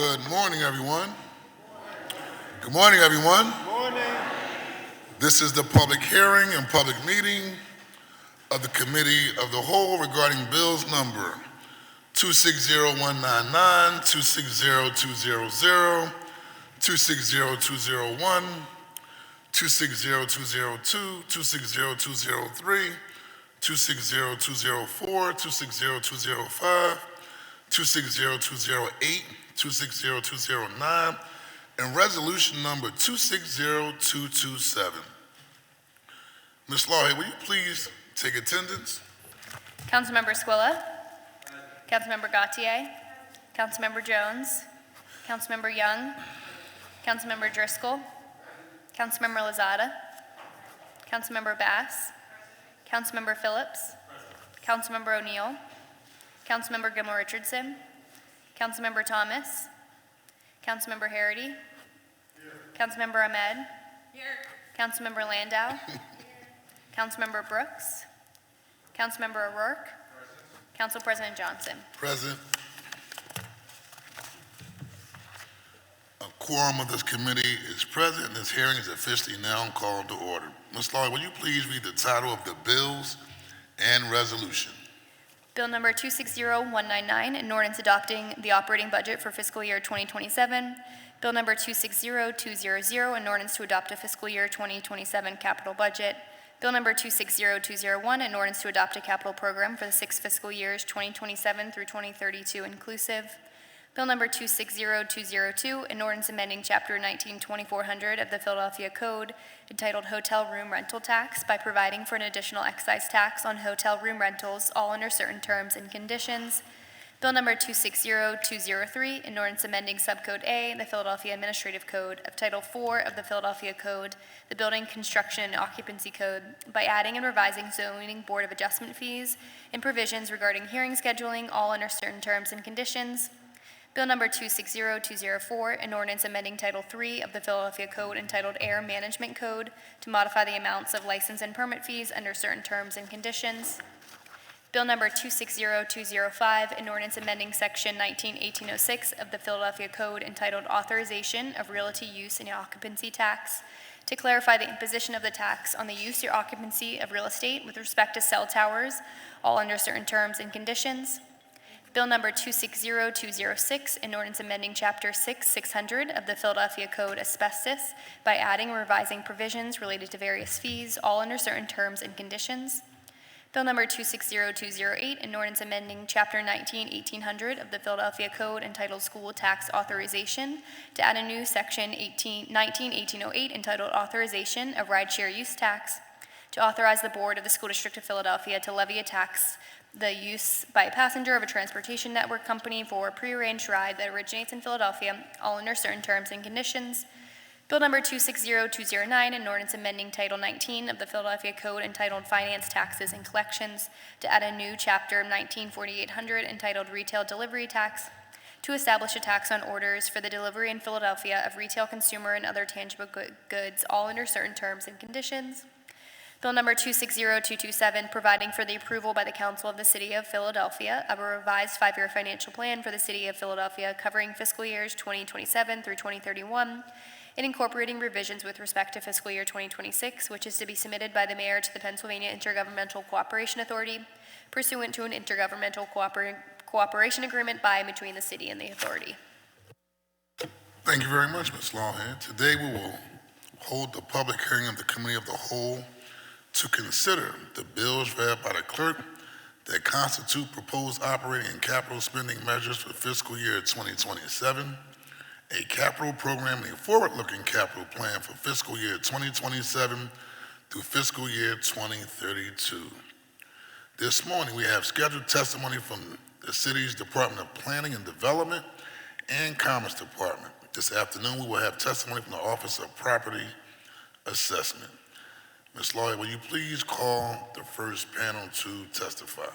Good morning, everyone. Good morning, everyone. Morning. This is the public hearing and public meeting of the Committee of the Whole regarding bills number 260199, 260200, 260201, 260202, 260203, 260204, 260205, 260208, 260209, and resolution number 260227. Ms. Lawhead, will you please take attendance? Councilmember Squilla. Councilmember Gautier. Councilmember Jones. Councilmember Young. Councilmember Driscoll. Councilmember Lozada. Councilmember Bass. Councilmember Phillips. Councilmember O'Neill. Councilmember Gilmore Richardson. Councilmember Thomas. Councilmember Harity. Councilmember Ahmed. Councilmember Landau. Councilmember Brooks. Councilmember O'Rourke. Council President Johnson. Present. A quorum of this committee is present, and this hearing is officially now called to order. Ms. Lawhead, will you please read the title of the bills and resolution? Bill number 260199, an ordinance adopting the operating budget for fiscal year 2027. Bill number 260200, an ordinance to adopt a fiscal year 2027 capital budget. Bill number 260201, an ordinance to adopt a capital program for the 6 fiscal years 2027 through 2032 inclusive. Bill number 260202, an ordinance amending Chapter 19-2400 of the Philadelphia Code entitled Hotel Room Rental Tax by providing for an additional excise tax on hotel room rentals, all under certain terms and conditions. Bill number 260203, an ordinance amending Subcode A, the Philadelphia Administrative Code of Title IV of the Philadelphia Code, the Building Construction and Occupancy Code, by adding and revising zoning board of adjustment fees and provisions regarding hearing scheduling, all under certain terms and conditions. Bill number 260204, an ordinance amending Title III of the Philadelphia Code entitled Air Management Code to modify the amounts of license and permit fees under certain terms and conditions. Bill number 260205, an ordinance amending Section 19-1806 of the Philadelphia Code entitled Authorization of Realty Use and Occupancy Tax to clarify the imposition of the tax on the use or occupancy of real estate with respect to cell towers, all under certain terms and conditions. Bill number 260206, an ordinance amending Chapter 600 of the Philadelphia Code Asbestos by adding or revising provisions related to various fees, all under certain terms and conditions. Bill number 260208, an ordinance amending Chapter 19-1800 of the Philadelphia Code entitled School Tax Authorization to add a new Section 19-1808 entitled Authorization of Rideshare Use Tax to authorize the Board of the School District of Philadelphia to levy a tax the use by a passenger of a transportation network company for a prearranged ride that originates in Philadelphia, all under certain terms and conditions. Bill number 260209, an ordinance amending Title 19 of the Philadelphia Code entitled Finance, Taxes, and Collections to add a new Chapter 19-4800 entitled Retail Delivery Tax to establish a tax on orders for the delivery in Philadelphia of retail, consumer, and other tangible goods, all under certain terms and conditions. Bill number 260227, providing for the approval by the Council of the City of Philadelphia of a revised 5-year financial plan for the City of Philadelphia covering fiscal years 2027 through 2031 and incorporating revisions with respect to fiscal year 2026, which is to be submitted by the Mayor to the Pennsylvania Intergovernmental Cooperation Authority pursuant to an intergovernmental cooperation agreement by and between the City and the Authority. Thank you very much, Ms. Lawhead. Today we will hold the public hearing of the Committee of the Whole to consider the bills read by the clerk that constitute proposed operating and capital spending measures for fiscal year 2027, a capital program and a forward-looking capital plan for fiscal year 2027 through fiscal year 2032. This morning, we have scheduled testimony from the city's Department of Planning and Development and Commerce Department. This afternoon, we will have testimony from the Office of Property Assessment. Ms. Lawhead, will you please call the first panel to testify?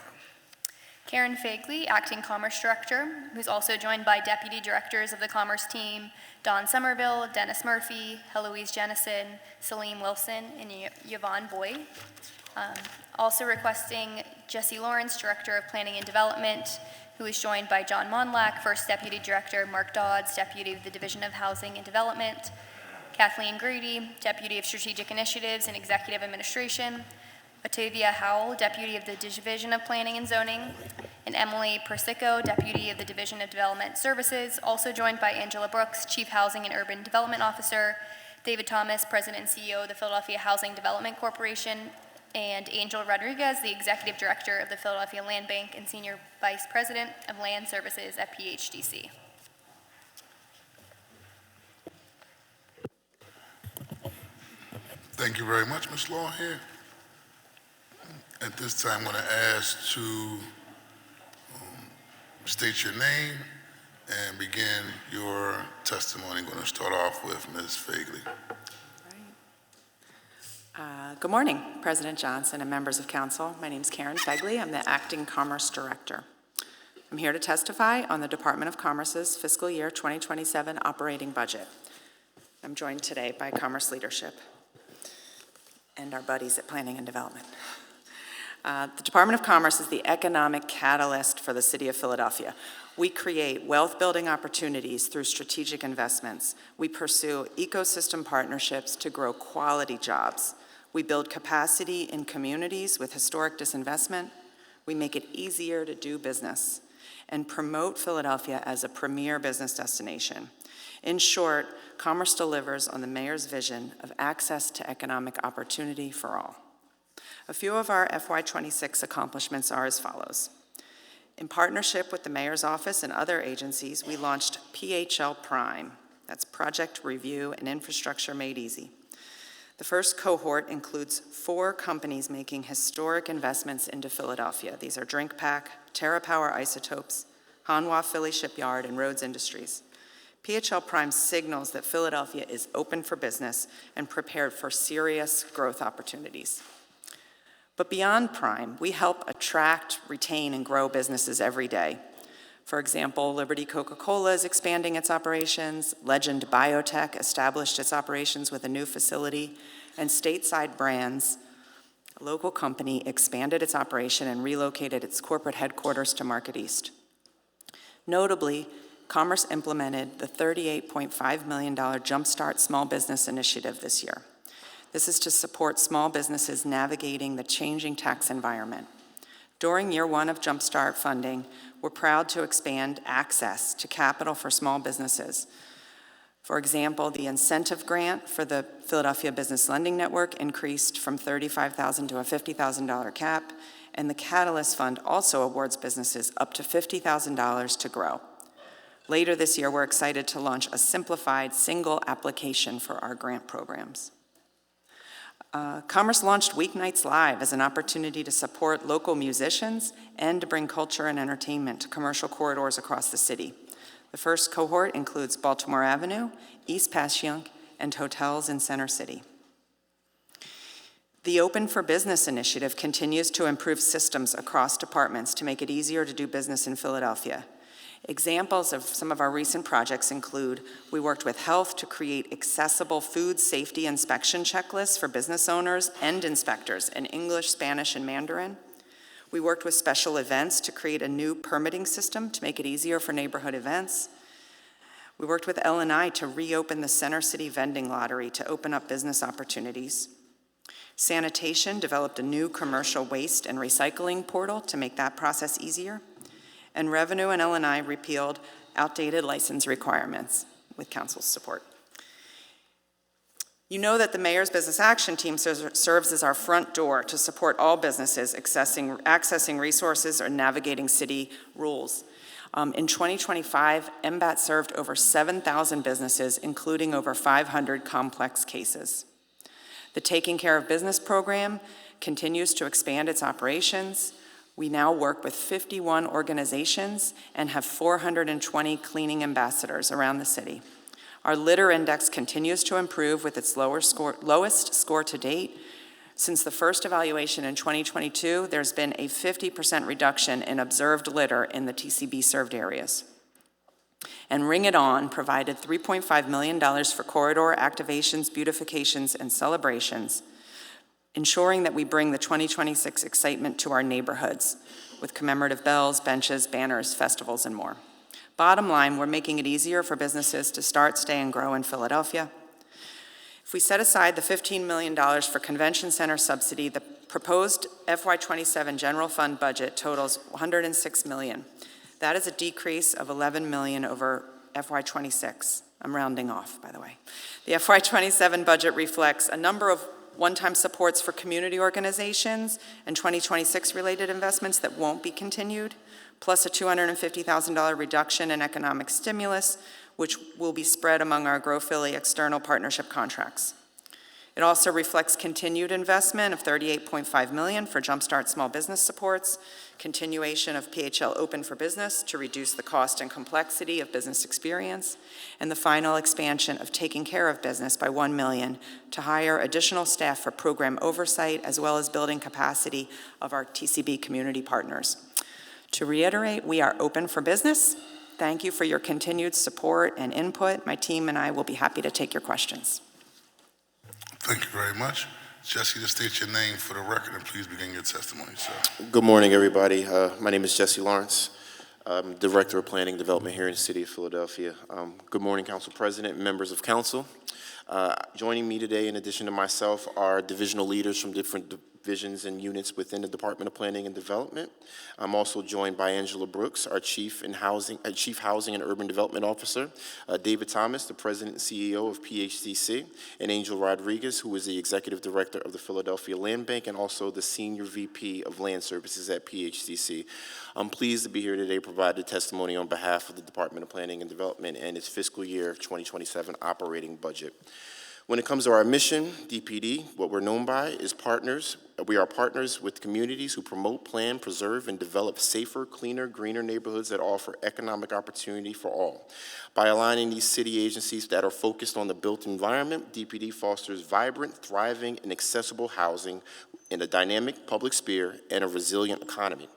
Karen Fagley, Acting Commerce Director, who's also joined by Deputy Directors of the Commerce Team, Don Somerville, Dennis Murphy, Heloise Jennison, Salim Wilson, and Yvonne Boyd. Also requesting Jesse Lawrence, Director of Planning and Development, who is joined by John Monlack, First Deputy Director, Mark Dodds, Deputy of the Division of Housing and Development, Kathleen Grady, Deputy of Strategic Initiatives and Executive Administration, Otavia Howell, Deputy of the Division of Planning and Zoning, and Emily Persico, Deputy of the Division of Development Services, also joined by Angela Brooks, Chief Housing and Urban Development Officer, David Thomas, President and CEO of the Philadelphia Housing Development Corporation, and Angel Rodriguez, the Executive Director of the Philadelphia Land Bank and Senior Vice President of Land Services at PHDC. Thank you very much, Ms. Lawhead. At this time, I'm going to ask to state your name and begin your testimony. I'm going to start off with Ms. Fagley. Good morning, President Johnson and members of council. My name is Karen Fegley. I'm the Acting Commerce Director. I'm here to testify on the Department of Commerce's fiscal year 2027 operating budget. I'm joined today by Commerce Leadership and our buddies at Planning and Development. The Department of Commerce is the economic catalyst for the city of Philadelphia. We create wealth-building opportunities through strategic investments. We pursue ecosystem partnerships to grow quality jobs. We build capacity in communities with historic disinvestment. We make it easier to do business and promote Philadelphia as a premier business destination. In short, Commerce delivers on the mayor's vision of access to economic opportunity for all. A few of our FY26 accomplishments are as follows. In partnership with the Mayor's Office and other agencies, we launched PHL Prime. That's Project Review and Infrastructure Made Easy. The first cohort includes 4 companies making historic investments into Philadelphia. These are DrinkPack, TerraPower Isotopes, Hanwha Philly Shipyard, and Rhodes Industries. PHL Prime signals that Philadelphia is open for business and prepared for serious growth opportunities. But beyond Prime, we help attract, retain, and grow businesses every day. For example, Liberty Coca-Cola is expanding its operations, Legend Biotech established its operations with a new facility, and Stateside Brands, a local company, expanded its operation and relocated its corporate headquarters to Market East. Notably, Commerce implemented the $38.5 million Jumpstart Small Business Initiative this year. This is to support small businesses navigating the changing tax environment. During year 1 of Jumpstart funding, we're proud to expand access to capital for small businesses. For example, the incentive grant for the Philadelphia Business Lending Network increased from $35,000 to a $50,000 cap, and the Catalyst Fund also awards businesses up to $50,000 to grow. Later this year, we're excited to launch a simplified single application for our grant programs. Commerce launched Weeknights Live as an opportunity to support local musicians and to bring culture and entertainment to commercial corridors across the city. The first cohort includes Baltimore Avenue, East Passyunk, and hotels in Center City. The Open for Business initiative continues to improve systems across departments to make it easier to do business in Philadelphia. Examples of some of our recent projects include, we worked with Health to create accessible food safety inspection checklists for business owners and inspectors in English, Spanish, and Mandarin. We worked with Special Events to create a new permitting system to make it easier for neighborhood events. We worked with L&I to reopen the Center City vending lottery to open up business opportunities. Sanitation developed a new commercial waste and recycling portal to make that process easier. And Revenue and L&I repealed outdated license requirements with council's support. You know that the Mayor's Business Action Team serves as our front door to support all businesses accessing resources or navigating city rules. In 2025, MBAT served over 7,000 businesses, including over 500 complex cases. The Taking Care of Business program continues to expand its operations. We now work with 51 organizations and have 420 cleaning ambassadors around the city. Our litter index continues to improve with its lowest score to date. Since the first evaluation in 2022, there's been a 50% reduction in observed litter in the TCB served areas. And Ring It On provided $3.5 million for corridor activations, beautifications, and celebrations, ensuring that we bring the 2026 excitement to our neighborhoods. with commemorative bells, benches, banners, festivals, and more. Bottom line, we're making it easier for businesses to start, stay, and grow in Philadelphia. If we set aside the $15 million for convention center subsidy, the proposed FY27 general fund budget totals $106 million. That is a decrease of $11 million over FY26. I'm rounding off, by the way. The FY27 budget reflects a number of one-time supports for community organizations and 2026 related investments that won't be continued, plus a $250,000 reduction in economic stimulus, which will be spread among our Grow Philly external partnership contracts. It also reflects continued investment of $38.5 million for Jumpstart small business supports, continuation of PHL Open for Business to reduce the cost and complexity of business experience, and the final expansion of Taking Care of Business by $1 million to hire additional staff for program oversight, as well as building capacity of our TCB community partners. To reiterate, we are open for business. Thank you for your continued support and input. My team and I will be happy to take your questions. Thank you very much. Jesse, just state your name for the record and please begin your testimony, sir. Good morning, everybody. My name is Jesse Lawrence. I'm Director of Planning and Development here in the City of Philadelphia. Good morning, Council President and members of Council. Joining me today, in addition to myself, are divisional leaders from different divisions and units within the Department of Planning and Development. I'm also joined by Angela Brooks, our Chief Housing and Urban Development Officer, David Thomas, the President and CEO of PHDC, and Angel Rodriguez, who is the Executive Director of the Philadelphia Land Bank and also the Senior VP of Land Services at PHDC. I'm pleased to be here today to provide the testimony on behalf of the Department of Planning and Development and its fiscal year 2027 operating budget. When it comes to our mission, DPD, what we're known by is partners. We are partners with communities who promote, plan, preserve, and develop safer, cleaner, greener neighborhoods that offer economic opportunity for all. By aligning these city agencies that are focused on the built environment, DPD fosters vibrant, thriving, and accessible housing in a dynamic public sphere and a resilient economy.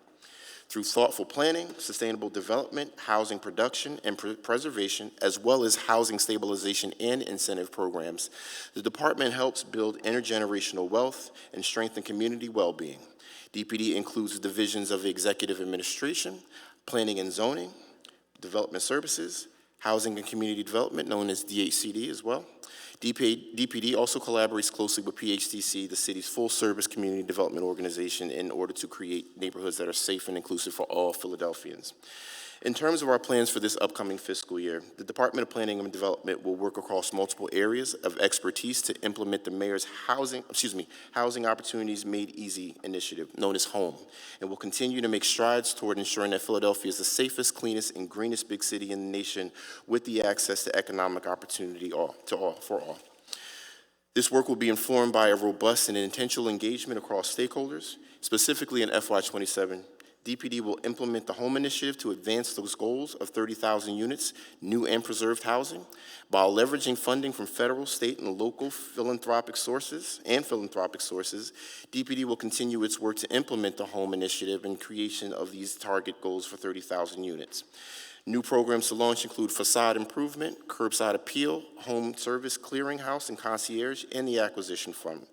Through thoughtful planning, sustainable development, housing production, and preservation, as well as housing stabilization and incentive programs, the department helps build intergenerational wealth and strengthen community well-being. DPD includes the divisions of Executive Administration, Planning and Zoning, Development Services, Housing and Community Development, known as DHCD as well. DPD also collaborates closely with PHDC, the city's full-service community development organization, in order to create neighborhoods that are safe and inclusive for all Philadelphians. In terms of our plans for this upcoming fiscal year, the Department of Planning and Development will work across multiple areas of expertise to implement the mayor's Housing Opportunities Made Easy initiative, known as HOME, and will continue to make strides toward ensuring that Philadelphia is the safest, cleanest, and greenest big city in the nation with the access to economic opportunity for all. This work will be informed by a robust and intentional engagement across stakeholders. Specifically in FY27, DPD will implement the HOME initiative to advance those goals of 30,000 units, new and preserved housing, while leveraging funding from federal, state, and local philanthropic sources. DPD will continue its work to implement the HOME initiative and creation of these target goals for 30,000 units. New programs to launch include facade improvement, curbside appeal, home service clearinghouse and concierge, and the acquisition fund.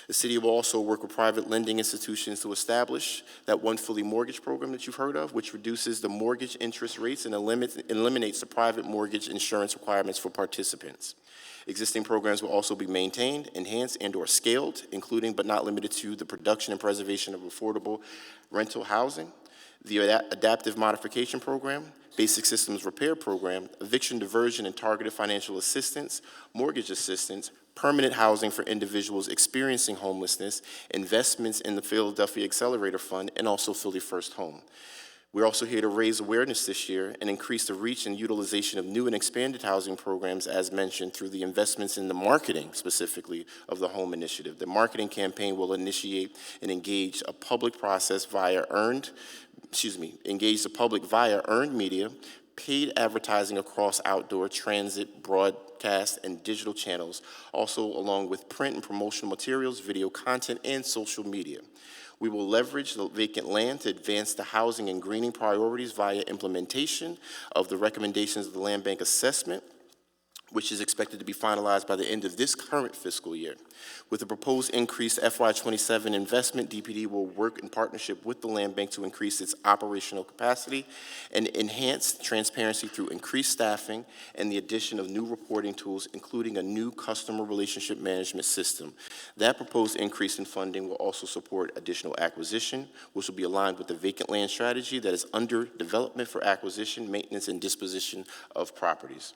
The city will also work with private lending institutions to establish that One Philly mortgage program that you've heard of, which reduces the mortgage interest rates and eliminates the private mortgage insurance requirements for participants. Existing programs will also be maintained, enhanced, and/or scaled, including but not limited to the production and preservation of affordable rental housing, the adaptive modification program, basic systems repair program, eviction diversion and targeted financial assistance, mortgage assistance, permanent housing for individuals experiencing homelessness, investments in the Philadelphia Accelerator Fund, and also Philly First Home. We're also here to raise awareness this year and increase the reach and utilization of new and expanded housing programs, as mentioned, through the investments in the marketing, specifically, of the HOME initiative. The marketing campaign will initiate and engage the public via earned media, paid advertising across outdoor, transit, broadcast, and digital channels, also along with print and promotional materials, video content, and social media. We will leverage the vacant land to advance the housing and greening priorities via implementation of the recommendations of the Land Bank assessment, which is expected to be finalized by the end of this current fiscal year. With the proposed increased FY27 investment, DPD will work in partnership with the Land Bank to increase its operational capacity and enhance transparency through increased staffing and the addition of new reporting tools, including a new customer relationship management system. That proposed increase in funding will also support additional acquisition, which will be aligned with the vacant land strategy that is under development for acquisition, maintenance, and disposition of properties.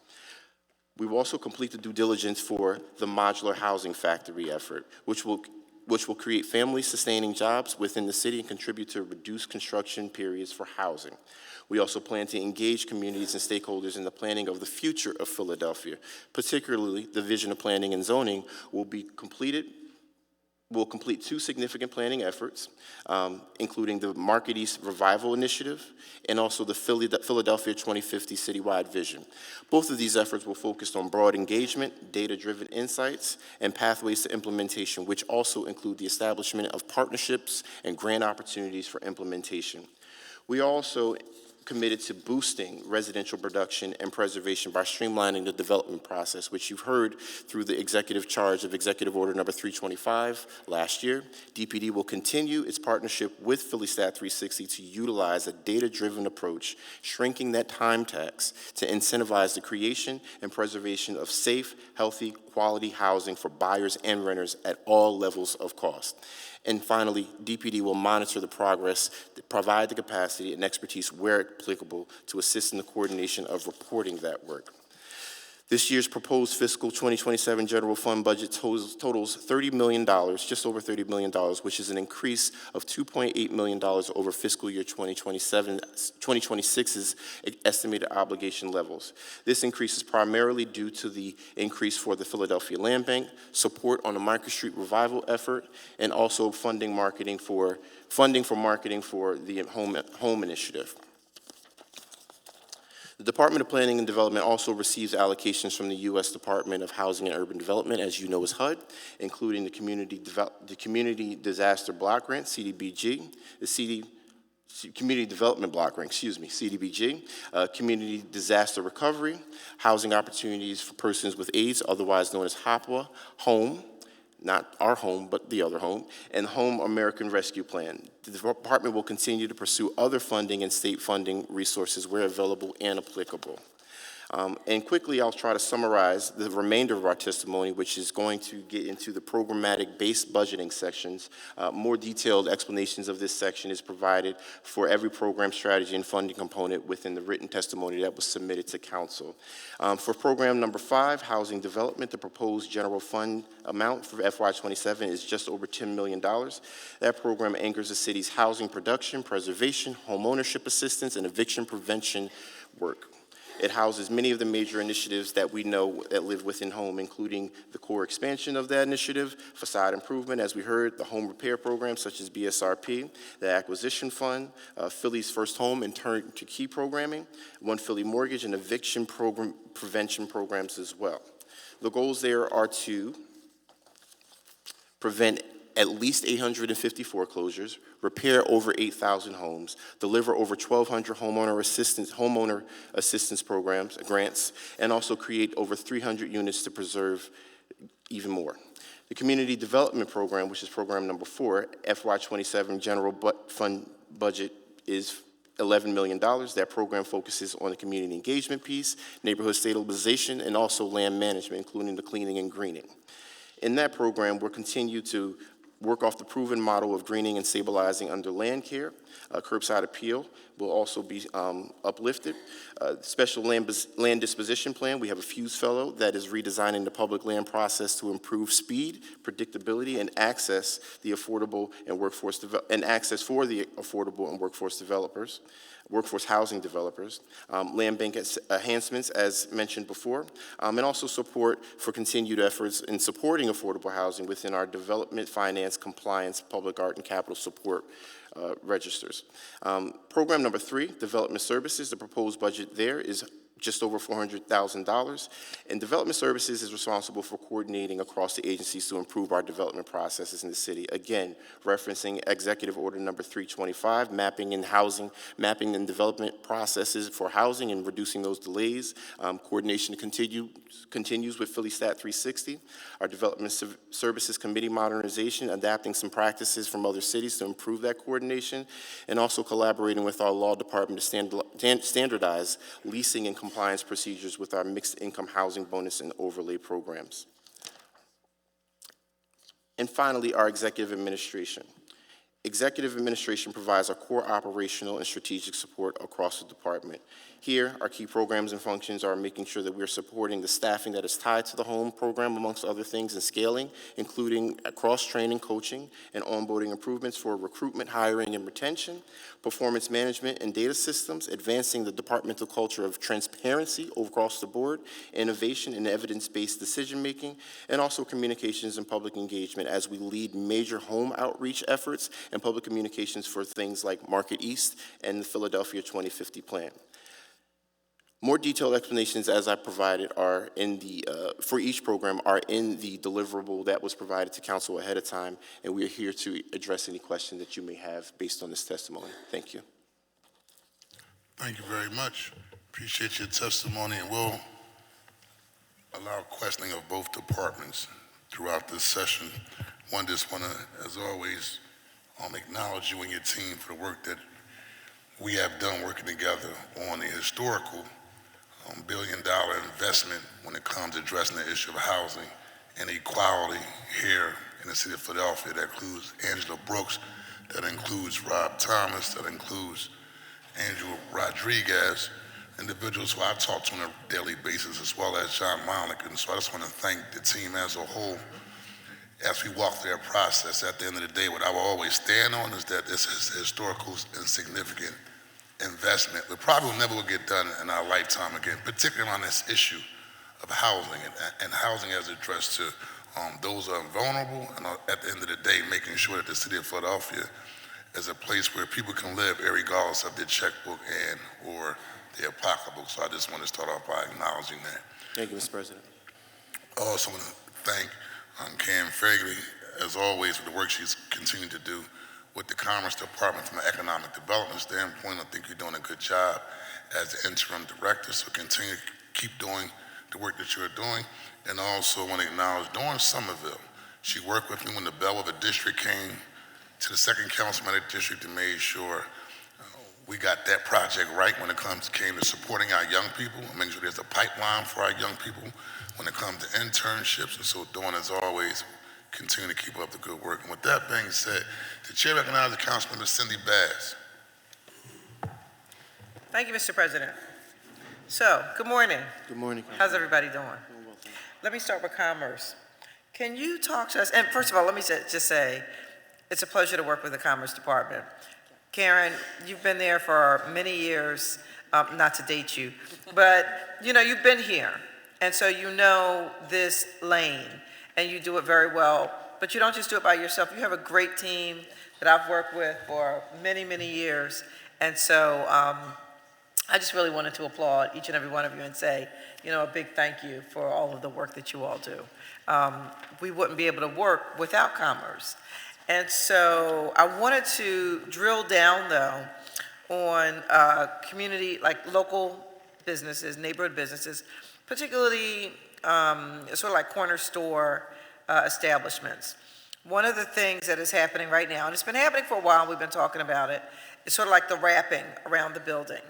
We will also complete the due diligence for the modular housing factory effort, which will create family-sustaining jobs within the city and contribute to reduced construction periods for housing. We also plan to engage communities and stakeholders in the planning of the future of Philadelphia. Particularly, the Division of Planning and Zoning will complete two significant planning efforts, including the Market East Revival Initiative and also the Philadelphia 2050 Citywide Vision. Both of these efforts will focus on broad engagement, data-driven insights, and pathways to implementation, which also include the establishment of partnerships and grant opportunities for implementation. We are also committed to boosting residential production and preservation by streamlining the development process, which you've heard through the executive charge of Executive Order number 325 last year. DPD will continue its partnership with PhillyStat 360 to utilize a data-driven approach, shrinking that time tax to incentivize the creation and preservation of safe, healthy, quality housing for buyers and renters at all levels of cost. And finally, DPD will monitor the progress, provide the capacity and expertise where applicable to assist in the coordination of reporting that work. This year's proposed fiscal 2027 general fund budget totals $30 million, just over $30 million, which is an increase of $2.8 million over fiscal year 2026's estimated obligation levels. This increase is primarily due to the increase for the Philadelphia Land Bank, support on the Market Street Revival effort, and also funding for marketing for the home initiative. The Department of Planning and Development also receives allocations from the U.S. Department of Housing and Urban Development, as you know as HUD, including the Community Disaster Block Grant, CDBG, Community Development Block Grant, CDBG, Community Disaster Recovery, Housing Opportunities for Persons with AIDS, otherwise known as HOPWA, HOME, not our home, but the other home, and Home American Rescue Plan. The department will continue to pursue other funding and state funding resources where available and applicable. And quickly, I'll try to summarize the remainder of our testimony, which is going to get into the programmatic-based budgeting sections. More detailed explanations of this section is provided for every program strategy and funding component within the written testimony that was submitted to council. For program number 5, housing development, the proposed general fund amount for FY27 is just over $10 million. That program anchors the city's housing production, preservation, home ownership assistance, and eviction prevention work. It houses many of the major initiatives that we know that live within home, including the core expansion of that initiative, facade improvement, as we heard, the home repair programs such as BSRP, the acquisition fund, Philly's First Home and Turn to Key programming, One Philly Mortgage, and eviction program prevention programs as well. The goals there are to prevent at least 850 foreclosures, repair over 8,000 homes, deliver over 1,200 homeowner assistance programs, grants, and also create over 300 units to preserve even more. The Community Development Program, which is program number 4, FY27 general fund budget is $11 million. That program focuses on the community engagement piece, neighborhood stabilization, and also land management, including the cleaning and greening. In that program, we'll continue to work off the proven model of greening and stabilizing under land care. Curbside appeal will also be uplifted. Special land disposition plan, we have a Fuse Fellow that is redesigning the public land process to improve speed, predictability, and access the affordable and workforce workforce housing developers, land bank enhancements, as mentioned before, and also support for continued efforts in supporting affordable housing within our development, finance, compliance, public art, and capital support registers. Program number 3, development services, the proposed budget there is just over $400,000. And Development Services is responsible for coordinating across the agencies to improve our development processes in the city. Again, referencing Executive Order Number 325, mapping and development processes for housing and reducing those delays. Coordination continues with Philly Stat 360. Our Development Services Committee modernization, adapting some practices from other cities to improve that coordination, and also collaborating with our law department to standardize leasing and compliance procedures with our mixed income housing bonus and overlay programs. And finally, our executive administration. Executive administration provides our core operational and strategic support across the department. Here, our key programs and functions are making sure that we're supporting the staffing that is tied to the home program, amongst other things, and scaling, including cross-training, coaching, and onboarding improvements for recruitment, hiring, and retention, performance management and data systems, advancing the departmental culture of transparency across the board, innovation and evidence-based decision-making, and also communications and public engagement as we lead major home outreach efforts and public communications for things like Market East and the Philadelphia 2050 plan. More detailed explanations, as I provided, are in the, for each program, are in the deliverable that was provided to council ahead of time, and we are here to address any question that you may have based on this testimony. Thank you. Thank you very much. Appreciate your testimony, and we'll allow questioning of both departments throughout this session. One, just want to, as always, acknowledge you and your team for the work that we have done working together on the historical billion-dollar investment when it comes to addressing the issue of housing and equality here in the city of Philadelphia. That includes Angela Brooks, that includes Rob Thomas, that includes Andrew Rodriguez, individuals who I talk to on a daily basis, as well as John Malik. And so I just want to thank the team as a whole as we walk through that process. At the end of the day, what I will always stand on is that this is historical and significant investment. We probably will never get done in our lifetime again, particularly on this issue of housing and housing as addressed to those who are vulnerable, and at the end of the day, making sure that the city of Philadelphia is a place where people can live regardless of their checkbook and or their pocketbook. So I just want to start off by acknowledging that. Thank you, Mr. President. I also want to thank Karen Fagley, as always, for the work she's continued to do with the Commerce Department from an economic development standpoint. I think you're doing a good job as the interim director, so continue to keep doing the work that you're doing. And I also want to acknowledge Dawn Somerville. She worked with me when the Belleville District came to the second councilman district and made sure we got that project right when it came to supporting our young people, and making sure there's a pipeline for our young people when it comes to internships. And so Dawn, as always, continue to keep up the good work. And with that being said, the chair recognizes Councilmember Cindy Bass. Thank you, Mr. President. So, good morning. Good morning. How's everybody doing? Let me start with Commerce. Can you talk to us, and first of all, let me just say, it's a pleasure to work with the Commerce Department. Karen, you've been there for many years, not to date you, but you've been here, and so you know this lane, and you do it very well, but you don't just do it by yourself. You have a great team that I've worked with for many, many years, and so I just really wanted to applaud each and every one of you and say, a big thank you for all of the work that you all do. We wouldn't be able to work without Commerce. And so I wanted to drill down, though, on community, like local businesses, neighborhood businesses, particularly sort of like corner store establishments. One of the things that is happening right now, and it's been happening for a while, we've been talking about it, is sort of like the wrapping around the building.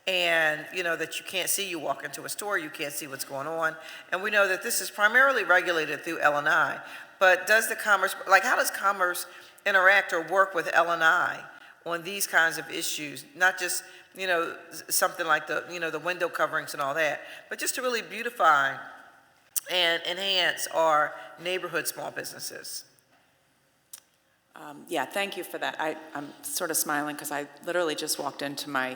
And that you can't see, you walk into a store, you can't see what's going on. And we know that this is primarily regulated through L&I. But does the Commerce, how does Commerce interact or work with L&I on these kinds of issues? Not just, something like the window coverings and all that, but just to really beautify and enhance our neighborhood small businesses. Yeah, thank you for that. I'm sort of smiling because I literally just walked into my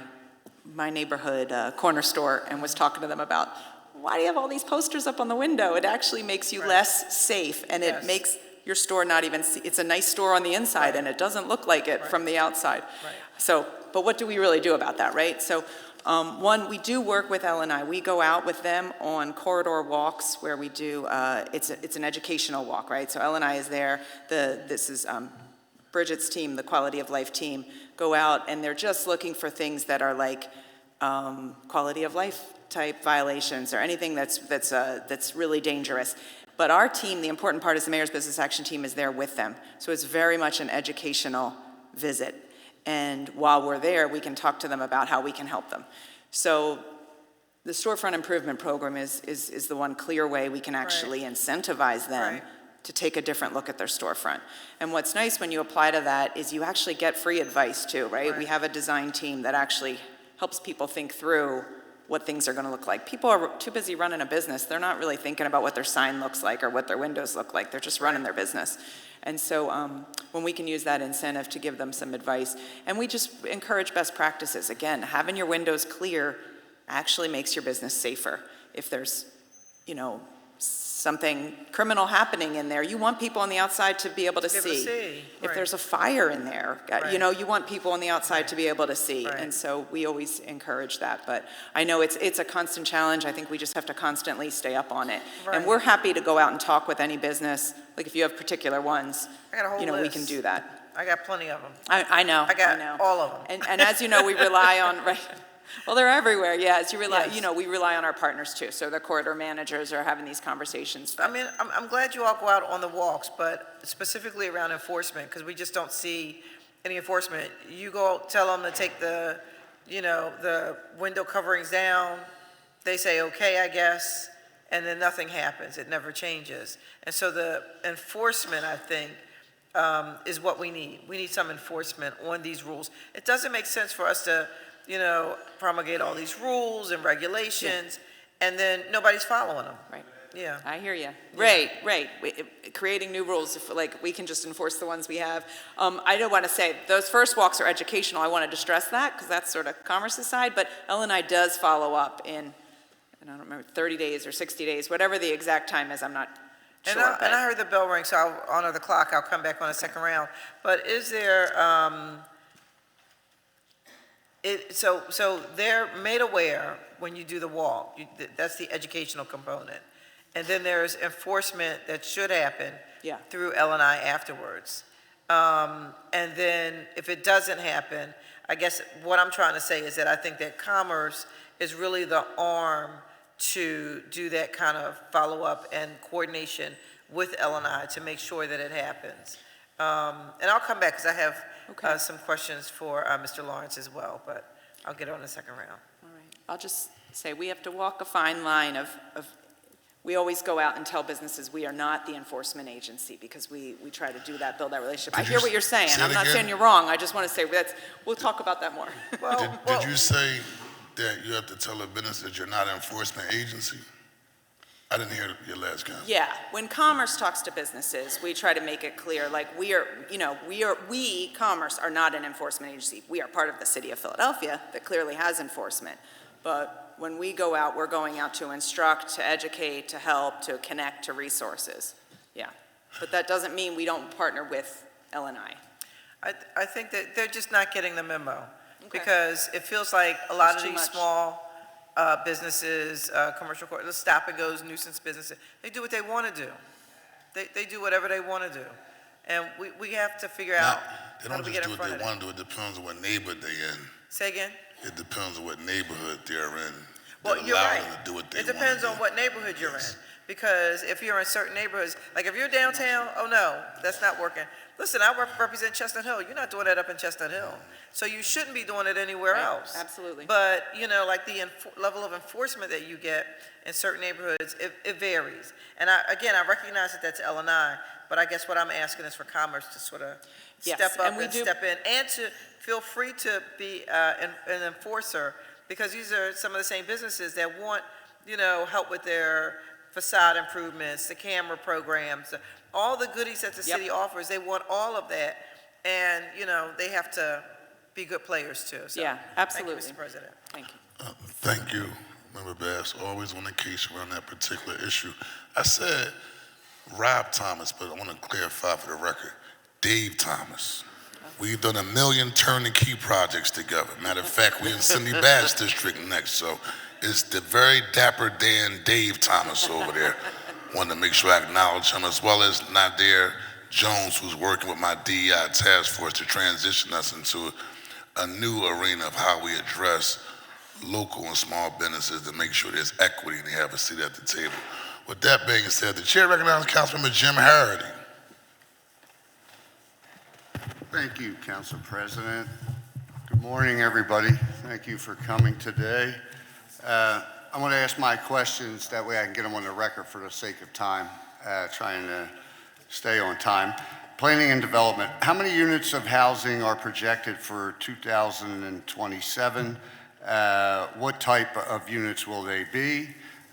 neighborhood corner store and was talking to them about, why do you have all these posters up on the window? It actually makes you less safe, and it makes your store not even, it's a nice store on the inside, and it doesn't look like it from the outside. So, but what do we really do about that, right? So One, we do work with L&I. We go out with them on corridor walks where we do, it's an educational walk, right? So L&I is there. This is Bridget's team, the Quality of Life team, go out and they're just looking for things that are like quality of life type violations or anything that's really dangerous. But our team, the important part is the Mayor's Business Action Team is there with them. So it's very much an educational visit. And while we're there, we can talk to them about how we can help them. So the storefront improvement program is the one clear way we can actually incentivize them to take a different look at their storefront. And what's nice when you apply to that is you actually get free advice too, right? We have a design team that actually helps people think through what things are going to look like. People are too busy running a business. They're not really thinking about what their sign looks like or what their windows look like. They're just running their business. And so when we can use that incentive to give them some advice, and we just encourage best practices. Again, having your windows clear actually makes your business safer. If there's, something criminal happening in there, you want people on the outside to be able to see. If there's a fire in there, you want people on the outside to be able to see. And so we always encourage that. But I know it's a constant challenge. I think we just have to constantly stay up on it. And we're happy to go out and talk with any business. Like if you have particular ones, I got a whole list. we can do that. I got plenty of them. I know. I got all of them. And as you know, we rely on, well, they're everywhere, as you rely, we rely on our partners too. So the corridor managers are having these conversations. I mean, I'm glad you all go out on the walks, but specifically around enforcement, because we just don't see any enforcement. You go tell them to take the window coverings down. They say, okay, I guess, and then nothing happens. It never changes. And so the enforcement, I think, is what we need. We need some enforcement on these rules. It doesn't make sense for us to promulgate all these rules and regulations, and then nobody's following them. Right. Yeah. I hear you. Right. Creating new rules, if we can just enforce the ones we have. I do want to say, those first walks are educational. I wanted to stress that, because that's sort of Commerce's side, but L&I does follow up in, I don't remember, 30 days or 60 days, whatever the exact time is, I'm not sure. And I heard the bell ring, so I'll honor the clock. I'll come back on a second round. But is there, so they're made aware when you do the walk. That's the educational component. And then there's enforcement that should happen through L&I afterwards. And then if it doesn't happen, I guess what I'm trying to say is that I think that Commerce is really the arm to do that kind of follow-up and coordination with L&I to make sure that it happens. And I'll come back because I have some questions for Mr. Lawrence as well, but I'll get on the second round. All right. I'll just say we have to walk a fine line of we always go out and tell businesses we are not the enforcement agency, because we try to do that, build that relationship. I hear what you're saying. I'm not saying you're wrong. I just want to say we'll talk about that more. Did you say that you have to tell a business that you're not an enforcement agency? I didn't hear your last comment. Yeah, when Commerce talks to businesses, we try to make it clear, like we, Commerce, are not an enforcement agency. We are part of the city of Philadelphia that clearly has enforcement. But when we go out, we're going out to instruct, to educate, to help, to connect to resources. Yeah, but that doesn't mean we don't partner with L&I. I think that they're just not getting the memo, because it feels like a lot of these small businesses, commercial court, the stop and goes, nuisance businesses, they do what they want to do. They do whatever they want to do. And we have to figure out how do we get in front of it. They don't just do what they want to do. It depends on what neighborhood they're in. Say again? It depends on what neighborhood they're in. Well, you're right. Them to do what they it depends want on what neighborhood you're in. Because if you're in certain neighborhoods, like if you're downtown, oh no, that's not working. Listen, I represent Chestnut Hill. You're not doing that up in Chestnut Hill. So you shouldn't be doing it anywhere else. Absolutely. But, like the level of enforcement that you get in certain neighborhoods, it varies. And I recognize that that's L&I, but I guess what I'm asking is for Commerce to sort of step up and step in, and to feel free to be an enforcer, because these are some of the same businesses that want, help with their facade improvements, the camera programs, all the goodies that the city offers. They want all of that, and they have to be good players too. So, yeah, absolutely. Thank you, Mr. President. Thank you. Thank you, Member Bass. Always on the case around that particular issue. I said Rob Thomas, but I want to clarify for the record, Dave Thomas. We've done 1 million turnkey projects together. Matter of fact, we in Cindy Bass District next, so it's the very dapper Dan Dave Thomas over there. Wanted to make sure I acknowledge him, as well as Nadir Jones, who's working with my DEI task force to transition us into a new arena of how we address local and small businesses to make sure there's equity and they have a seat at the table. With that being said, the chair recognizes Councilmember Jim Harity. Thank you, Council President. Good morning, everybody. Thank you for coming today. I want to ask my questions, that way I can get them on the record for the sake of time, trying to stay on time. Planning and development, how many units of housing are projected for 2027? What type of units will they be?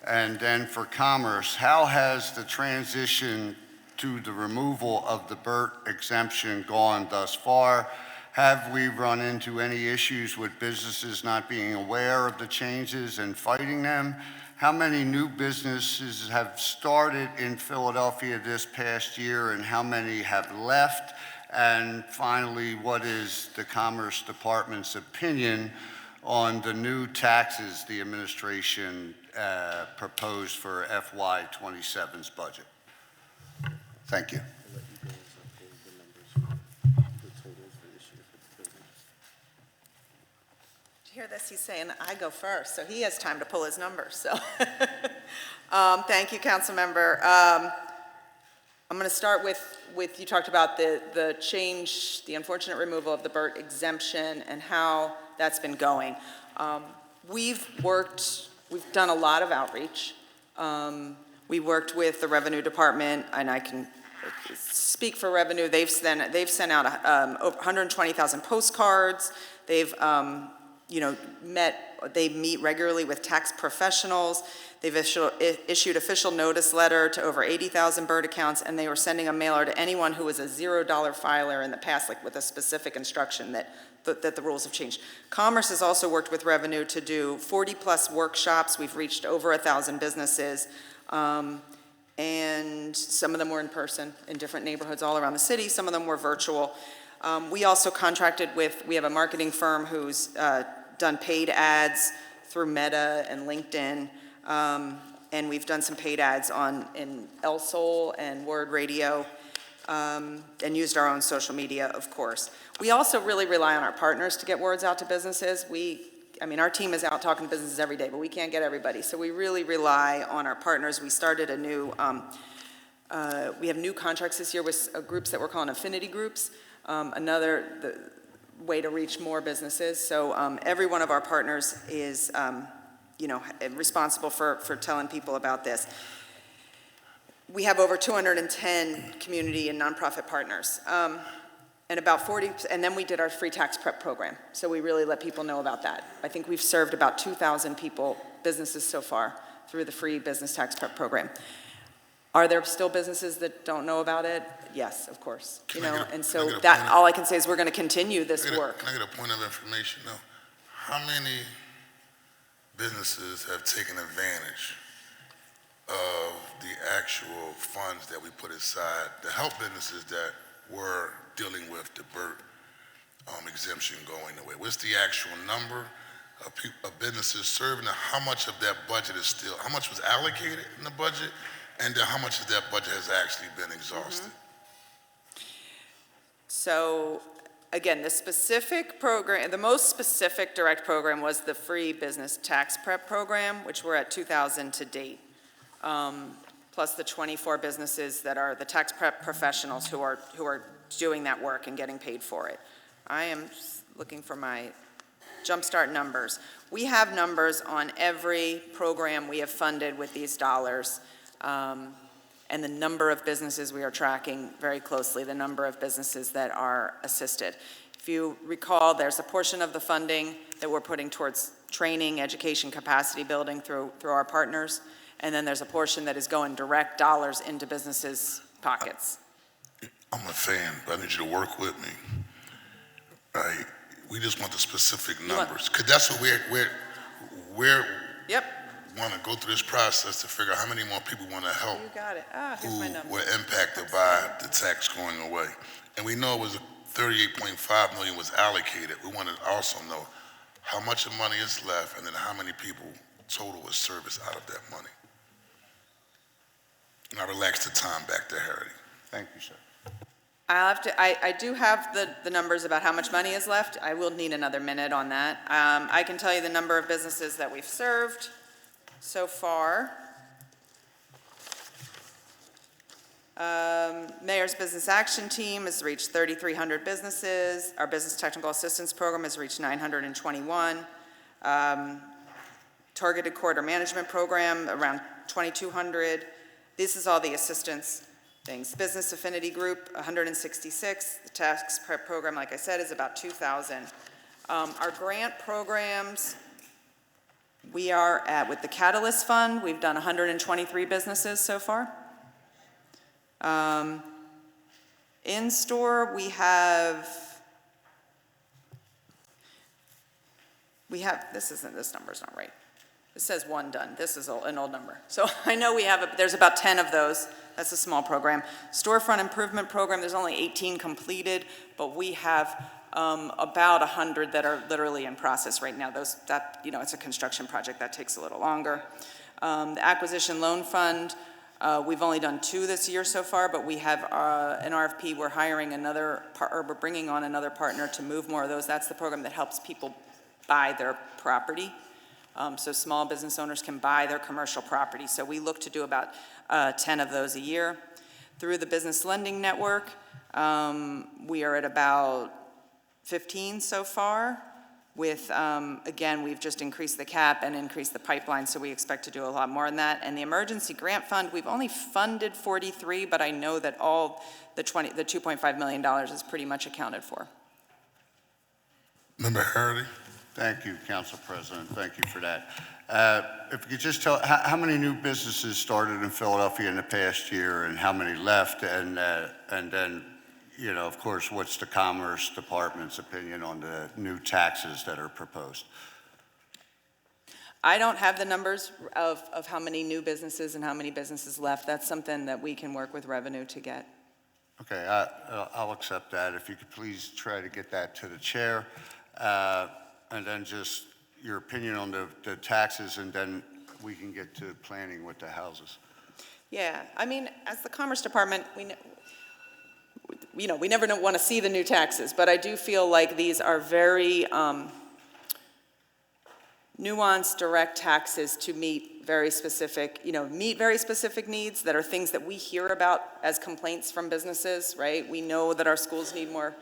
And then for commerce, how has the transition to the removal of the BERT exemption gone thus far? Have we run into any issues with businesses not being aware of the changes and fighting them? How many new businesses have started in Philadelphia this past year and how many have left? And finally, what is the Commerce Department's opinion on the new taxes the administration proposed for FY27's budget? Thank you. Did you hear this? He's saying I go first, so he has time to pull his numbers. So, thank you, Council Member. I'm going to start with you talked about the change, the unfortunate removal of the BERT exemption and how that's been going. We've done a lot of outreach. We worked with the Revenue Department, and I can speak for Revenue. They've sent out over 120,000 postcards. They've they meet regularly with tax professionals. They've issued official notice letter to over 80,000 BERT accounts, and they were sending a mailer to anyone who was a $0 filer in the past, like with a specific instruction that the rules have changed. Commerce has also worked with Revenue to do 40-plus workshops. We've reached over 1,000 businesses, and some of them were in person in different neighborhoods all around the city. Some of them were virtual. We also contracted we have a marketing firm who's done paid ads through Meta and LinkedIn, and we've done some paid ads in El Sol and Word Radio, and used our own social media, of course. We also really rely on our partners to get words out to businesses. Our team is out talking to businesses every day, but we can't get everybody, so we really rely on our partners. We started we have new contracts this year with groups that we're calling affinity groups. The way to reach more businesses. So every one of our partners is, responsible for telling people about this. We have over 210 community and nonprofit partners, and about 40. And then we did our free tax prep program. So we really let people know about that. I think we've served about 2,000 businesses so far through the free business tax prep program. Are there still businesses that don't know about it? Yes, of course. All I can say is we're going to continue this work. Can I get a point of information though? How many businesses have taken advantage of the actual funds that we put aside to help businesses that were dealing with the BERT exemption going away? What's the actual number of businesses serving, and how much of that budget how much was allocated in the budget? And then how much of that budget has actually been exhausted? So, again, the specific program, the most specific direct program was the free business tax prep program, which we're at 2,000 to date, plus the 24 businesses that are the tax prep professionals who are doing that work and getting paid for it. I am looking for my Jumpstart numbers. We have numbers on every program we have funded with these dollars. And the number of businesses we are tracking very closely, the number of businesses that are assisted. If you recall, there's a portion of the funding that we're putting towards training, education, capacity building through our partners, and then there's a portion that is going direct dollars into businesses' pockets. I'm a fan, but I need you to work with me. Right? We just want the specific numbers, because that's what we're Yep. want to go through this process to figure out how many more people want to help You got it. Here's my number. who were impacted by the tax going away. And we know it was 38.5 million was allocated. We want to also know how much of money is left and then how many people total was serviced out of that money. And I relax the time back to Harity. Thank you, sir. I do have the numbers about how much money is left. I will need another minute on that. I can tell you the number of businesses that we've served so far. Mayor's Business Action Team has reached 3,300 businesses. Our Business Technical Assistance Program has reached 921. Targeted Corridor Management Program, around 2,200. This is all the assistance things. Business Affinity Group, 166. The tax prep program, like I said, is about 2,000. Our grant programs, we are at, with the Catalyst Fund, we've done 123 businesses so far. In-store, we have, this number's not right. It says one done. This is an old number. So I know there's about 10 of those. That's a small program. Storefront Improvement Program, there's only 18 completed, but we have about 100 that are literally in process right now. It's a construction project that takes a little longer. The Acquisition Loan Fund, we've only done 2 this year so far, but we have an RFP. We're hiring we're bringing on another partner to move more of those. That's the program that helps people buy their property. So small business owners can buy their commercial property. So we look to do about 10 of those a year. Through the Business Lending Network, we are at about 15 so far. With, again, we've just increased the cap and increased the pipeline, so we expect to do a lot more on that. And the Emergency Grant Fund, we've only funded 43, but I know that all the $2.5 million is pretty much accounted for. Member Harity? Thank you, Council President. Thank you for that. If you could just tell, how many new businesses started in Philadelphia in the past year and how many left? And then, of course, what's the Commerce Department's opinion on the new taxes that are proposed? I don't have the numbers of how many new businesses and how many businesses left. That's something that we can work with revenue to get. Okay, I'll accept that. If you could please try to get that to the chair. And then just your opinion on the taxes, and then we can get to planning with the houses. Yeah, I mean, as the Commerce Department, we never want to see the new taxes, but I do feel like these are very nuanced, direct taxes to meet very specific needs that are things that we hear about as complaints from businesses, right? We know that our schools need more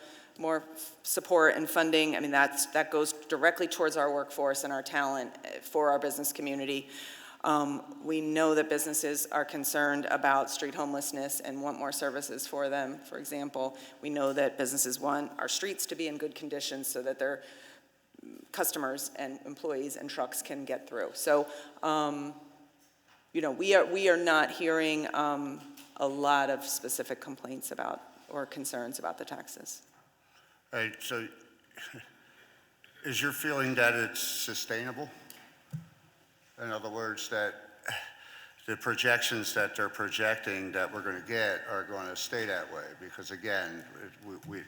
support and funding. I mean, that goes directly towards our workforce and our talent for our business community. We know that businesses are concerned about street homelessness and want more services for them. For example, we know that businesses want our streets to be in good condition so that their customers and employees and trucks can get through. So, we are not hearing a lot of specific complaints about or concerns about the taxes. All right, so is your feeling that it's sustainable? In other words, that the projections that they're projecting that we're going to get are going to stay that way? Because again,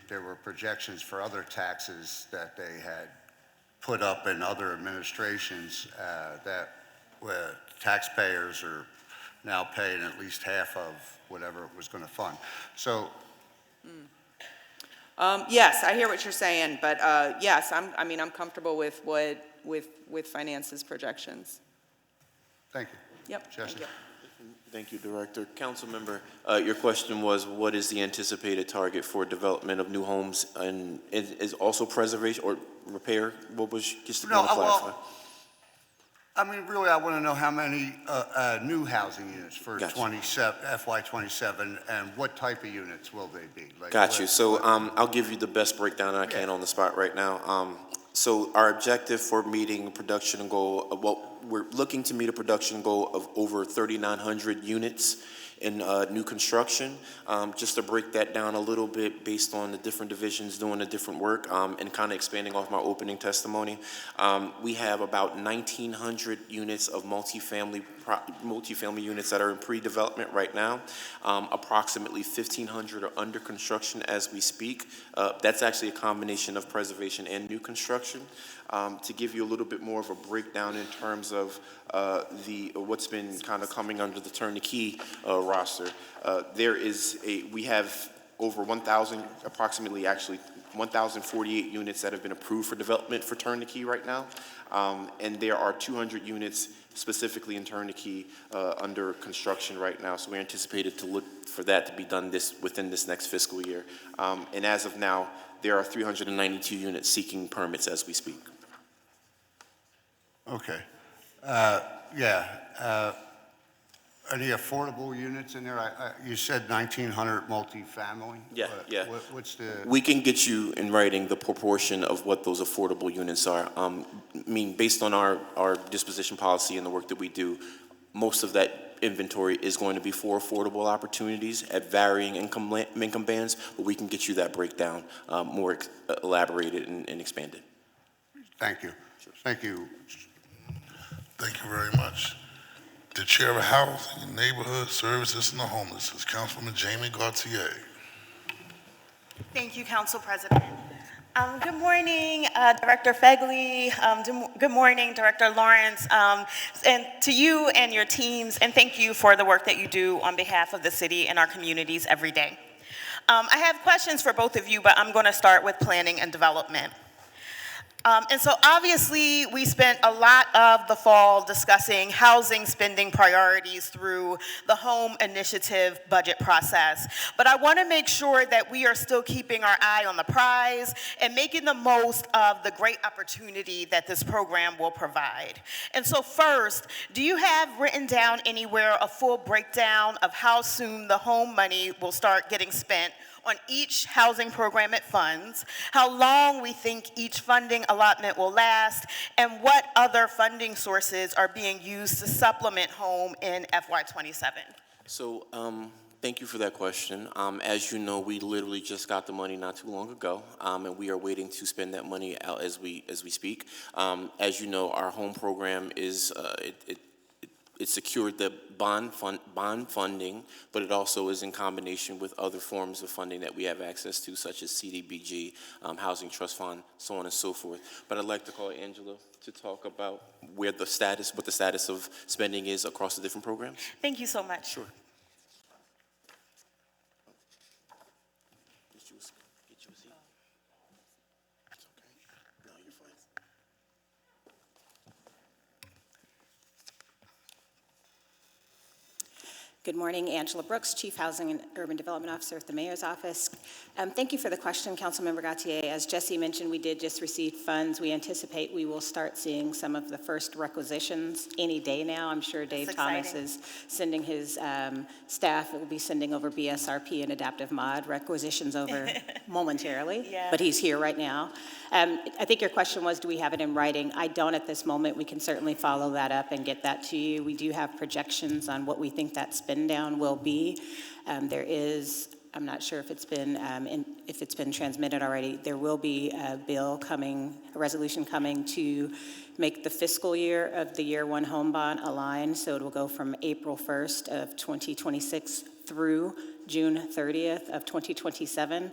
there were projections for other taxes that they had put up in other administrations that taxpayers are now paying at least half of whatever it was going to fund. So. Yes, I hear what you're saying, but yes, I'm comfortable with finance's projections. Thank you. Yep. Jesse. Thank you. Thank you, Director. Councilmember, your question was, what is the anticipated target for development of new homes, and is also preservation or repair? What was, just to clarify? Well, I mean, really, I want to know how many new housing units for Gotcha. FY27, and what type of units will they be? Got you. So I'll give you the best breakdown I can on the spot right now. So our objective for meeting production goal, we're looking to meet a production goal of over 3,900 units in new construction. Just to break that down a little bit based on the different divisions doing the different work and kind of expanding off my opening testimony, we have about 1,900 units of multifamily units that are in pre-development right now. Approximately 1,500 are under construction as we speak. That's actually a combination of preservation and new construction. To give you a little bit more of a breakdown in terms of what's been kind of coming under the turnkey roster, we have over 1,000, approximately actually 1,048 units that have been approved for development for turnkey right now, and there are 200 units specifically in turnkey under construction right now. So we're anticipated to look for that to be done within this next fiscal year. And as of now, there are 392 units seeking permits as we speak. Okay. Any affordable units in there? You said 1,900 multifamily? Yeah. What's the? We can get you in writing the proportion of what those affordable units are. Based on our disposition policy and the work that we do, most of that inventory is going to be for affordable opportunities at varying income bands, but we can get you that breakdown more elaborated and expanded. Thank you. Sure. Thank you. Thank you very much. The Chair of Housing and Neighborhood Services and the Homeless is Councilwoman Jamie Gautier. Thank you, Council President. Good morning, Director Fegley. Good morning, Director Lawrence, and to you and your teams, and thank you for the work that you do on behalf of the city and our communities every day. I have questions for both of you, but I'm going to start with planning and development. And so obviously we spent a lot of the fall discussing housing spending priorities through the home initiative budget process. But I want to make sure that we are still keeping our eye on the prize and making the most of the great opportunity that this program will provide. And so first, do you have written down anywhere a full breakdown of how soon the home money will start getting spent on each housing program it funds, how long we think each funding allotment will last, and what other funding sources are being used to supplement home in FY27? So thank you for that question. As you know, we literally just got the money not too long ago, and we are waiting to spend that money out as we speak. As you know, our home program is it secured the bond funding, but it also is in combination with other forms of funding that we have access to, such as CDBG, Housing Trust Fund, so on and so forth. But I'd like to call Angela to talk about what the status of spending is across the different programs. Thank you so much. Sure. Good morning, Angela Brooks, Chief Housing and Urban Development Officer at the Mayor's Office. Thank you for the question, Councilmember Gautier. As Jesse mentioned, we did just receive funds. We anticipate we will start seeing some of the first requisitions any day now. I'm sure Dave Thomas is sending his staff, it will be sending over BSRP and adaptive mod requisitions over momentarily, but he's here right now. I think your question was, do we have it in writing? I don't at this moment. We can certainly follow that up and get that to you. We do have projections on what we think that spend down will be. There is, I'm not sure if it's been transmitted already. There will be a bill coming, a resolution coming to make the fiscal year of the year one home bond align. So it will go from April 1st of 2026 through June 30th of 2027.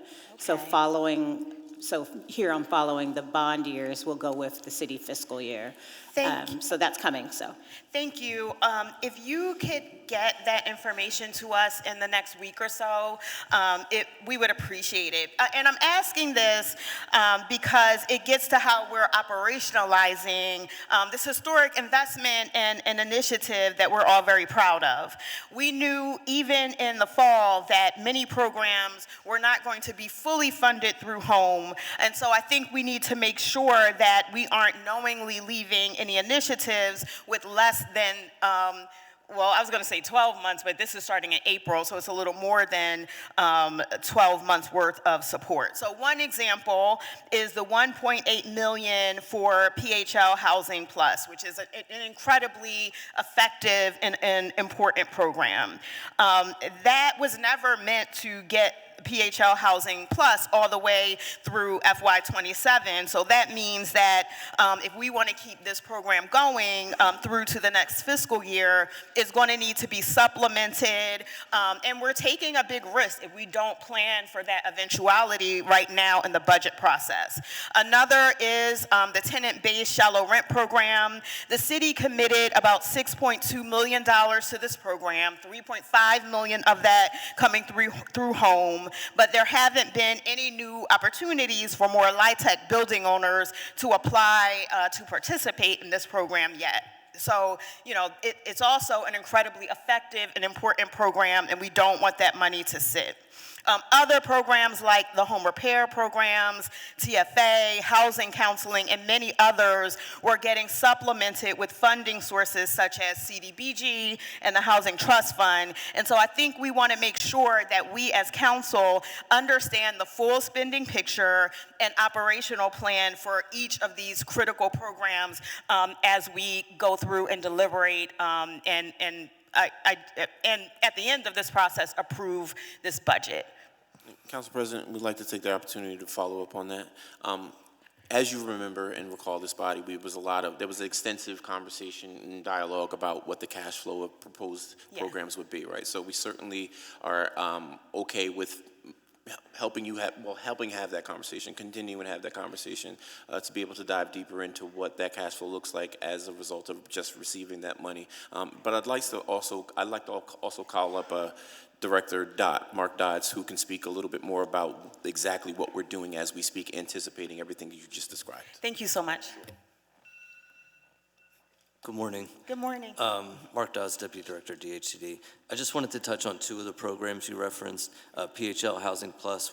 Okay. So here I'm following the bond years will go with the city fiscal year. So that's coming, so. Thank you. If you could get that information to us in the next week or so, we would appreciate it. And I'm asking this because it gets to how we're operationalizing this historic investment and an initiative that we're all very proud of. We knew even in the fall that many programs were not going to be fully funded through home. And so I think we need to make sure that we aren't knowingly leaving any initiatives with less than well, I was going to say 12 months, but this is starting in April, so it's a little more than 12 months worth of support. So one example is the $1.8 million for PHL Housing Plus, which is an incredibly effective and important program. That was never meant to get PHL Housing Plus all the way through FY27. So that means that if we want to keep this program going through to the next fiscal year, it's going to need to be supplemented. And we're taking a big risk if we don't plan for that eventuality right now in the budget process. Another is the tenant-based shallow rent program. The city committed about $6.2 million to this program, $3.5 million of that coming through home. But there haven't been any new opportunities for more LIHTC building owners to apply to participate in this program yet. So, it's also an incredibly effective and important program, and we don't want that money to sit. Other programs like the home repair programs, TFA, housing counseling, and many others were getting supplemented with funding sources such as CDBG and the Housing Trust Fund. And so I think we want to make sure that we as council understand the full spending picture and operational plan for each of these critical programs as we go through and deliberate and at the end of this process, approve this budget. Council President, we'd like to take the opportunity to follow up on that. As you remember and recall this body, there was extensive conversation and dialogue about what the cash flow of proposed programs would be, right? So we certainly are okay with helping have that conversation, continuing to have that conversation, to be able to dive deeper into what that cash flow looks like as a result of just receiving that money. But I'd like to also call up Director Mark Dodds, who can speak a little bit more about exactly what we're doing as we speak, anticipating everything you just described. Thank you so much. Good morning. Good morning. Mark Dawes, Deputy Director, DHCD. I just wanted to touch on two of the programs you referenced. PHL Housing Plus,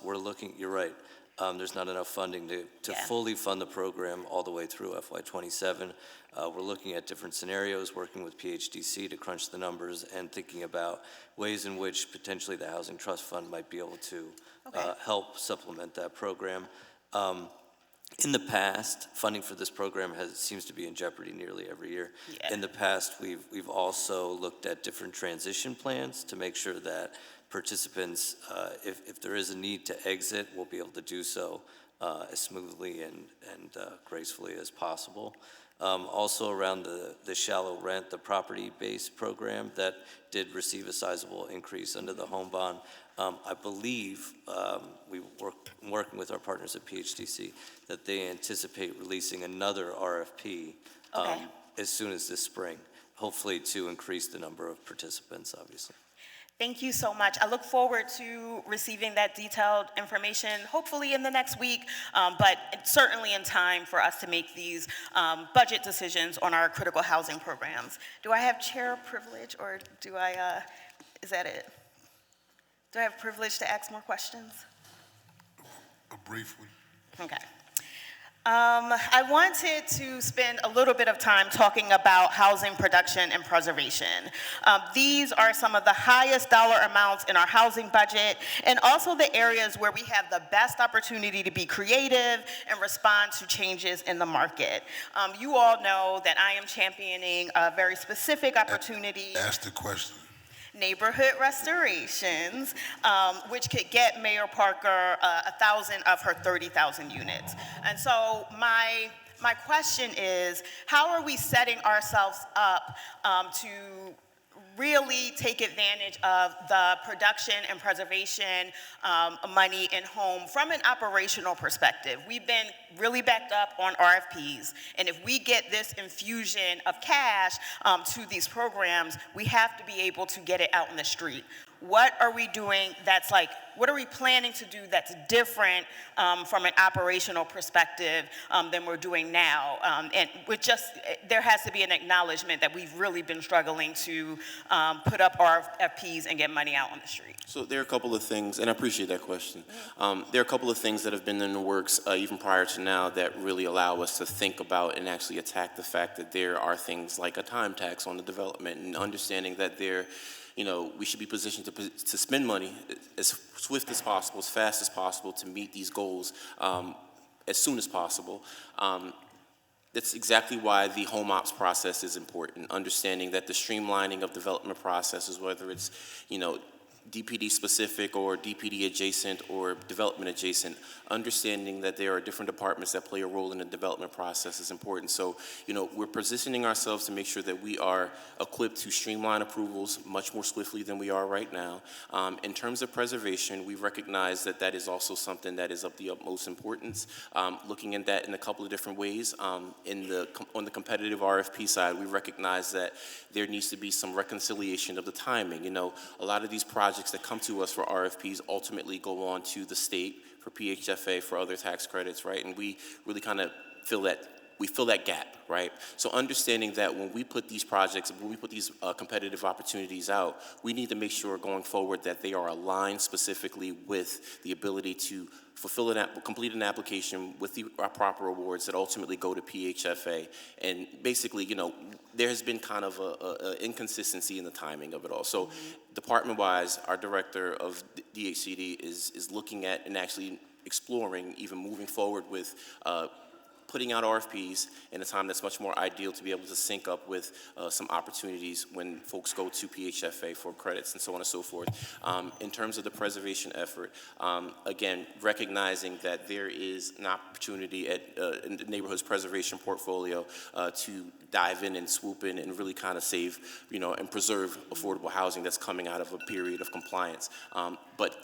you're right, there's not enough funding to fully fund the program all the way through FY27. We're looking at different scenarios, working with PHDC to crunch the numbers and thinking about ways in which potentially the Housing Trust Fund might be able to help supplement that program. In the past, funding for this program seems to be in jeopardy nearly every year. Yeah. In the past, we've also looked at different transition plans to make sure that participants, if there is a need to exit, will be able to do so as smoothly and gracefully as possible. Also around the shallow rent, the property-based program that did receive a sizable increase under the home bond. I believe working with our partners at PHDC that they anticipate releasing another RFP as soon as this spring, hopefully to increase the number of participants, obviously. Thank you so much. I look forward to receiving that detailed information, hopefully in the next week, but certainly in time for us to make these budget decisions on our critical housing programs. Do I have chair privilege, or is that it? Do I have privilege to ask more questions? A brief one. Okay. I wanted to spend a little bit of time talking about housing production and preservation. These are some of the highest dollar amounts in our housing budget, and also the areas where we have the best opportunity to be creative and respond to changes in the market. You all know that I am championing a very specific opportunity. Ask the question. Neighborhood restorations, which could get Mayor Parker 1,000 of her 30,000 units. And so my question is, how are we setting ourselves up to really take advantage of the production and preservation money in home from an operational perspective? We've been really backed up on RFPs, and if we get this infusion of cash to these programs, we have to be able to get it out in the street. what are we doing that's like, what are we planning to do that's different from an operational perspective than we're doing now? And there has to be an acknowledgement that we've really been struggling to put up RFPs and get money out on the street. So there are a couple of things, and I appreciate that question. There are a couple of things that have been in the works even prior to now that really allow us to think about and actually attack the fact that there are things like a time tax on the development, and understanding that we should be positioned to spend money as swift as possible, as fast as possible to meet these goals as soon as possible. That's exactly why the home ops process is important, understanding that the streamlining of development processes, whether it's, DPD specific or DPD adjacent or development adjacent, understanding that there are different departments that play a role in the development process is important. So, we're positioning ourselves to make sure that we are equipped to streamline approvals much more swiftly than we are right now. In terms of preservation, we recognize that that is also something that is of the utmost importance. Looking at that in a couple of different ways. On the competitive RFP side, we recognize that there needs to be some reconciliation of the timing. A lot of these projects that come to us for RFPs ultimately go on to the state for PHFA, for other tax credits, right? And we really kind of fill that gap, right? So understanding that when we put these competitive opportunities out, we need to make sure going forward that they are aligned specifically with the ability to complete an application with the proper awards that ultimately go to PHFA. And basically, there has been kind of an inconsistency in the timing of it all. So department-wise, our director of DHCD is looking at and actually exploring even moving forward with putting out RFPs in a time that's much more ideal to be able to sync up with some opportunities when folks go to PHFA for credits and so on and so forth. In terms of the preservation effort, again, recognizing that there is an opportunity in the neighborhood's preservation portfolio to dive in and swoop in and really kind of save, and preserve affordable housing that's coming out of a period of compliance. But,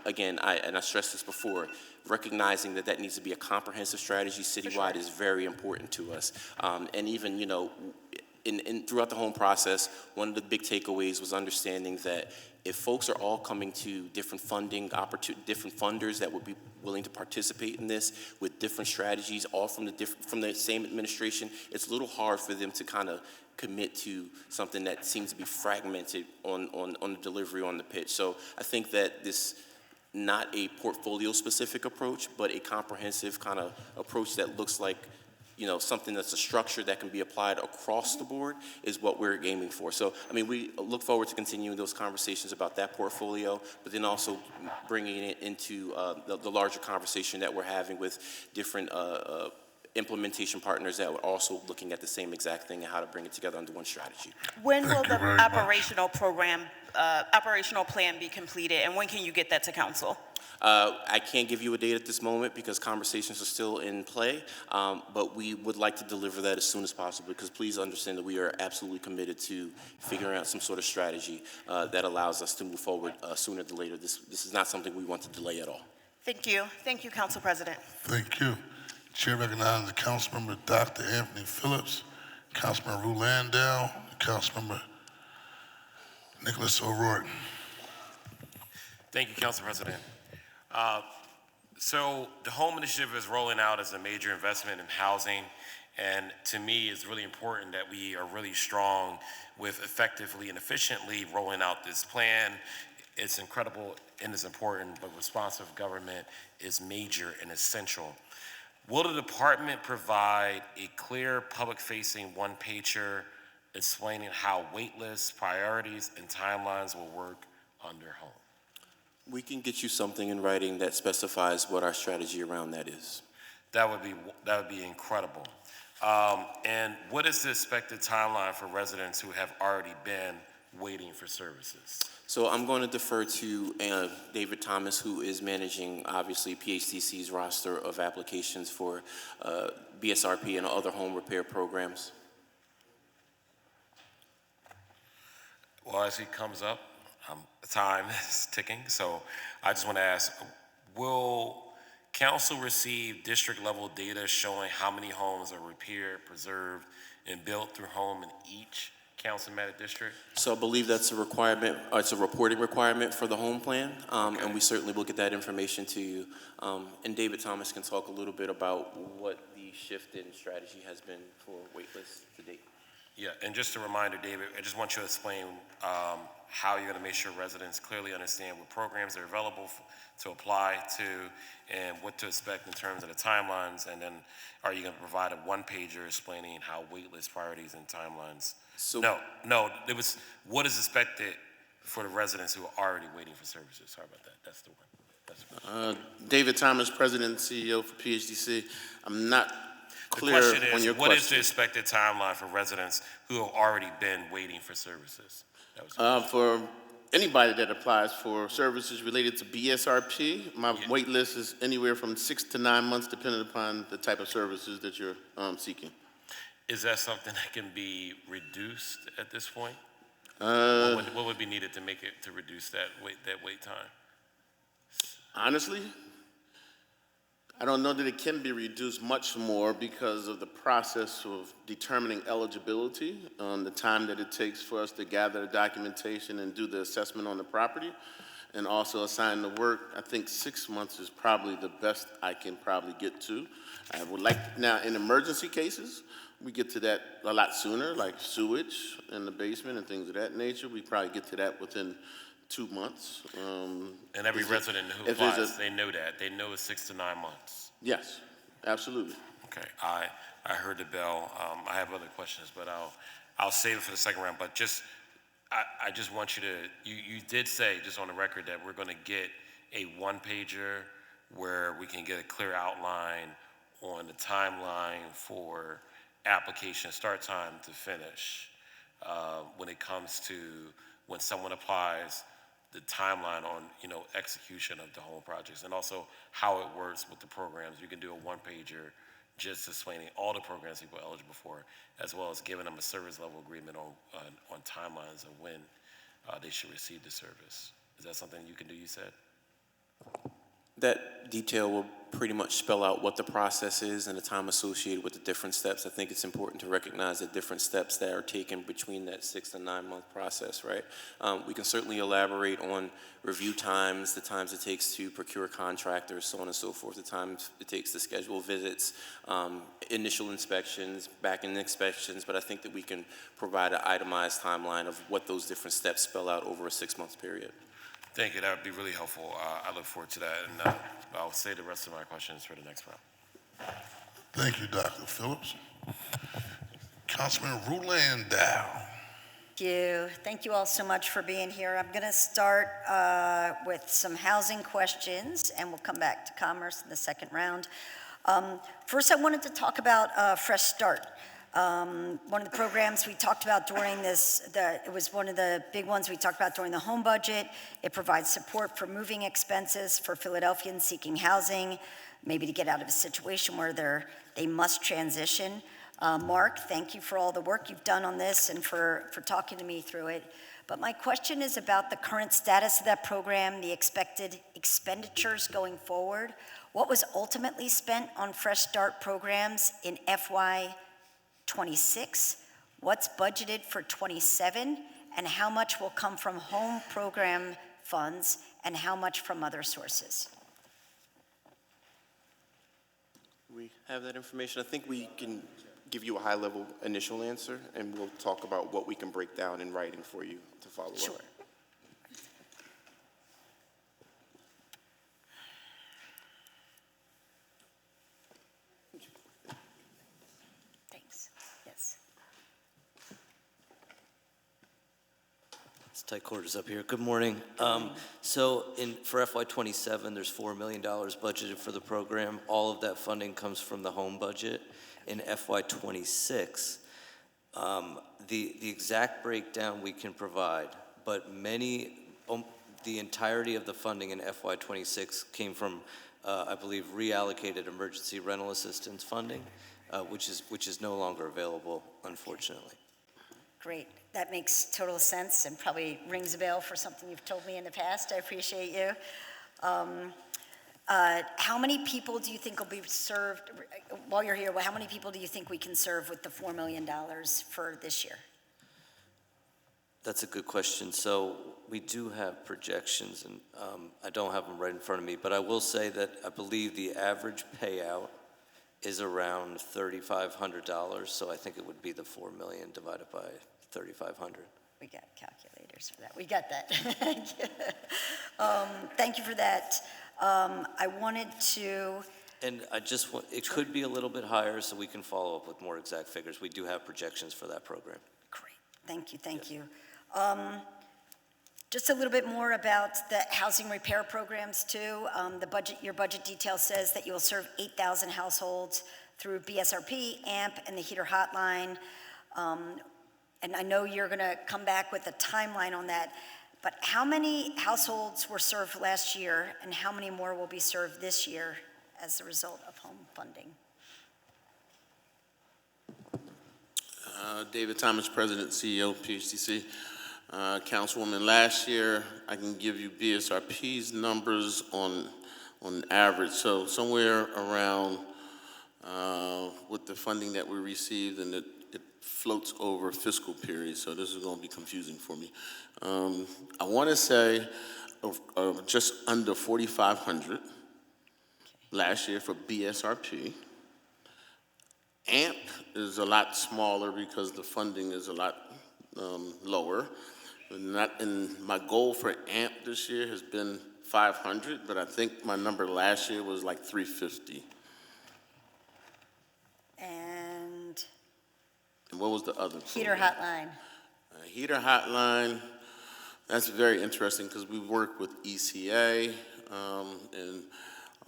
again, I stressed this before, recognizing that needs to be a comprehensive strategy citywide is very important to us. And even, throughout the home process, one of the big takeaways was understanding that if folks are all coming to different different funders that would be willing to participate in this with different strategies, all from the same administration, it's a little hard for them to kind of commit to something that seems to be fragmented on the delivery on the pitch. So I think that this, not a portfolio-specific approach, but a comprehensive kind of approach that looks like, something that's a structure that can be applied across the board is what we're aiming for. So, we look forward to continuing those conversations about that portfolio, but then also bringing it into the larger conversation that we're having with different implementation partners that are also looking at the same exact thing and how to bring it together under one strategy. When will the operational plan be completed, and when can you get that to council? I can't give you a date at this moment because conversations are still in play, but we would like to deliver that as soon as possible, because please understand that we are absolutely committed to figuring out some sort of strategy that allows us to move forward sooner than later. This is not something we want to delay at all. Thank you. Thank you, Council President. Thank you. Chair recognizes the Councilmember Dr. Anthony Phillips, Councilmember Rue Landau, and Councilmember Nicholas O'Rourke. Thank you, Council President. So the Home Initiative is rolling out as a major investment in housing, and to me, it's really important that we are really strong with effectively and efficiently rolling out this plan. It's incredible and it's important, but responsive government is major and essential. Will the department provide a clear public-facing one-pager explaining how wait lists, priorities, and timelines will work under home? We can get you something in writing that specifies what our strategy around that is. That would be incredible. And what is the expected timeline for residents who have already been waiting for services? So I'm going to defer to David Thomas, who is managing, obviously, PHTC's roster of applications for BSRP and other home repair programs. Well, as he comes up, time is ticking, so I just want to ask, will council receive district-level data showing how many homes are repaired, preserved, and built through home in each councilmatic district? So I believe that's a requirement, it's a reporting requirement for the home plan, and we certainly will get that information to you. And David Thomas can talk a little bit about what the shift in strategy has been for waitlist to date. Yeah, and just a reminder, David, I just want you to explain how you're going to make sure residents clearly understand what programs are available to apply to and what to expect in terms of the timelines, and then are you going to provide a one-pager explaining how waitlist priorities and timelines? So- No, it was what is expected for the residents who are already waiting for services. Sorry about that. That's the one. That's the one. David Thomas, President and CEO for PHDC. I'm not The clear question on is, your what is the question. expected timeline for residents who have already been waiting for services? That was For anybody that applies for services related to BSRP, my wait list is anywhere from 6 to 9 months, depending upon the type of services that you're seeking. Is that something that can be reduced at this point? Uh, What would be needed to make it, to reduce that wait time? Honestly, I don't know that it can be reduced much more because of the process of determining eligibility, the time that it takes for us to gather the documentation and do the assessment on the property, and also assign the work. I think 6 months is probably the best I can probably get to. I would like, now in emergency cases, we get to that a lot sooner, like sewage in the basement and things of that nature. We probably get to that within 2 months. And every Is it- resident who if there's applies, a- they know that. They know it's 6 to 9 months. Yes, absolutely. Okay, I heard the bell. I have other questions, but I'll save it for the second round. But just, I just want you to, you did say, just on the record, that we're gonna get a one-pager where we can get a clear outline on the timeline for application start time to finish, when it comes to when someone applies, the timeline on, execution of the home projects, and also how it works with the programs. You can do a one-pager just explaining all the programs people are eligible for, as well as giving them a service level agreement on timelines of when they should receive the service. Is that something you can do, you said? That detail will pretty much spell out what the process is and the time associated with the different steps. I think it's important to recognize the different steps that are taken between that 6 to 9 month process, right? We can certainly elaborate on review times, the times it takes to procure contractors, so on and so forth, the times it takes to schedule visits, initial inspections, back-end inspections, but I think that we can provide an itemized timeline of what those different steps spell out over a 6 month period. Thank you, that would be really helpful. I look forward to that, and I'll save the rest of my questions for the next round. Thank you, Dr. Phillips. Councilman Ruland Dow. Thank you all so much for being here. I'm going to start with some housing questions, and we'll come back to commerce in the second round. First, I wanted to talk about Fresh Start. One of the programs we talked about during it was one of the big ones we talked about during the home budget. It provides support for moving expenses for Philadelphians seeking housing, maybe to get out of a situation where they must transition. Mark, thank you for all the work you've done on this and for talking to me through it. But my question is about the current status of that program, the expected expenditures going forward. What was ultimately spent on Fresh Start programs in FY 26, what's budgeted for 27, and how much will come from home program funds and how much from other sources? We have that information. I think we can give you a high-level initial answer, and we'll talk about what we can break down in writing for you to follow up. Sure. Thanks. Yes. It's tight quarters up here. Good morning. So for FY '27, there's $4 million budgeted for the program. All of that funding comes from the home budget. In FY '26, the exact breakdown we can provide, but the entirety of the funding in FY '26 came from, I believe, reallocated emergency rental assistance funding, which is no longer available, unfortunately. Great. That makes total sense and probably rings a bell for something you've told me in the past. I appreciate you. How many people do you think will be served, while you're here, how many people do you think we can serve with the $4 million for this year? That's a good question. So we do have projections, and I don't have them right in front of me, but I will say that I believe the average payout is around $3,500, so I think it would be the 4 million divided by 3,500. We got calculators for that. We got that. Thank you for that. I wanted to, And I just want, it could be a little bit higher, so we can follow up with more exact figures. We do have projections for that program. great, thank you. Just a little bit more about the housing repair programs too. Your budget detail says that you will serve 8,000 households through BSRP, AMP, and the heater hotline. And I know you're gonna come back with a timeline on that, but how many households were served last year, and how many more will be served this year as a result of home funding? David Thomas, President, CEO, PHTC. Councilwoman, last year, I can give you BSRP's numbers on average. So somewhere around with the funding that we received, and it floats over fiscal periods, so this is going to be confusing for me. I want to say of just under 4,500 last year for BSRP. AMP is a lot smaller because the funding is a lot lower. And my goal for AMP this year has been 500, but I think my number last year was like 350. And And what was the other? heater hotline. Heater hotline, that's very interesting because we work with ECA, and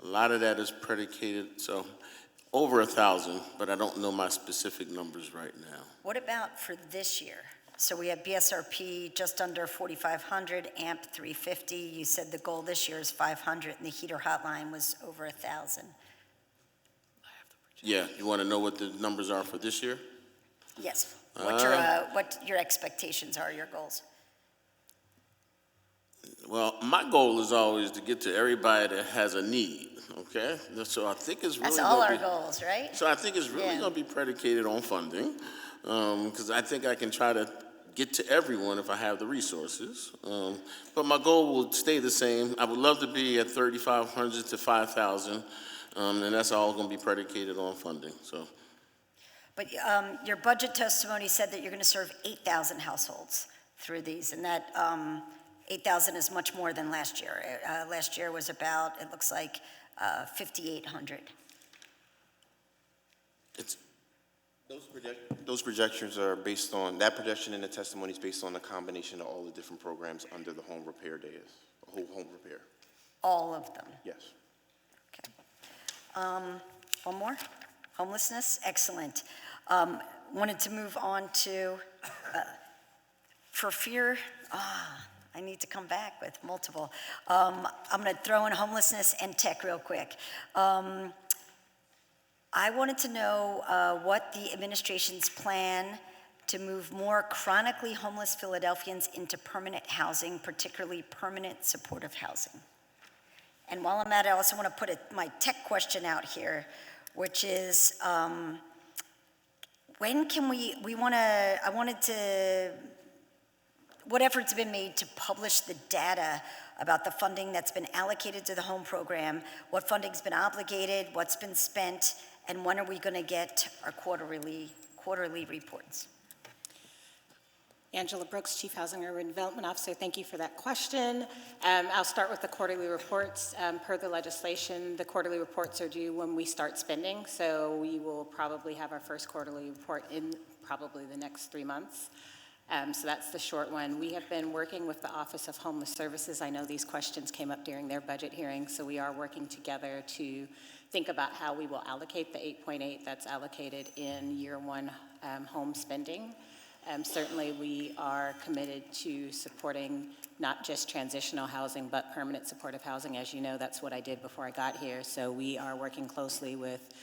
a lot of that is predicated, so over 1,000, but I don't know my specific numbers right now. What about for this year? So we have BSRP just under 4,500, AMP 350. You said the goal this year is 500, and the heater hotline was over 1,000. Yeah, you want to know what the numbers are for this year? Yes. What your expectations are, your goals? Well, my goal is always to get to everybody that has a need, okay? So I think it's really That's all gonna our be- goals, right? So I think it's really Yeah. going to be predicated on funding, because I think I can try to get to everyone if I have the resources. But my goal will stay the same. I would love to be at 3,500 to 5,000, and that's all going to be predicated on funding. So But your budget testimony said that you're going to serve 8,000 households through these, and that 8,000 is much more than last year. Last year was about, it looks like, 5,800. it's Those projections are based on, that projection in the testimony is based on the combination of all the different programs under the home repair days, whole home repair. All of them. Yes. Okay. One more? Homelessness? Excellent. Wanted to move on to, for fear, I need to come back with multiple. I'm going to throw in homelessness and tech real quick. I wanted to know what the administration's plan to move more chronically homeless Philadelphians into permanent housing, particularly permanent supportive housing. And while I'm at it, I also want to put my tech question out here, which is, when can I wanted to, what efforts have been made to publish the data about the funding that's been allocated to the home program, what funding's been obligated, what's been spent, and when are we going to get our quarterly reports? Angela Brooks, Chief Housing and Urban Development Officer. Thank you for that question. I'll start with the quarterly reports. Per the legislation, the quarterly reports are due when we start spending, so we will probably have our first quarterly report in probably the next 3 months. So that's the short one. We have been working with the Office of Homeless Services. I know these questions came up during their budget hearing, so we are working together to think about how we will allocate the 8.8 that's allocated in year one home spending. Certainly, we are committed to supporting not just transitional housing, but permanent supportive housing. As you know, that's what I did before I got here. So we are working closely with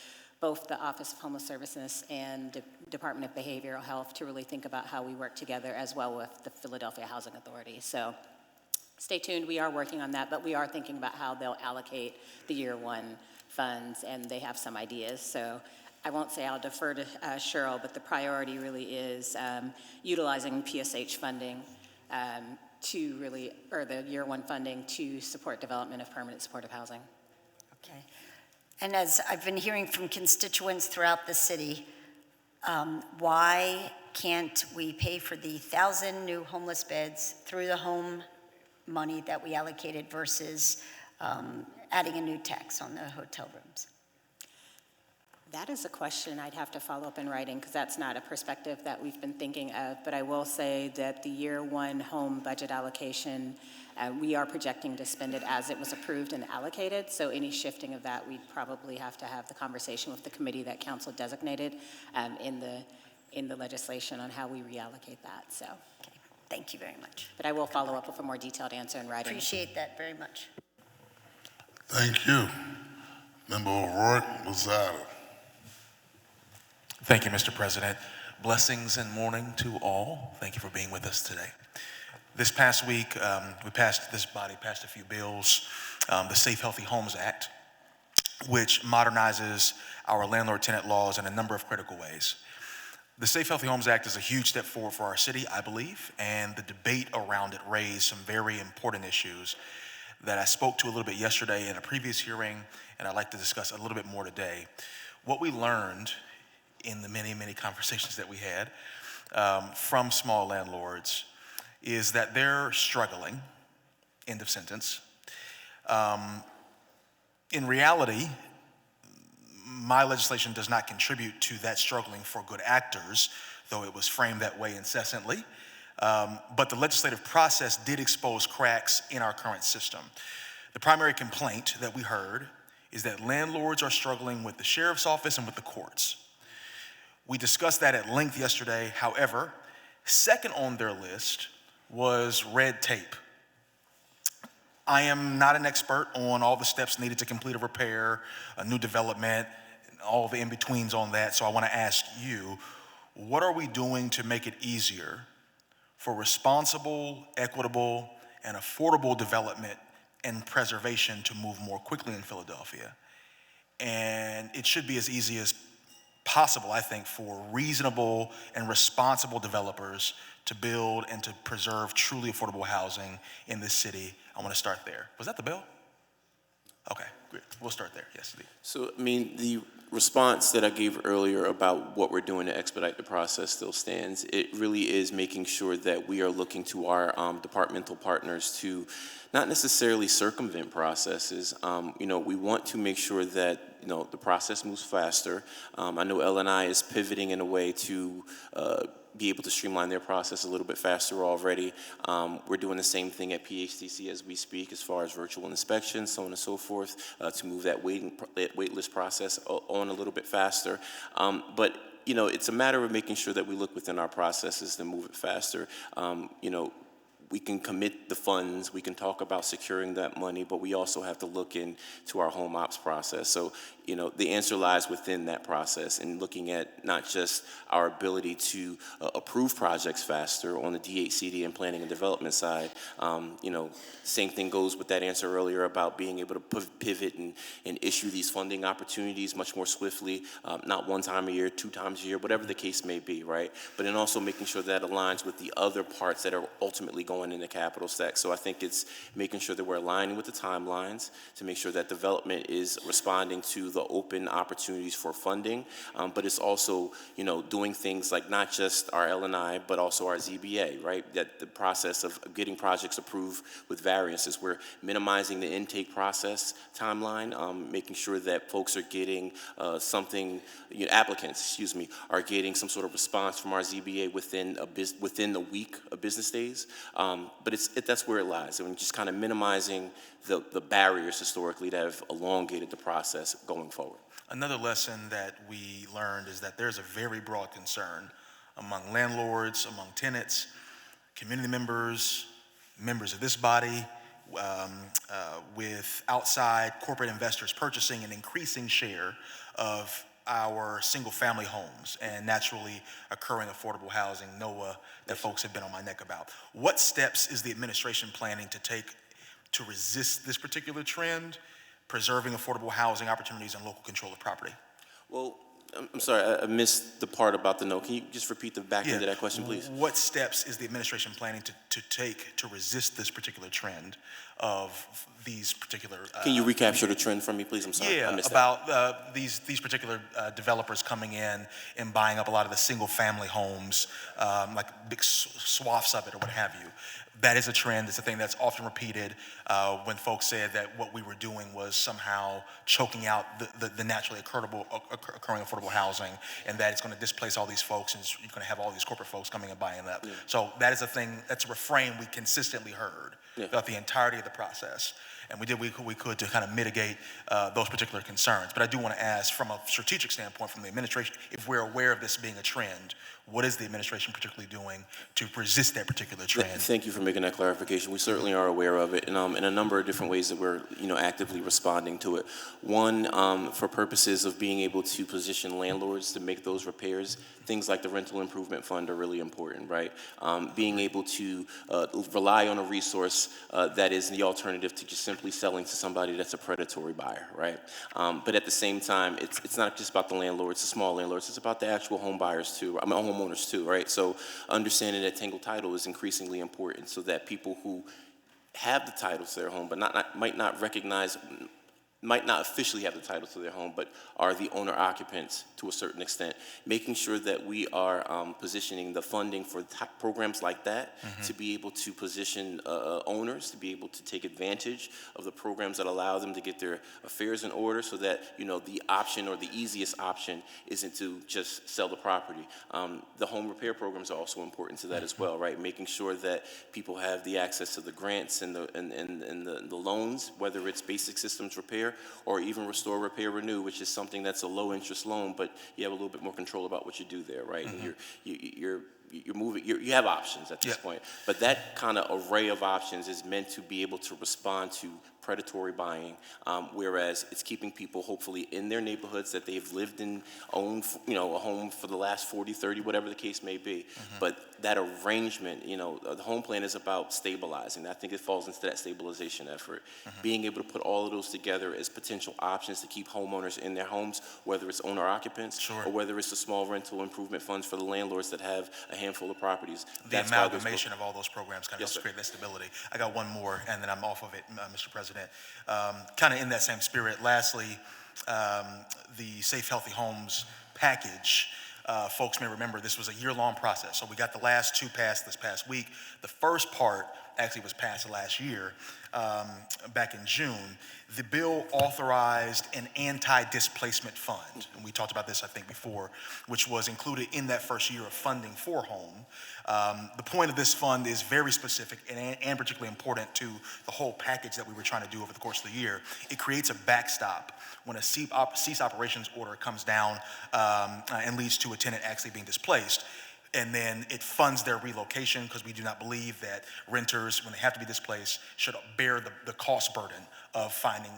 both the Office of Homeless Services and Department of Behavioral Health to really think about how we work together, as well with the Philadelphia Housing Authority. So stay tuned, we are working on that, but we are thinking about how they'll allocate the year one funds, and they have some ideas. So I won't say I'll defer to Cheryl, but the priority really is utilizing PSH funding to really, or the year one funding to support development of permanent supportive housing. Okay. And as I've been hearing from constituents throughout the city, why can't we pay for the 1,000 new homeless beds through the home money that we allocated versus adding a new tax on the hotel rooms? That is a question I'd have to follow up in writing because that's not a perspective that we've been thinking of. But I will say that the year one home budget allocation, we are projecting to spend it as it was approved and allocated. So any shifting of that, we'd probably have to have the conversation with the committee that council designated in the legislation on how we reallocate that. So, okay. Thank you very much. But I will follow up with a more detailed answer in writing. Appreciate that very much. Thank you. Member O'Rourke Lozada. Thank you, Mr. President. Blessings and morning to all. Thank you for being with us today. This past week, this body passed a few bills, the Safe Healthy Homes Act, which modernizes our landlord-tenant laws in a number of critical ways. The Safe Healthy Homes Act is a huge step forward for our city, I believe, and the debate around it raised some very important issues that I spoke to a little bit yesterday in a previous hearing, and I'd like to discuss a little bit more today. What we learned in the many, many conversations that we had from small landlords is that they're struggling, end of sentence. In reality, my legislation does not contribute to that struggling for good actors, though it was framed that way incessantly. But the legislative process did expose cracks in our current system. The primary complaint that we heard is that landlords are struggling with the sheriff's office and with the courts. We discussed that at length yesterday. However, second on their list was red tape. I am not an expert on all the steps needed to complete a repair, a new development, all the in-betweens on that. So I want to ask you, what are we doing to make it easier for responsible, equitable, and affordable development and preservation to move more quickly in Philadelphia? And it should be as easy as possible, I think, for reasonable and responsible developers to build and to preserve truly affordable housing in this city. I want to start there. Was that the bill? Okay, great. We'll start there. Yes, indeed. So, I mean, the response that I gave earlier about what we're doing to expedite the process still stands. It really is making sure that we are looking to our departmental partners to not necessarily circumvent processes. We want to make sure that the process moves faster. I know L&I is pivoting in a way to be able to streamline their process a little bit faster already. We're doing the same thing at PHTC as we speak as far as virtual inspections, so on and so forth, to move that wait list process on a little bit faster. But it's a matter of making sure that we look within our processes to move it faster. We can commit the funds, we can talk about securing that money, but we also have to look into our home ops process. So, the answer lies within that process and looking at not just our ability to approve projects faster on the DHCD and planning and development side. Same thing goes with that answer earlier about being able to pivot and issue these funding opportunities much more swiftly, not one time a year, 2 times a year, whatever the case may be, right? But then also making sure that aligns with the other parts that are ultimately going in the capital stack. So I think it's making sure that we're aligning with the timelines to make sure that development is responding to the open opportunities for funding, but it's also, doing things like not just our L&I, but also our ZBA, right? That the process of getting projects approved with variances, we're minimizing the intake process timeline, making sure that folks are getting applicants, are getting some sort of response from our ZBA within the week of business days. But that's where it lies. I mean, just kind of minimizing the barriers historically that have elongated the process going forward. Another lesson that we learned is that there's a very broad concern among landlords, among tenants, community members, members of this body, with outside corporate investors purchasing an increasing share of our single-family homes and naturally occurring affordable housing, NOAA, that folks have been on my neck about. What steps is the administration planning to take to resist this particular trend, preserving affordable housing opportunities and local control of property? Well, I'm sorry, I missed the part about the no. Can you just repeat the back end of that question, please? What steps is the administration planning to take to resist this particular trend of these particular? Can you recapture the trend for me, please? I'm sorry, I missed that. About these particular developers coming in and buying up a lot of the single-family homes, like big swaths of it or what have you. That is a trend. It's a thing that's often repeated when folks said that what we were doing was somehow choking out the naturally occurring affordable housing, and that it's going to displace all these folks, and you're going to have all these corporate folks coming and buying up. Yeah. So that is a thing, that's a refrain we consistently heard throughout the entirety of the process. And we did what we could to kind of mitigate those particular concerns. But I do want to ask, from a strategic standpoint, from the administration, if we're aware of this being a trend, what is the administration particularly doing to resist that particular trend? Thank you for making that clarification. We certainly are aware of it, and in a number of different ways that we're, actively responding to it. One, for purposes of being able to position landlords to make those repairs, things like the rental improvement fund are really important, right? Being able to rely on a resource that is the alternative to just simply selling to somebody that's a predatory buyer, right? But at the same time, it's not just about the landlords, the small landlords, it's about the actual home buyers too, homeowners too, right? So understanding that Tangle Title is increasingly important so that people who have the title to their home but might not officially have the title to their home, but are the owner occupants to a certain extent, making sure that we are positioning the funding for programs like that to be able to position owners to be able to take advantage of the programs that allow them to get their affairs in order so that, the option or the easiest option isn't to just sell the property. The home repair programs are also important to that as well, right? Making sure that people have the access to the grants and the loans, whether it's basic systems repair or even restore, repair, renew, which is something that's a low interest loan, but you have a little bit more control about what you do there, right? And you're moving, you have options at this point. But that kind of array of options is meant to be able to respond to predatory buying, whereas it's keeping people hopefully in their neighborhoods that they've lived in, owned, a home for the last 40, 30, whatever the case may be. But that arrangement, the home plan is about stabilizing. I think it falls into that stabilization effort. Being able to put all of those together as potential options to keep homeowners in their homes, whether it's owner occupants or whether it's the small rental improvement funds for the landlords that have a handful of properties. The amalgamation of all those programs kind of helps create that stability. I got one more, and then I'm off of it, Mr. President. Kind of in that same spirit, lastly, the Safe Healthy Homes package. Folks may remember this was a year-long process. So we got the last two passed this past week. The first part actually was passed last year, back in June. The bill authorized an anti-displacement fund, and we talked about this, I think, before, which was included in that first year of funding for home. The point of this fund is very specific and particularly important to the whole package that we were trying to do over the course of the year. It creates a backstop when a cease operations order comes down and leads to a tenant actually being displaced. And then it funds their relocation, because we do not believe that renters, when they have to be displaced, should bear the cost burden of finding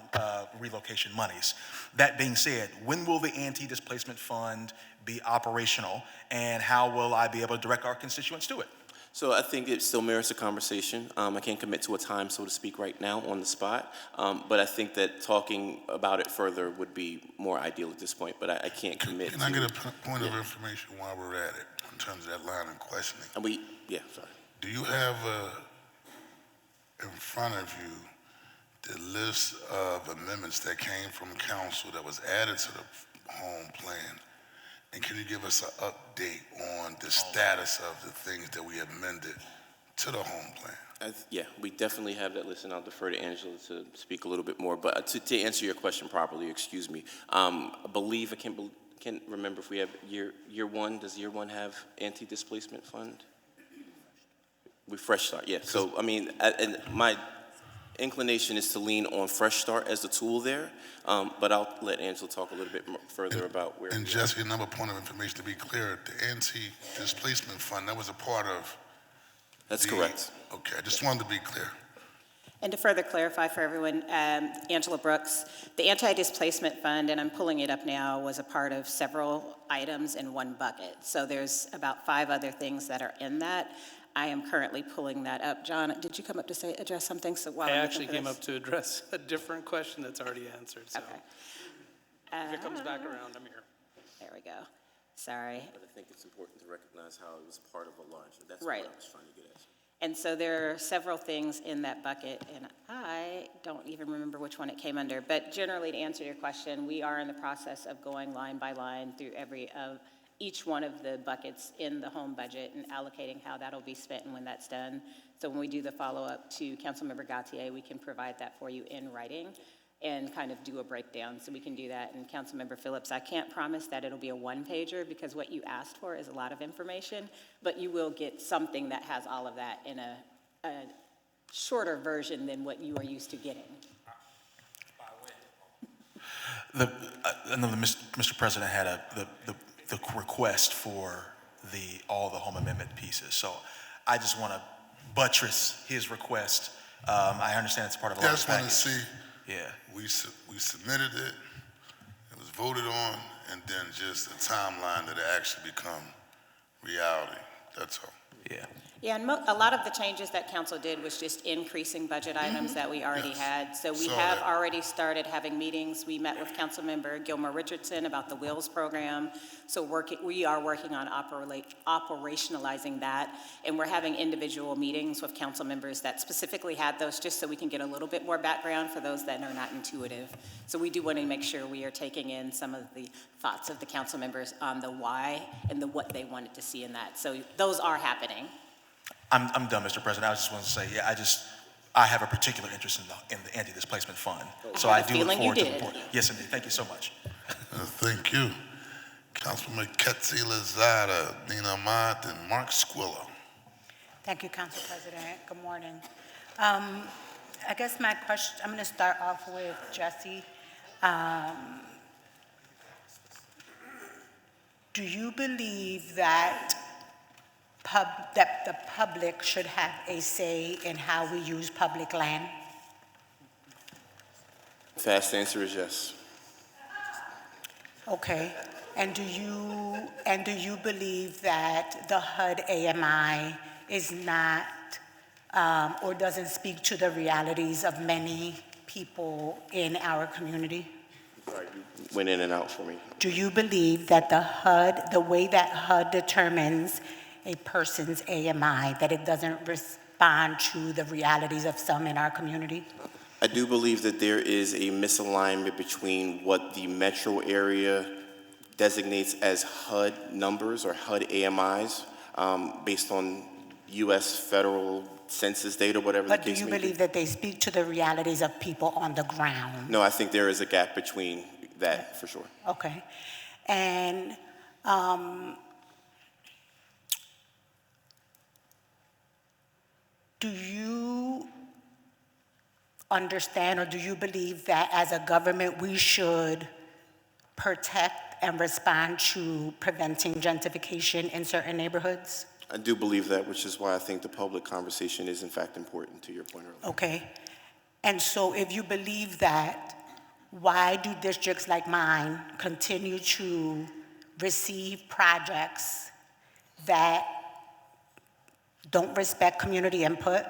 relocation monies. That being said, when will the anti-displacement fund be operational, and how will I be able to direct our constituents to it? So I think it still merits a conversation. I can't commit to a time, so to speak, right now on the spot. But I think that talking about it further would be more ideal at this point, but I can't commit Can I get a point of information while we're at it, in terms of that line of questioning? Sorry. Do you have in front of you the list of amendments that came from council that was added to the home plan? And can you give us an update on the status of the things that we amended to the home plan? We definitely have that list, and I'll defer to Angela to speak a little bit more. But to answer your question properly, excuse me, I believe, I can't remember if we have year one. Does year one have anti-displacement fund? We Fresh Start, yeah. So, I mean, and my inclination is to lean on Fresh Start as the tool there, but I'll let Angela talk a little bit further about where. And Jesse, another point of information to be clear: the anti-displacement fund, that was a part of. That's correct. Okay, I just wanted to be clear. And to further clarify for everyone, Angela Brooks, the anti-displacement fund, and I'm pulling it up now, was a part of several items in one bucket. So there's about 5 other things that are in that. I am currently pulling that up. John, did you come up to address something? So while I actually came up to address a different question that's already answered. So okay. If it comes back around, I'm here. There we go. Sorry. But I think it's important to recognize how it was part of a larger, that's Right. what I was trying to get at. And so there are several things in that bucket, and I don't even remember which one it came under. But generally, to answer your question, we are in the process of going line by line through each one of the buckets in the home budget and allocating how that'll be spent and when that's done. So when we do the follow-up to Councilmember Gautier, we can provide that for you in writing and kind of do a breakdown, so we can do that. And Councilmember Phillips, I can't promise that it'll be a one-pager because what you asked for is a lot of information, but you will get something that has all of that in a shorter version than what you are used to getting. I know Mr. President had the request for all the home amendment pieces, so I just want to buttress his request. I understand it's part of a I larger just want to package. see, Yeah. we submitted it, it was voted on, and then just a timeline that it actually become reality, that's all. Yeah. Yeah, and a lot of the changes that council did was just increasing budget items that we already Yes. had. So we Saw have that. already started having meetings. We met with Councilmember Gilmore Richardson about the Wills program. So we are working on operationalizing that. And we're having individual meetings with council members that specifically had those, just so we can get a little bit more background for those that are not intuitive. So we do want to make sure we are taking in some of the thoughts of the council members on the why and the what they wanted to see in that. So those are happening. I'm done, Mr. President. I just want to say, I have a particular interest in the anti-displacement fund. So I I had a do look feeling you forward to the did. report. Yes, indeed. Thank you so much. Thank you. Councilman Ketsi Lozada, Nina Amat, and Mark Squilla. Thank you, Council President. Good morning. I guess my question, I'm going to start off with Jesse. Do you believe that the public should have a say in how we use public land? Fast answer is yes. Okay. And do you believe that the HUD AMI is not or doesn't speak to the realities of many people in our community? Sorry, you went in and out for me. Do you believe that the way that HUD determines a person's AMI, that it doesn't respond to the realities of some in our community? I do believe that there is a misalignment between what the metro area designates as HUD numbers or HUD AMIs based on U.S. federal census data, whatever the But do case you may be. believe that they speak to the realities of people on the ground? No, I think there is a gap between that, for sure. Okay. And do you understand or do you believe that as a government we should protect and respond to preventing gentrification in certain neighborhoods? I do believe that, which is why I think the public conversation is in fact important, to your point earlier. Okay. And so if you believe that, why do districts like mine continue to receive projects that don't respect community input,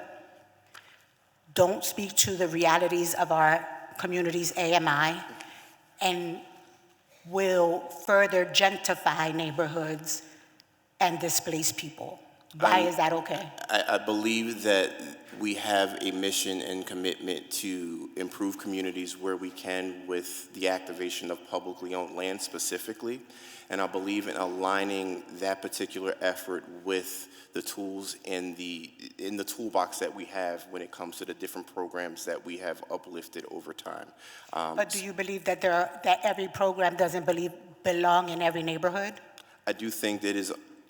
don't speak to the realities of our community's AMI, and will further gentrify neighborhoods and displace people? Why is that okay? I believe that we have a mission and commitment to improve communities where we can with the activation of publicly owned land specifically. And I believe in aligning that particular effort with the tools in the toolbox that we have when it comes to the different programs that we have uplifted over time. But do you believe that that every program doesn't belong in every neighborhood? I do think that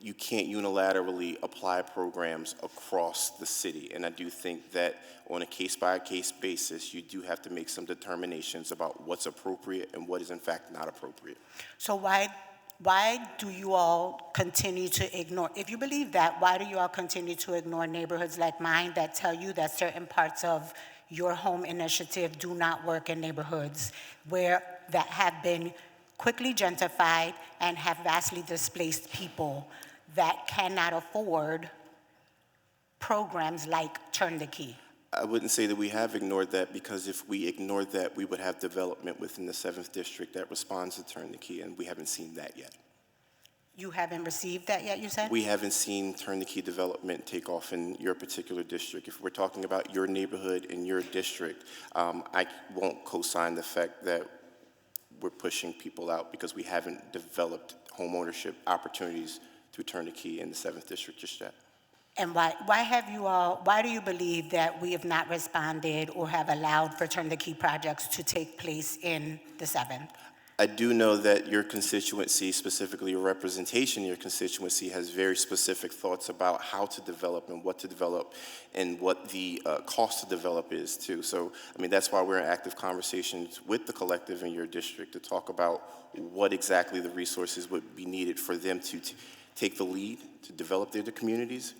you can't unilaterally apply programs across the city. And I do think that on a case-by-case basis, you do have to make some determinations about what's appropriate and what is in fact not appropriate. So why do you all continue to ignore, if you believe that, why do you all continue to ignore neighborhoods like mine that tell you that certain parts of your home initiative do not work in neighborhoods that have been quickly gentrified and have vastly displaced people that cannot afford programs like Turn the Key? I wouldn't say that we have ignored that, because if we ignored that, we would have development within the 7th District that responds to Turn the Key, and we haven't seen that yet. You haven't received that yet, you said? We haven't seen Turn the Key development take off in your particular district. If we're talking about your neighborhood and your district, I won't co-sign the fact that we're pushing people out because we haven't developed home ownership opportunities through Turn the Key in the 7th District just yet. And why do you believe that we have not responded or have allowed for Turn the Key projects to take place in the 7th? I do know that your constituency, specifically your representation in your constituency, has very specific thoughts about how to develop and what to develop and what the cost to develop is too. So, I mean, that's why we're in active conversations with the collective in your district to talk about what exactly the resources would be needed for them to take the lead to develop their communities.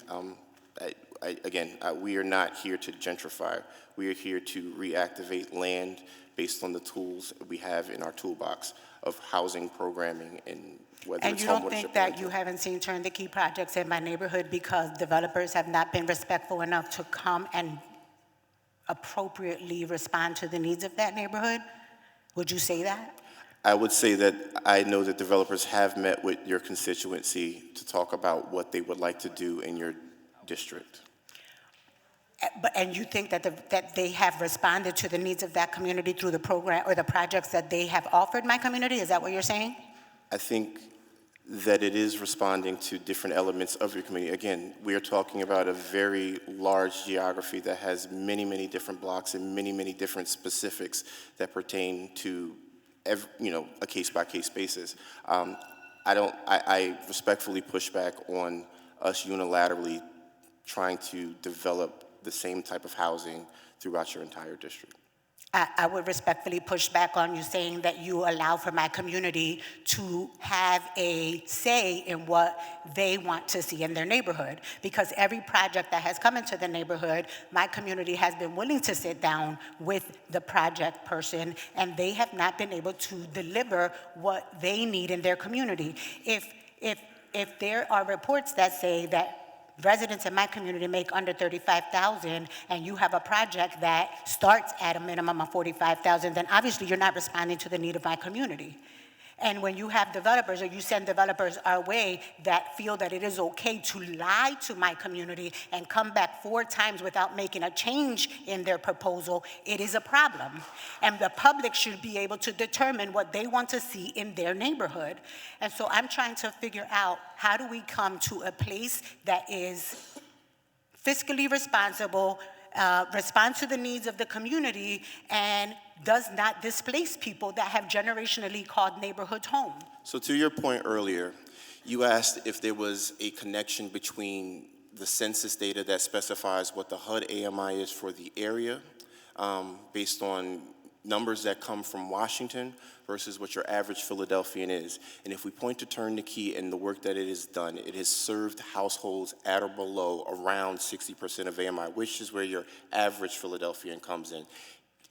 We are not here to gentrify. We are here to reactivate land based on the tools we have in our toolbox of housing programming and whether And it's you home don't think ownership or that rental. you haven't seen Turn the Key projects in my neighborhood because developers have not been respectful enough to come and appropriately respond to the needs of that neighborhood? Would you say that? I would say that I know that developers have met with your constituency to talk about what they would like to do in your district. And you think that they have responded to the needs of that community through the program or the projects that they have offered my community? Is that what you're saying? I think that it is responding to different elements of your community. Again, we are talking about a very large geography that has many, many different blocks and many, many different specifics that pertain to a case-by-case basis. I respectfully push back on us unilaterally trying to develop the same type of housing throughout your entire district. I would respectfully push back on you saying that you allow for my community to have a say in what they want to see in their neighborhood. Because every project that has come into the neighborhood, my community has been willing to sit down with the project person, and they have not been able to deliver what they need in their community. If there are reports that say that residents in my community make under $35,000 and you have a project that starts at a minimum of $45,000, then obviously you're not responding to the need of my community. And when you have developers or you send developers our way that feel that it is okay to lie to my community and come back 4 times without making a change in their proposal, it is a problem. And the public should be able to determine what they want to see in their neighborhood. And so I'm trying to figure out, how do we come to a place that is fiscally responsible, respond to the needs of the community, and does not displace people that have generationally called neighborhoods home? So to your point earlier, you asked if there was a connection between the census data that specifies what the HUD AMI is for the area, based on numbers that come from Washington versus what your average Philadelphian is. And if we point to Turn the Key and the work that it has done, it has served households at or below around 60% of AMI, which is where your average Philadelphian comes in.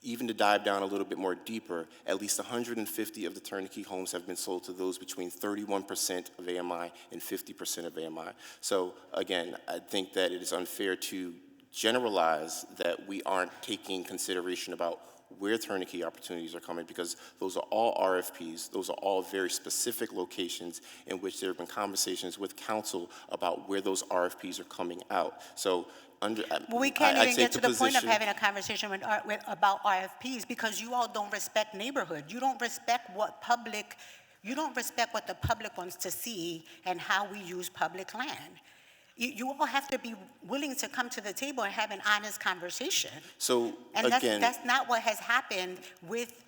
Even to dive down a little bit more deeper, at least 150 of the Turn the Key homes have been sold to those between 31% of AMI and 50% of AMI. So again, I think that it is unfair to generalize that we aren't taking consideration about where Turn the Key opportunities are coming, because those are all RFPs. Those are all very specific locations in which there have been conversations with council about where those RFPs are coming out. So we can't even get to the point of having a conversation about RFPs because you all don't respect neighborhood. You don't respect what the public wants to see and how we use public land. You all have to be willing to come to the table and have an honest conversation. So and again, that's not what has happened with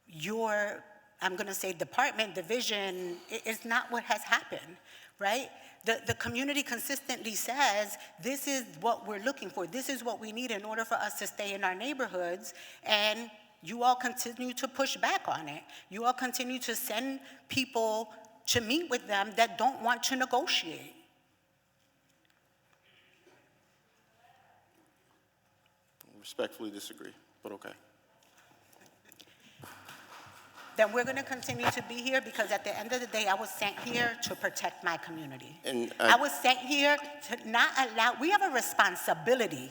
your, I'm going to say, department, division. It's not what has happened, right? The community consistently says, this is what we're looking for. This is what we need in order for us to stay in our neighborhoods. And you all continue to push back on it. You all continue to send people to meet with them that don't want to negotiate. Respectfully disagree, but okay. Then we're going to continue to be here because at the end of the day, I was sent here to protect my community. And I was sent here to not allow, we have a responsibility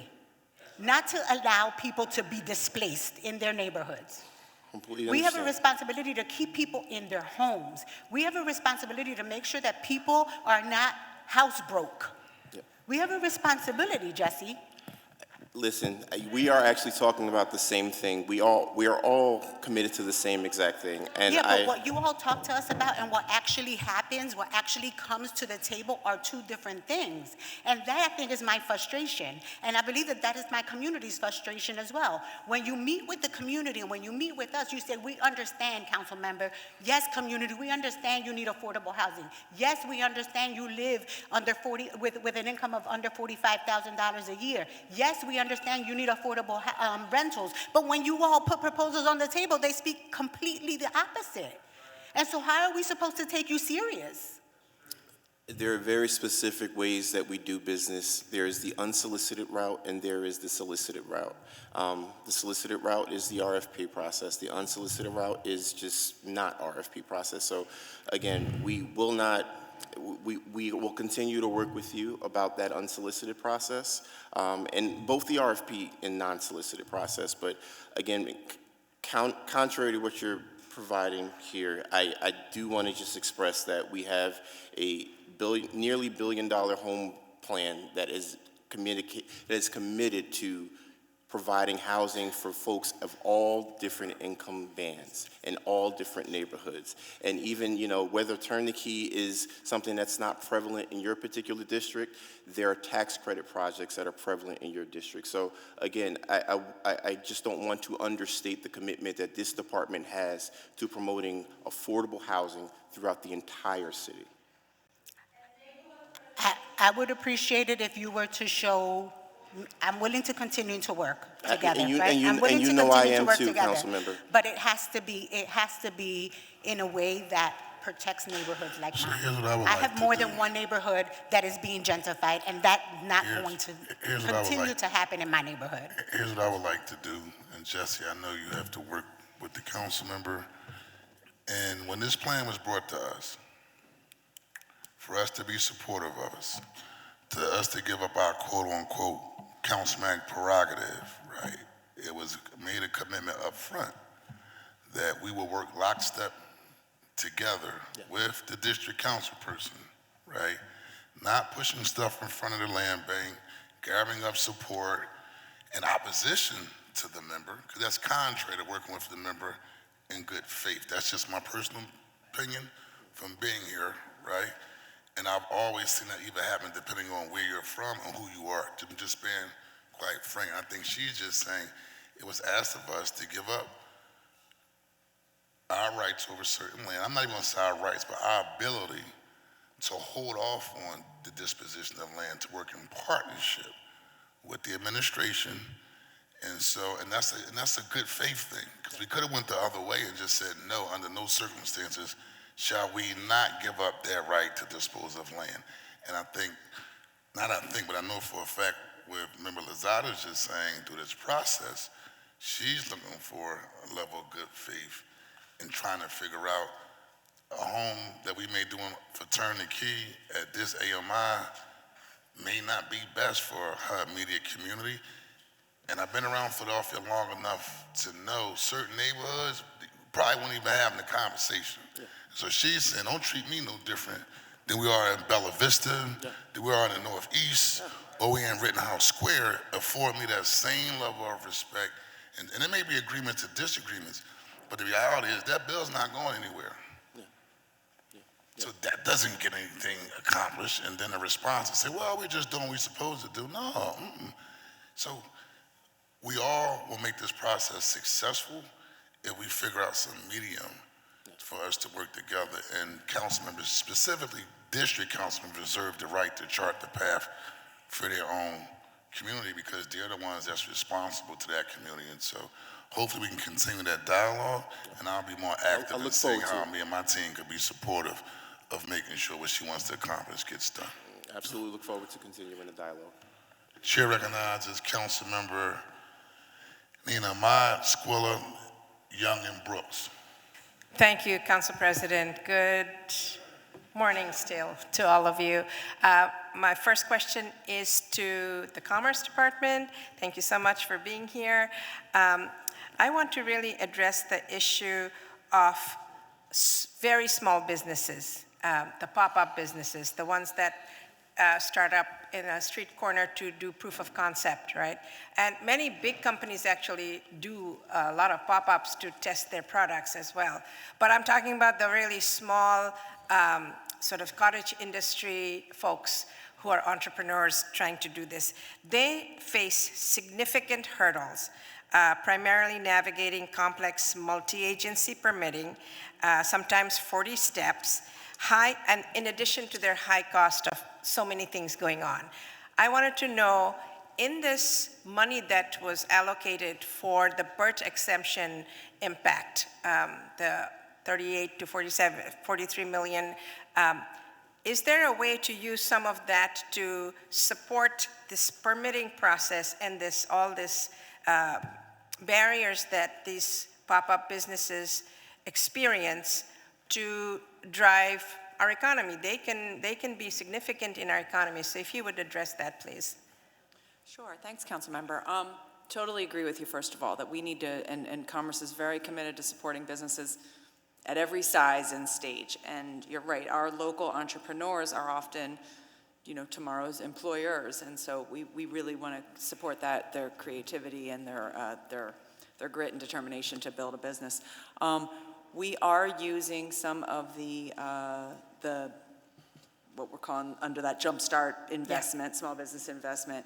not to allow people to be displaced in their neighborhoods. Completely We have a understand. responsibility to keep people in their homes. We have a responsibility to make sure that people are not house broke. Yep. We have a responsibility, Jesse. Listen, we are actually talking about the same thing. We are all committed to the same exact thing. And Yeah, but what you all talk to us about and what actually happens, what actually comes to the table are two different things. And that, I think, is my frustration. And I believe that that is my community's frustration as well. When you meet with the community and when you meet with us, you say, we understand, council member. Yes, community, we understand you need affordable housing. Yes, we understand you live under with an income of under $45,000 a year. Yes, we understand you need affordable rentals, but when you all put proposals on the table, they speak completely the opposite. And so how are we supposed to take you serious? there are very specific ways that we do business. There is the unsolicited route and there is the solicited route. The solicited route is the RFP process. The unsolicited route is just not RFP process. So again, we will continue to work with you about that unsolicited process, and both the RFP and non-solicited process. But again, contrary to what you're providing here, I do want to just express that we have a nearly $1 billion home plan that is committed to providing housing for folks of all different income bands in all different neighborhoods. And even, whether turn the key is something that's not prevalent in your particular district, there are tax credit projects that are prevalent in your district. So again, I just don't want to understate the commitment that this department has to promoting affordable housing throughout the entire city. I would appreciate it if you were to show, I'm willing to continue to work together, right? I'm willing to continue to work together. Councilmember. But it has to be in a way that protects neighborhoods like So mine. here's what I would I like have to more do. than one neighborhood that is being gentrified, and that's not going to here's what I would continue like- to happen in my neighborhood. Here's what I would like to do, and Jesse, I know you have to work with the council member. And when this plan was brought to us, for us to be supportive of us, to us to give up our quote-unquote councilman prerogative, right? It was made a commitment up front that we will work lockstep together with the district council person, right? Not pushing stuff in front of the land bank, gathering up support in opposition to the member, because that's contrary to working with the member in good faith. That's just my personal opinion from being here, right? And I've always seen that even happen depending on where you're from and who you are. Just being quite frank, I think she's just saying it was asked of us to give up our rights over certain land. I'm not even gonna say our rights, but our ability to hold off on the disposition of land to work in partnership with the administration. And that's a good faith thing, because we could have went the other way and just said, no, under no circumstances shall we not give up their right to dispose of land. And but I know for a fact with Member Lozada's just saying through this process, she's looking for a level of good faith in trying to figure out a home that we may do for turn the key at this AMI may not be best for her immediate community. And I've been around Philadelphia long enough to know certain neighborhoods probably won't even have the conversation. Yeah. So she's saying, don't treat me no different than we are in Bella Vista, than we are in the Northeast, or we in Rittenhouse Square. Afford me that same level of respect. And there may be agreements or disagreements, but the reality is that bill's not going anywhere. So that doesn't get anything accomplished. And then the response is say, well, we're just doing what we're supposed to do. No. So we all will make this process successful if we figure out some medium for us to work together. And council members, specifically district council members, reserve the right to chart the path for their own community, because they're the ones that's responsible to that community. And so hopefully we can continue that dialogue, and I'll be more active in seeing how me and my team could be supportive of making sure what she wants to accomplish gets done. Absolutely look forward to continuing the dialogue. Chair recognizes Council Member Nina Mai, Squilla, Young, and Brooks. Thank you, Council President. Good Morning still to all of you. My first question is to the Commerce Department. Thank you so much for being here. I want to really address the issue of very small businesses, the pop-up businesses, the ones that start up in a street corner to do proof of concept, right? And many big companies actually do a lot of pop-ups to test their products as well. But I'm talking about the really small sort of cottage industry folks who are entrepreneurs trying to do this. They face significant hurdles, primarily navigating complex multi-agency permitting, sometimes 40 steps, and in addition to their high cost of so many things going on. I wanted to know, in this money that was allocated for the BERT exemption impact, the 38 to 43 million, is there a way to use some of that to support this permitting process and all this barriers that these pop-up businesses experience to drive our economy? They can be significant in our economy. So if you would address that, please. Sure, thanks, Councilmember. Totally agree with you, first of all, that we need to, and Commerce is very committed to supporting businesses at every size and stage. And you're right, our local entrepreneurs are often, tomorrow's employers. And so we really want to support that, their creativity and their grit and determination to build a business. We are using some of the what we're calling under that Jumpstart investment, small business investment,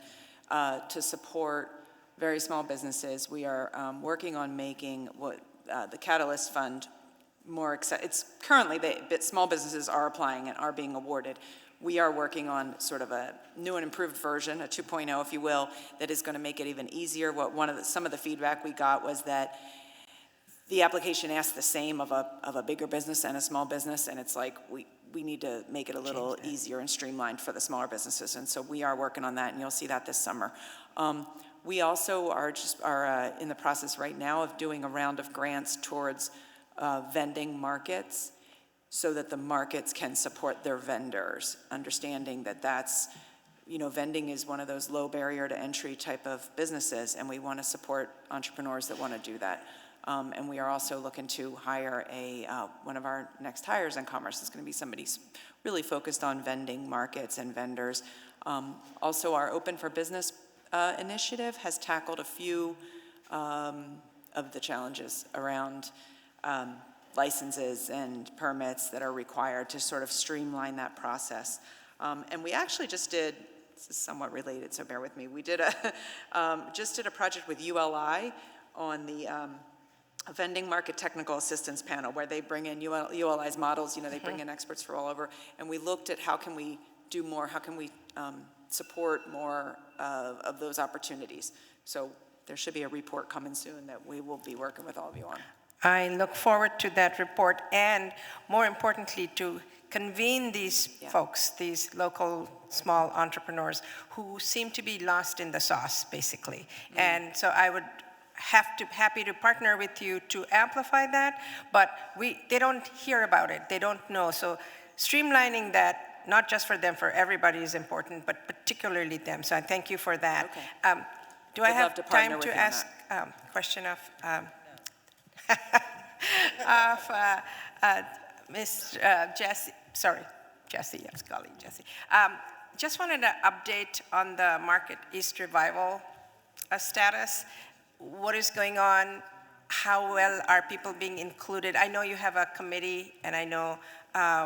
to support very small businesses. We are working on making what the Catalyst Fund more accessible. It's currently, small businesses are applying and are being awarded. We are working on sort of a new and improved version, a 2.0, if you will, that is going to make it even easier. Some of the feedback we got was that the application asks the same of a bigger business and a small business, and it's like we need to make it a little easier and streamlined for the smaller businesses, and so we are working on that, and you'll see that this summer. We also are in the process right now of doing a round of grants towards vending markets so that the markets can support their vendors, understanding that vending is one of those low barrier to entry type of businesses, and we want to support entrepreneurs that want to do that. And we are also looking to hire one of our next hires in Commerce is going to be somebody really focused on vending markets and vendors. Also, our Open for Business initiative has tackled a few of the challenges around licenses and permits that are required to sort of streamline that process. And we actually just did, this is somewhat related, so bear with me, we did just did a project with ULI on the vending market technical assistance panel, where they bring in ULI's models, they bring in experts from all over, and we looked at how can we do more, how can we support more of those opportunities. So there should be a report coming soon that we will be working with all of you on. I look forward to that report, and more importantly, to convene these folks, these local small entrepreneurs who seem to be lost in the sauce, basically. Mm-hmm. And so I would happy to partner with you to amplify that, but they don't hear about it, they don't know. So streamlining that, not just for them, for everybody is important, but particularly them. So I thank you for that. Okay. Do I have time to ask a question of Ms. Jessie? Sorry, Jessie, yes, colleague Jessie. Just wanted an update on the Market East Revival status. What is going on? How well are people being included? I know you have a committee, and I know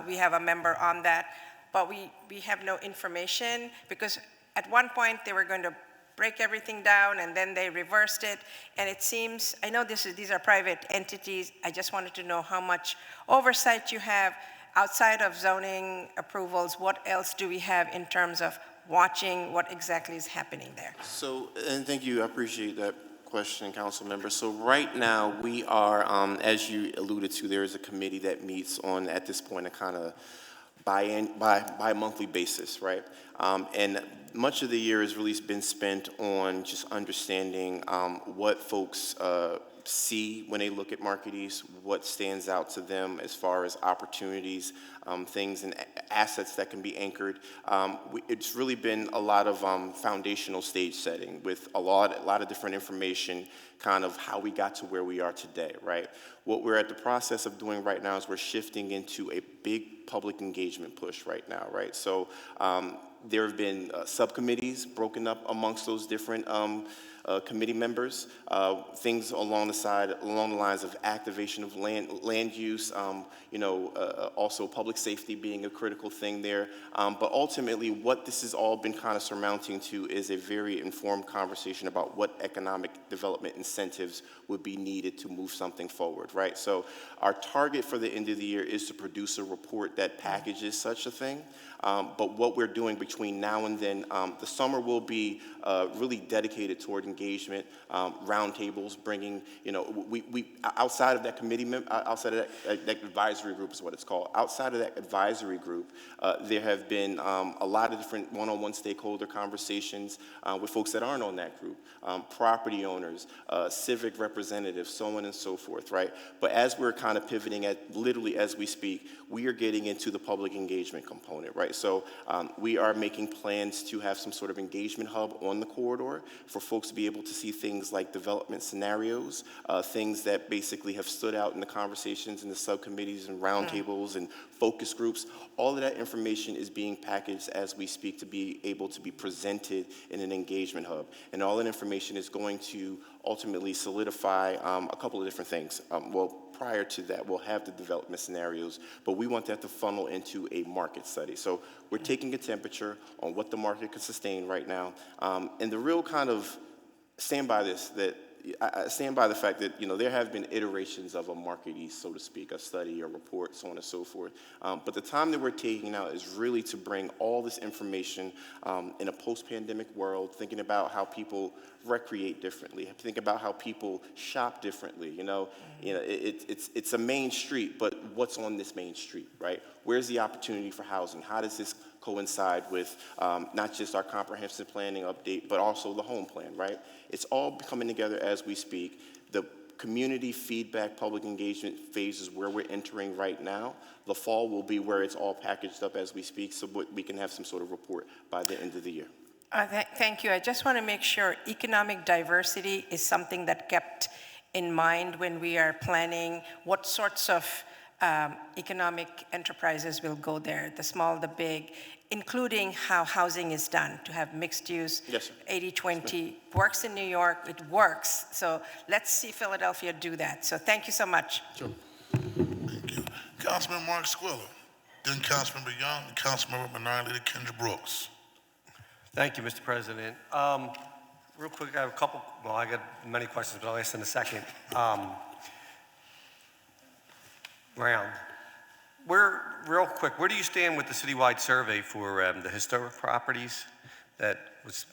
we have a member on that, but we have no information, because at one point they were going to break everything down, and then they reversed it, and it seems, I know these are private entities, I just wanted to know how much oversight you have outside of zoning approvals. What else do we have in terms of watching what exactly is happening there? So, and thank you, I appreciate that question, council member. So right now we are, as you alluded to, there is a committee that meets on, at this point, a kind of bi-monthly basis, right? And much of the year has really been spent on just understanding what folks' see when they look at Market East, what stands out to them as far as opportunities, things and assets that can be anchored. It's really been a lot of foundational stage setting with a lot of different information, kind of how we got to where we are today, right? What we're at the process of doing right now is we're shifting into a big public engagement push right now, right? So there have been subcommittees broken up amongst those different committee members, things along the lines of activation of land use, also public safety being a critical thing there. But ultimately, what this has all been kind of surmounting to is a very informed conversation about what economic development incentives would be needed to move something forward, right? So our target for the end of the year is to produce a report that packages such a thing. But what we're doing between now and then, the summer will be really dedicated toward engagement, roundtables, bringing, we outside of that committee, outside of that advisory group is what it's called. Outside of that advisory group, there have been a lot of different one-on-one stakeholder conversations with folks that aren't on that group, property owners, civic representatives, so on and so forth, right? But as we're kind of pivoting at literally as we speak, we are getting into the public engagement component, right? So we are making plans to have some sort of engagement hub on the corridor for folks to be able to see things like development scenarios, things that basically have stood out in the conversations in the subcommittees and roundtables and focus groups. All of that information is being packaged as we speak to be able to be presented in an engagement hub. And all that information is going to ultimately solidify a couple of different things. Prior to that, we'll have the development scenarios, but we want that to funnel into a market study. So we're taking a temperature on what the market can sustain right now. And the real kind of stand by this, that I stand by the fact that, there have been iterations of a Market East, so to speak, a study, a report, so on and so forth. But the time that we're taking now is really to bring all this information in a post-pandemic world, thinking about how people recreate differently, think about how people shop differently. It's a main street, but what's on this main street, right? Where's the opportunity for housing? How does this coincide with not just our comprehensive planning update, but also the home plan, right? It's all coming together as we speak. The community feedback, public engagement phase is where we're entering right now. The fall will be where it's all packaged up as we speak, so we can have some sort of report by the end of the year. Thank you. I just want to make sure economic diversity is something that kept in mind when we are planning what sorts of economic enterprises will go there, the small, the big, including how housing is done, to have mixed use. Yes, sir. 80-20 works in New York, it works. So let's see Philadelphia do that. So thank you so much. Sure. Thank you. Councilman Mark Squilla, then Councilmember Young, and Councilmember Minority Leader Kendra Brooks. Thank you, Mr. President. Real quick, I have a couple, I got many questions, but I'll ask in a second. Real quick, where do you stand with the citywide survey for the historic properties that was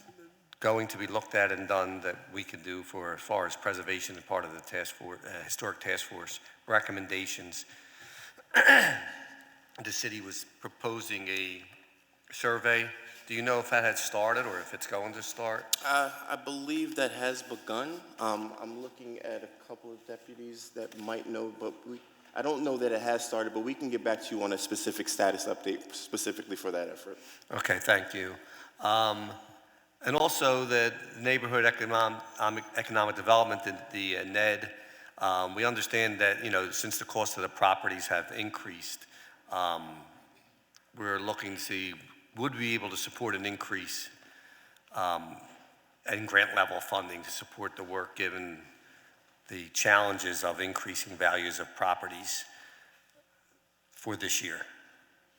going to be looked at and done that we could do for as far as preservation as part of the task force, historic task force recommendations? The city was proposing a survey. Do you know if that had started or if it's going to start? I believe that has begun. I'm looking at a couple of deputies that might know, but I don't know that it has started, but we can get back to you on a specific status update specifically for that effort. Okay, thank you. And also the neighborhood economic development, the NED, we understand that, since the cost of the properties have increased, we're looking to see, would we be able to support an increase in grant level funding to support the work given the challenges of increasing values of properties for this year?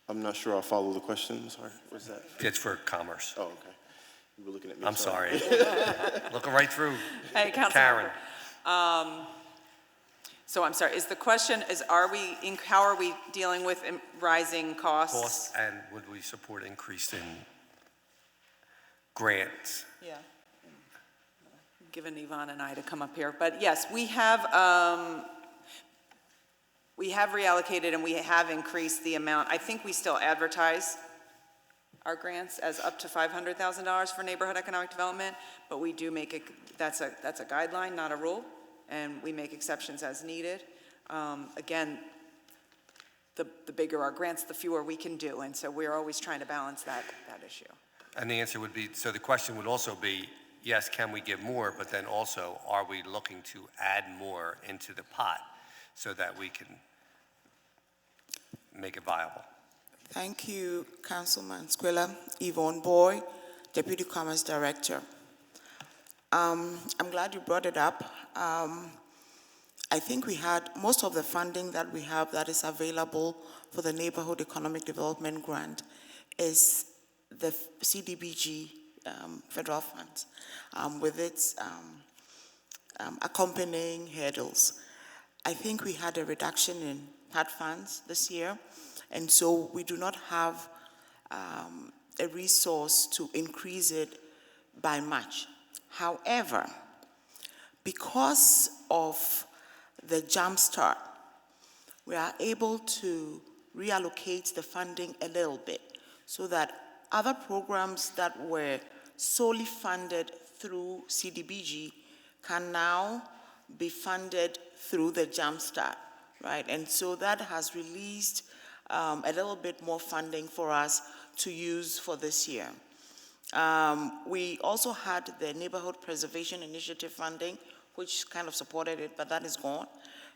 I'm not sure I follow the question. I'm sorry. What's that? It's for commerce. Oh, okay. You were looking at me. I'm sorry. Looking right through Hey, Karen. So I'm sorry, is the question is, how are we dealing with rising costs? Costs, and would we support increase in grants? Yeah. Given Yvonne and I to come up here, but yes, we have reallocated and we have increased the amount. I think we still advertise our grants as up to $500,000 for neighborhood economic development, but we do make it, that's a guideline, not a rule. and we make exceptions as needed. Again, the bigger our grants, the fewer we can do, and so we're always trying to balance that issue. And the answer would be, so the question would also be, yes, can we give more, but then also, are we looking to add more into the pot so that we can make it viable? Thank you, Councilman Squilla. Yvonne Boy, Deputy Commerce Director. I'm glad you brought it up. I think we had most of the funding that we have that is available for the Neighborhood Economic Development Grant is the CDBG federal funds with its accompanying hurdles. I think we had a reduction in PAT funds this year, and so we do not have a resource to increase it by much. However, because of the Jump Start, we are able to reallocate the funding a little bit so that other programs that were solely funded through CDBG can now be funded through the Jump Start, right? And so that has released a little bit more funding for us to use for this year. We also had the Neighborhood Preservation Initiative funding, which kind of supported it, but that is gone.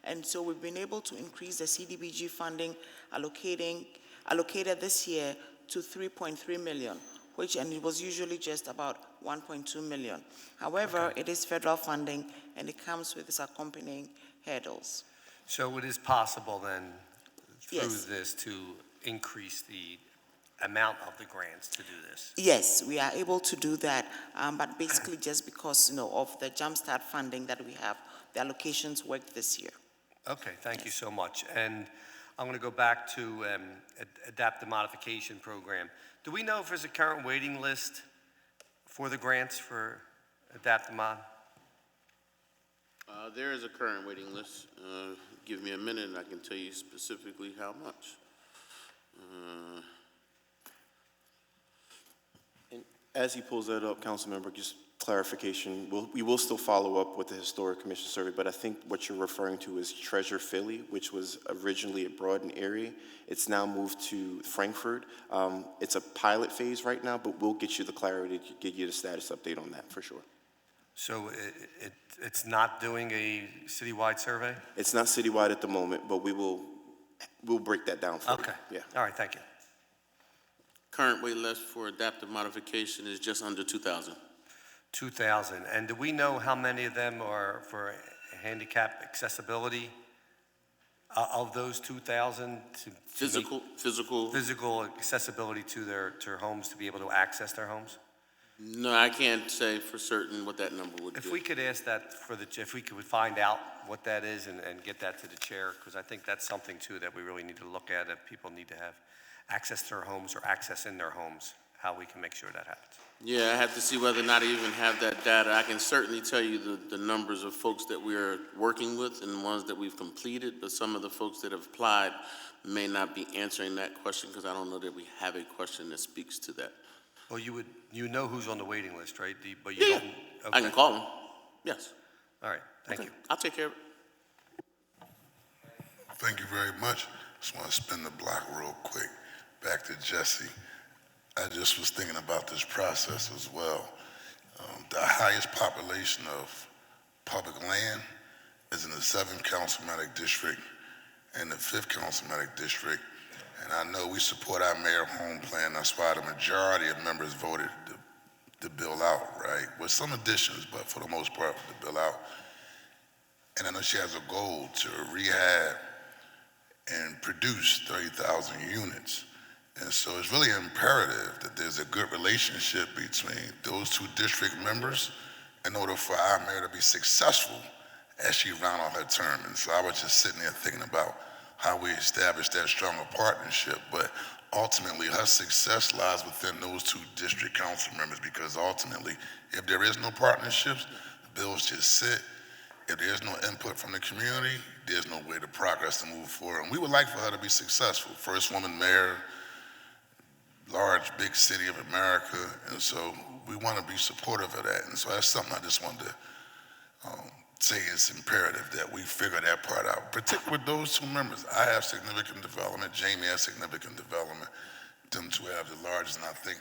And so we've been able to increase the CDBG funding allocated this year to 3.3 million, and it was usually just about 1.2 million. However, It is federal funding, and it comes with its accompanying hurdles. So it is possible then, through Yes. this, to increase the amount of the grants to do this? Yes, we are able to do that, but basically just because, of the Jumpstart funding that we have, the allocations worked this year. Okay, thank you so much. And I'm going to go back to Adaptive Modification Program. Do we know if there's a current waiting list for the grants for Adaptive Mod? There is a current waiting list. Give me a minute and I can tell you specifically how much. And as he pulls that up, Councilmember, just clarification, we will still follow up with the Historic Commission survey, but I think what you're referring to is Treasure Philly, which was originally at Broaden area. It's now moved to Frankfurt. It's a pilot phase right now, but we'll get you the clarity to get you the status update on that for sure. So it's not doing a citywide survey? It's not citywide at the moment, but we'll break that down for you. Okay. Yeah. All right, thank you. Current wait list for adaptive modification is just under 2,000. 2,000. And do we know how many of them are for handicap accessibility? Of those 2,000? Physical accessibility to their homes, to be able to access their homes? No, I can't say for certain what that number would be. If we could ask that if we could find out what that is and get that to the chair, because I think that's something too that we really need to look at, if people need to have access to their homes or access in their homes, how we can make sure that happens. Yeah, I have to see whether or not I even have that data. I can certainly tell you the numbers of folks that we're working with and the ones that we've completed, but some of the folks that have applied may not be answering that question because I don't know that we have a question that speaks to that. Well, you know who's on the waiting list, right? But Yeah, don't. Okay. I can call them. Yes. All right, thank you. I'll take care of it. Thank you very much. Just want to spin the block real quick. Back to Jesse. I just was thinking about this process as well. The highest population of public land is in the 7th Councilmanic District and the 5th Councilmanic District. And I know we support our mayor home plan. That's why the majority of members voted the bill out, right? With some additions, but for the most part, the bill out. And I know she has a goal to rehab and produce 30,000 units. And so it's really imperative that there's a good relationship between those two district members in order for our mayor to be successful as she rounds out her term. And so I was just sitting there thinking about how we establish that stronger partnership. But ultimately, her success lies within those two district council members, because ultimately, if there is no partnerships, the bills just sit. If there's no input from the community, there's no way to progress and move forward. And we would like for her to be successful. First woman mayor, large, big city of America. And so we want to be supportive of that. And so that's something I just wanted to say it's imperative that we figure that part out, particularly with those two members. I have significant development, Jamie has significant development, them two have the largest, and I think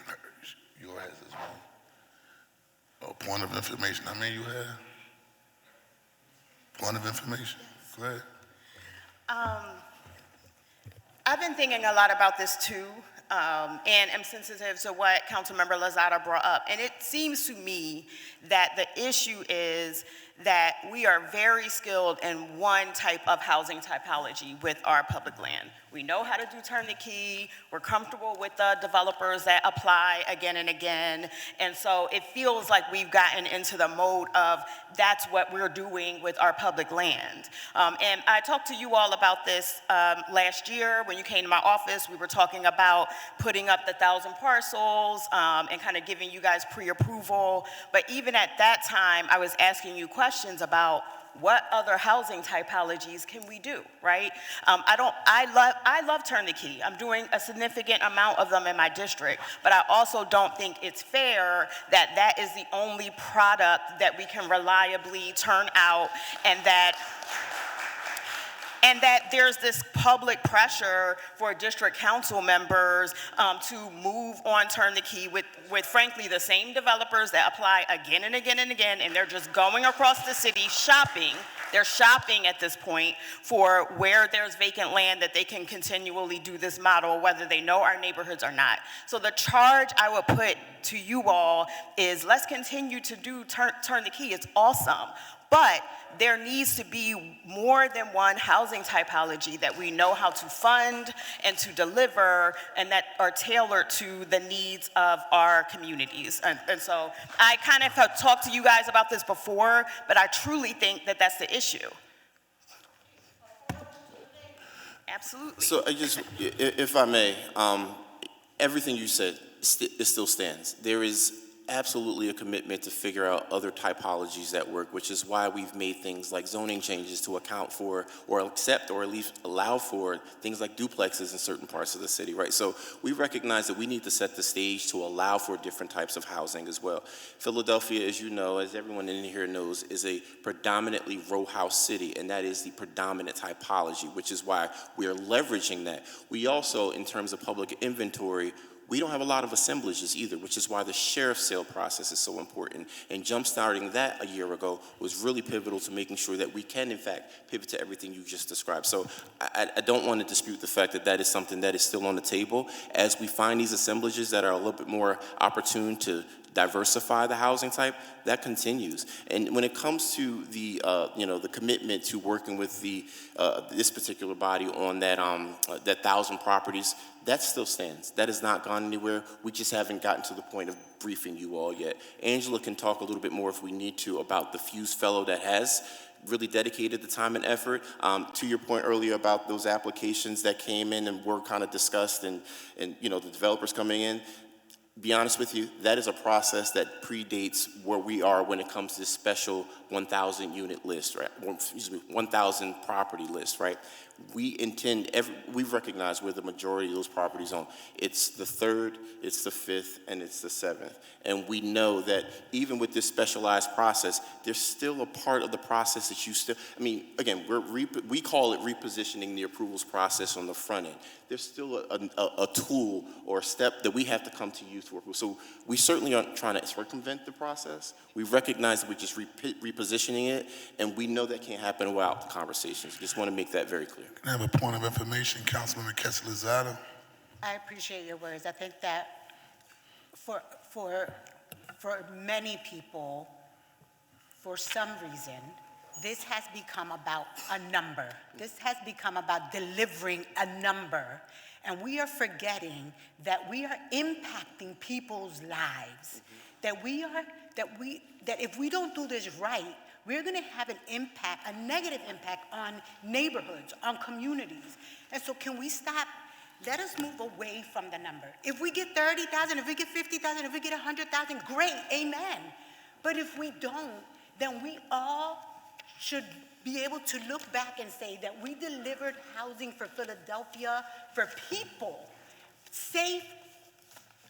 yours has as well. Oh, point of information, how many you have? Point of information, go ahead. I've been thinking a lot about this too, and am sensitive to what Councilmember Lozada brought up. And it seems to me that the issue is that we are very skilled in one type of housing typology with our public land. We know how to do turn the key. We're comfortable with the developers that apply again and again. And so it feels like we've gotten into the mode of that's what we're doing with our public land. And I talked to you all about this last year when you came to my office. We were talking about putting up the 1,000 parcels and kind of giving you guys pre-approval. But even at that time, I was asking you questions about what other housing typologies can we do, right? I love turn the key. I'm doing a significant amount of them in my district, but I also don't think it's fair that that is the only product that we can reliably turn out, and that there's this public pressure for district council members to move on turn the key with frankly the same developers that apply again and again and again, and they're just going across the city shopping. They're shopping at this point for where there's vacant land that they can continually do this model, whether they know our neighborhoods or not. So the charge I would put to you all is let's continue to do turn the key. It's awesome. But there needs to be more than one housing typology that we know how to fund and to deliver, and that are tailored to the needs of our communities. And so I kind of have talked to you guys about this before, but I truly think that that's the issue. Absolutely. So I just, if I may, everything you said, it still stands. There is absolutely a commitment to figure out other typologies that work, which is why we've made things like zoning changes to account for or accept or at least allow for things like duplexes in certain parts of the city, right? So we recognize that we need to set the stage to allow for different types of housing as well. Philadelphia, as you know, as everyone in here knows, is a predominantly row house city, and that is the predominant typology, which is why we are leveraging that. We also, in terms of public inventory, we don't have a lot of assemblages either, which is why the sheriff's sale process is so important. And jumpstarting that a year ago was really pivotal to making sure that we can, in fact, pivot to everything you just described. So I don't want to dispute the fact that that is something that is still on the table. As we find these assemblages that are a little bit more opportune to diversify the housing type, that continues. And when it comes to the the commitment to working with the this particular body on that 1,000 properties, that still stands. That has not gone anywhere. We just haven't gotten to the point of briefing you all yet. Angela can talk a little bit more if we need to about the Fuse Fellow that has really dedicated the time and effort. To your point earlier about those applications that came in and were kind of discussed and the developers coming in, be honest with you, that is a process that predates where we are when it comes to this special 1,000 unit list, right? 1,000 property list, right? We recognize where the majority of those properties are. It's the 3rd, it's the 5th, and it's the 7th. And we know that even with this specialized process, there's still a part of the process that you still, again, we call it repositioning the approvals process on the front end. There's still a tool or a step that we have to come to you to work with. So we certainly aren't trying to circumvent the process. We recognize that we're just repositioning it, and we know that can't happen without the conversations. Just want to make that very clear. Can I have a point of information, Councilman Kessler-Lozada? I appreciate your words. I think that for many people, for some reason, this has become about a number. This has become about delivering a number. And we are forgetting that we are impacting people's lives. That if we don't do this right, we're going to have an impact, a negative impact on neighborhoods, on communities. And so can we stop? Let us move away from the number. If we get 30,000, if we get 50,000, if we get 100,000, great, amen. But if we don't, then we all should be able to look back and say that we delivered housing for Philadelphia, for people, safe,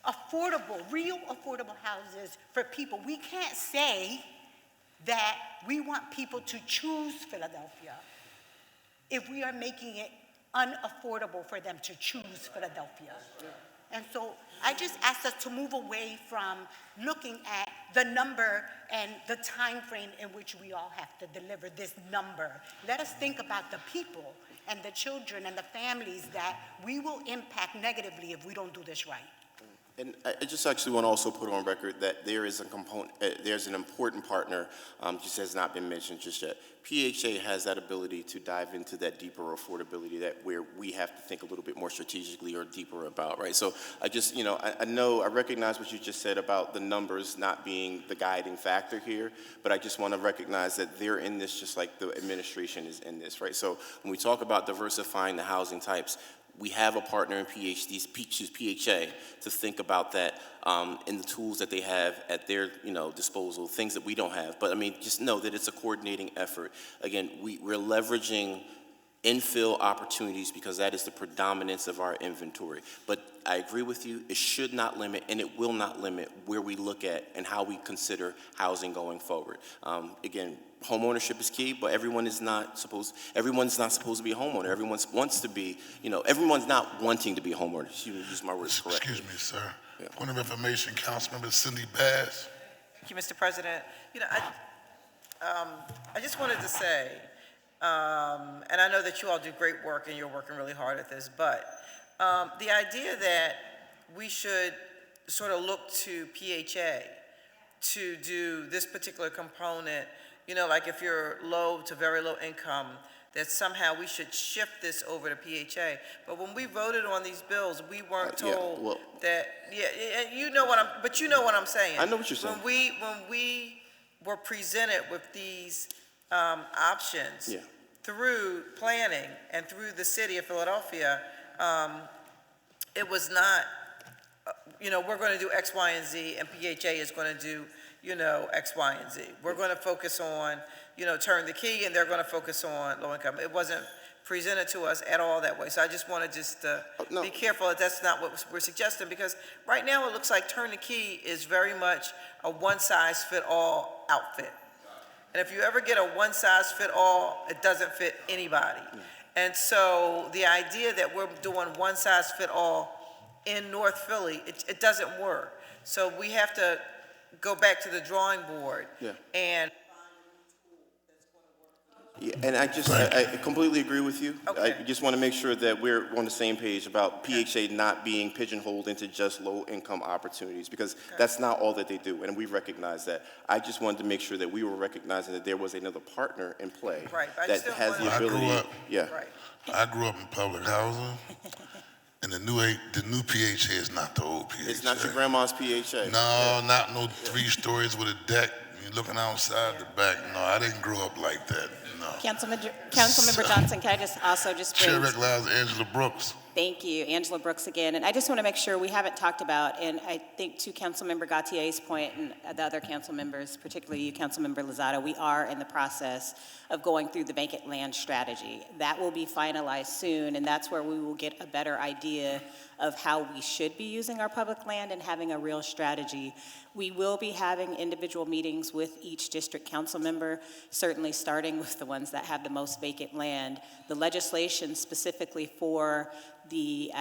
affordable, real affordable houses for people. We can't say that we want people to choose Philadelphia if we are making it unaffordable for them to choose Philadelphia. And so I just asked us to move away from looking at the number and the time frame in which we all have to deliver this number. Let us think about the people and the children and the families that we will impact negatively if we don't do this right. And I just actually want to also put on record that there is a component, there's an important partner, just has not been mentioned just yet. PHA has that ability to dive into that deeper affordability that where we have to think a little bit more strategically or deeper about, right? So I just, I recognize what you just said about the numbers not being the guiding factor here, but I just want to recognize that they're in this just like the administration is in this, right? So when we talk about diversifying the housing types, we have a partner in PHA to think about that in the tools that they have at their disposal, things that we don't have. But I mean, just know that it's a coordinating effort. Again, we're leveraging infill opportunities because that is the predominance of our inventory. But I agree with you, it should not limit and it will not limit where we look at and how we consider housing going forward. Again, home ownership is key, but everyone's not supposed to be a homeowner. Everyone wants to be, everyone's not wanting to be a homeowner. Use my words correctly. Excuse me, sir. Yeah. Point of information, Councilmember Cindy Bass. Thank you, Mr. President. I just wanted to say, and I know that you all do great work and you're working really hard at this, but the idea that we should sort of look to PHA to do this particular component, like if you're low to very low income, that somehow we should shift this over to PHA. But when we voted on these bills, we weren't told that, you know what I'm saying. I know what you're saying. When we were presented with these options through planning and through the city of Philadelphia, it was not, we're going to do X, Y, and Z, and PHA is going to do, X, Y, and Z. We're going to focus on, turn the key, and they're going to focus on low income. It wasn't presented to us at all that way. So I just want to be careful that that's not what we're suggesting, because right now it looks like turn the key is very much a one-size-fit-all outfit. And if you ever get a one-size-fit-all, it doesn't fit anybody. And so the idea that we're doing one-size-fit-all in North Philly, it doesn't work. So we have to go back to the drawing board and and I completely agree with you. Okay. I just want to make sure that we're on the same page about PHA not being pigeonholed into just low-income opportunities, because that's not all that they do, and we recognize that. I just wanted to make sure that we were recognizing that there was another partner in play that has the ability. I grew up in public housing, and the new PHA is not the old PHA. It's not your grandma's PHA. No, not no 3 stories with a deck. You're looking outside the back. No, I didn't grow up like that. No. Councilmember Johnson, can I also bring... Chair recognizes Angela Brooks. Thank you, Angela Brooks again. And I just want to make sure we haven't talked about, and I think to Councilmember Gautier's point and the other council members, particularly you, Councilmember Lozada, we are in the process of going through the vacant land strategy. That will be finalized soon, and that's where we will get a better idea of how we should be using our public land and having a real strategy. We will be having individual meetings with each district council member, certainly starting with the ones that have the most vacant land. The legislation specifically for the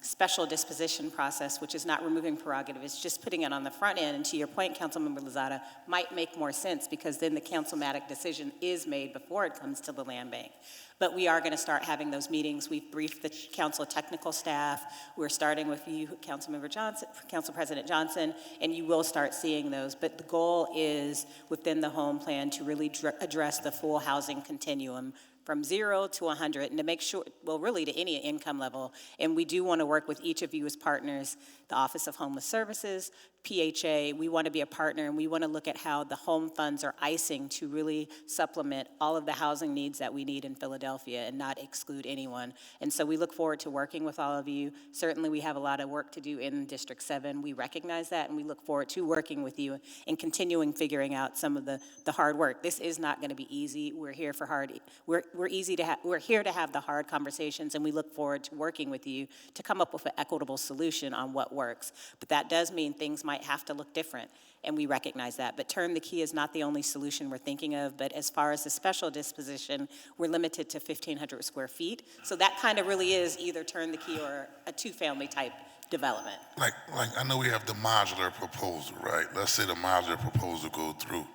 special disposition process, which is not removing prerogative, it's just putting it on the front end. And to your point, Councilmember Lozada, might make more sense because then the councilmatic decision is made before it comes to the land bank. But we are going to start having those meetings. We've briefed the council technical staff. We're starting with you, Councilmember Johnson, Council President Johnson, and you will start seeing those. But the goal is within the home plan to really address the full housing continuum from 0 to 100, and to make sure, well, really to any income level. And we do want to work with each of you as partners, the Office of Homeless Services, PHA. We want to be a partner, and we want to look at how the home funds are icing to really supplement all of the housing needs that we need in Philadelphia and not exclude anyone. And so we look forward to working with all of you. Certainly we have a lot of work to do in District 7. We recognize that, and we look forward to working with you and continuing figuring out some of the hard work. This is not going to be easy. We're here for hard. We're we're here to have the hard conversations, and we look forward to working with you to come up with an equitable solution on what works. But that does mean things might have to look different, and we recognize that. But turn the key is not the only solution we're thinking of, but as far as the special disposition, we're limited to 1,500 square feet. So that kind of really is either turn the key or a two-family type development. Like I know we have the modular proposal, right? Let's say the modular proposal go through.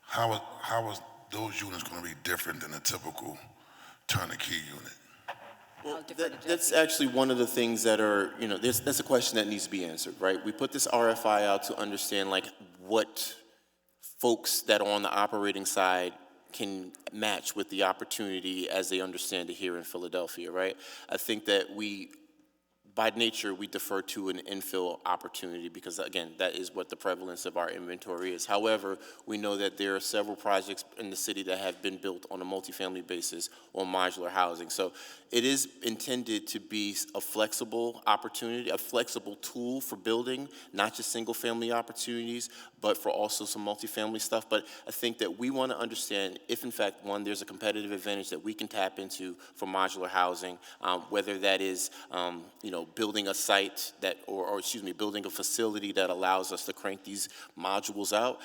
How is those units going to be different than a typical turnkey unit? Well, that's actually one of the things that are, that's a question that needs to be answered, right? We put this RFI out to understand like what folks that are on the operating side can match with the opportunity as they understand it here in Philadelphia, right? I think that by nature, we defer to an infill opportunity because, again, that is what the prevalence of our inventory is. However, we know that there are several projects in the city that have been built on a multifamily basis on modular housing. So it is intended to be a flexible opportunity, a flexible tool for building, not just single-family opportunities, but for also some multifamily stuff. But I think that we want to understand if, in fact, one, there's a competitive advantage that we can tap into for modular housing, whether that is, building a site that, building a facility that allows us to crank these modules out,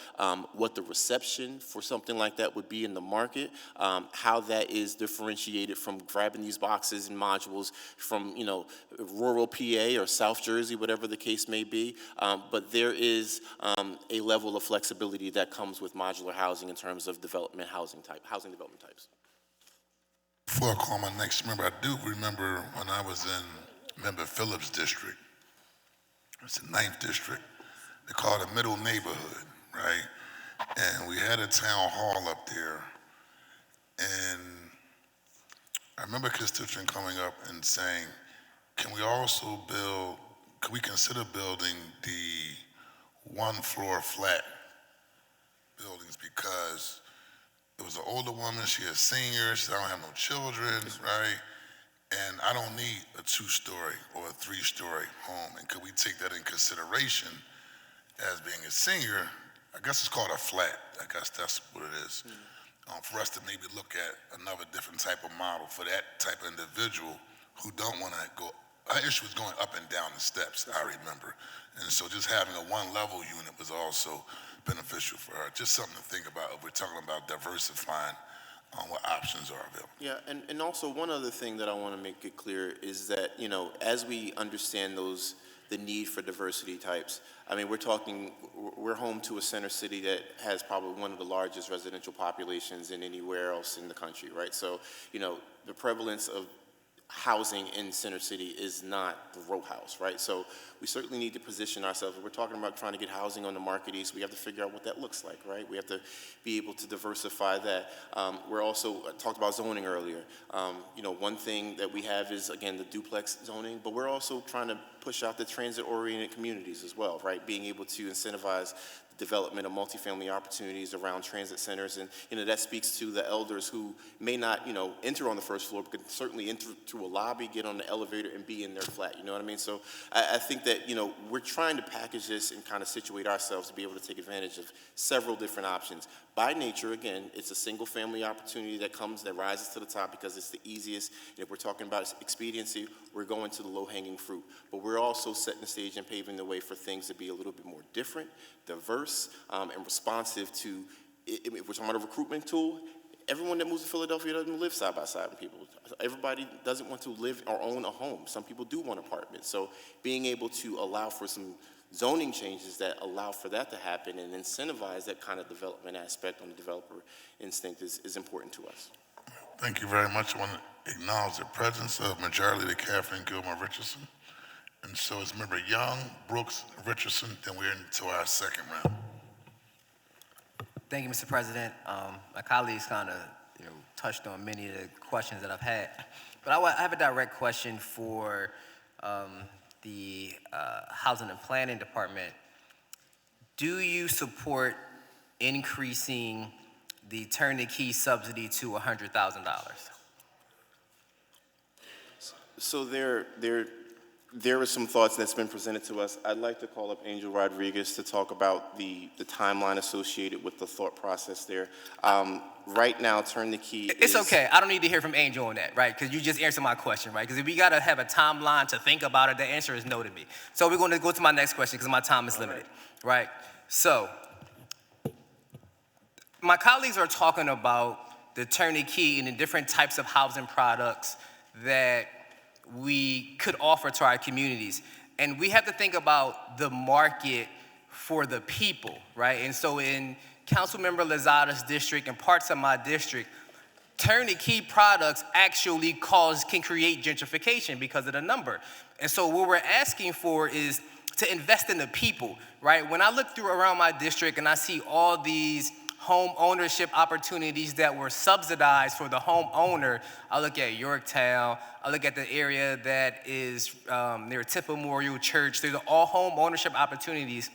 what the reception for something like that would be in the market, how that is differentiated from grabbing these boxes and modules from, rural PA or South Jersey, whatever the case may be. But there is a level of flexibility that comes with modular housing in terms of housing development types. Before I call my next member, I do remember when I was in Phillips District. It's the 9th District. They call it a middle neighborhood, right? And we had a town hall up there. And I remember a constituent coming up and saying, can we consider building the one-floor flat buildings because it was an older woman, she a senior, she said, I don't have no children, right? And I don't need a 2-story or a 3-story home. And could we take that in consideration as being a senior? I guess it's called a flat. I guess that's what it is. For us to maybe look at another different type of model for that type of individual who don't want to go. Her issue was going up and down the steps, I remember. And so just having a one-level unit was also beneficial for her. Just something to think about if we're talking about diversifying on what options are available. Yeah, and also one other thing that I want to make it clear is that, as we understand the need for diversity types, I mean, we're home to a center city that has probably one of the largest residential populations in anywhere else in the country, right? So, the prevalence of housing in Center City is not the row house, right? So we certainly need to position ourselves. If we're talking about trying to get housing on the market east, we have to figure out what that looks like, right? We have to be able to diversify that. We're also, talked about zoning earlier. One thing that we have is, again, the duplex zoning, but we're also trying to push out the transit-oriented communities as well, right? Being able to incentivize development of multifamily opportunities around transit centers. And, that speaks to the elders who may not, enter on the first floor, but can certainly enter through a lobby, get on the elevator, and be in their flat, you know what I mean? So I think that, we're trying to package this and kind of situate ourselves to be able to take advantage of several different options. By nature, again, it's a single-family opportunity that rises to the top because it's the easiest. And if we're talking about expediency, we're going to the low-hanging fruit. But we're also setting the stage and paving the way for things to be a little bit more different, diverse, and responsive to, if we're talking about a recruitment tool, everyone that moves to Philadelphia doesn't live side by side with people. Everybody doesn't want to live or own a home. Some people do want apartments. So being able to allow for some zoning changes that allow for that to happen and incentivize that kind of development aspect on the developer instinct is important to us. Thank you very much. I want to acknowledge the presence of Majority Leader Kathleen Gilmore Richardson. And so it's Member Young, Brooks, Richardson, then we're into our second round. Thank you, Mr. President. My colleagues kind of touched on many of the questions that I've had. But I have a direct question for the Housing and Planning Department. Do you support increasing the turnkey subsidy to $100,000? So there are some thoughts that's been presented to us. I'd like to call up Angel Rodriguez to talk about the timeline associated with the thought process there. Right now, Turn the Key It's okay. I don't need to hear from Angel on that, right? Because you just answered my question, right? Because if we got to have a timeline to think about it, the answer is no to me. So we're going to go to my next question because my time is limited, right? So my colleagues are talking about the Turn the Key and the different types of housing products that we could offer to our communities. And we have to think about the market for the people, right? And so in Councilmember Lozada's district and parts of my district, Turn the Key products actually can create gentrification because of the number. And so what we're asking for is to invest in the people, right? When I look through around my district and I see all these home ownership opportunities that were subsidized for the homeowner, I look at Yorktown, I look at the area that is near Tip Memorial Church. These are all home ownership opportunities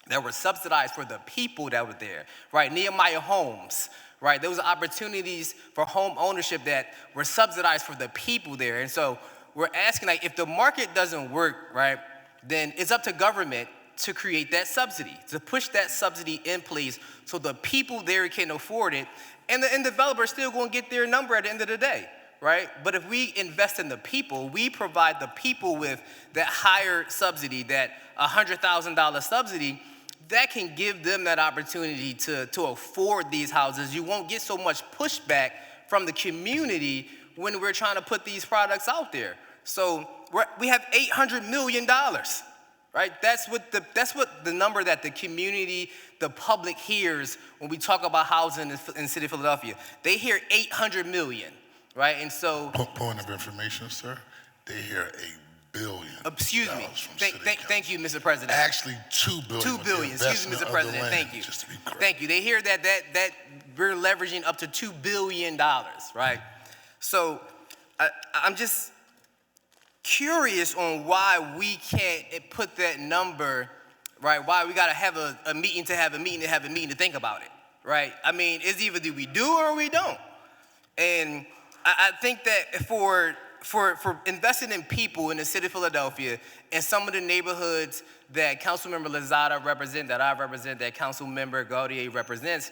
that were subsidized for the people that were there, right? Nehemiah Homes, right? Those are opportunities for home ownership that were subsidized for the people there. And so we're asking, like, if the market doesn't work, right, then it's up to government to create that subsidy, to push that subsidy in place so the people there can afford it, and the developer's still gonna get their number at the end of the day, right? But if we invest in the people, we provide the people with that higher subsidy, that $100,000 subsidy, that can give them that opportunity to afford these houses. You won't get so much pushback from the community when we're trying to put these products out there. So we have $800 million, right? That's what the number that the community, the public hears when we talk about housing in the city of Philadelphia. They hear 800 million, right? And so— Point of information, sir. They hear $1 billion. Excuse me. Thank you, Mr. President. Actually, $2 billion. $2 billion. Excuse me, Mr. President. Thank you. Just to be correct. Thank you. They hear that we're leveraging up to $2 billion, right? So I'm just curious on why we can't put that number, right? Why we got to have a meeting to have a meeting to have a meeting to think about it, right? I mean, it's either do we do or we don't. And I think that for investing in people in the city of Philadelphia and some of the neighborhoods that Councilmember Lozada represents, that I represent, that Councilmember Gautier represents,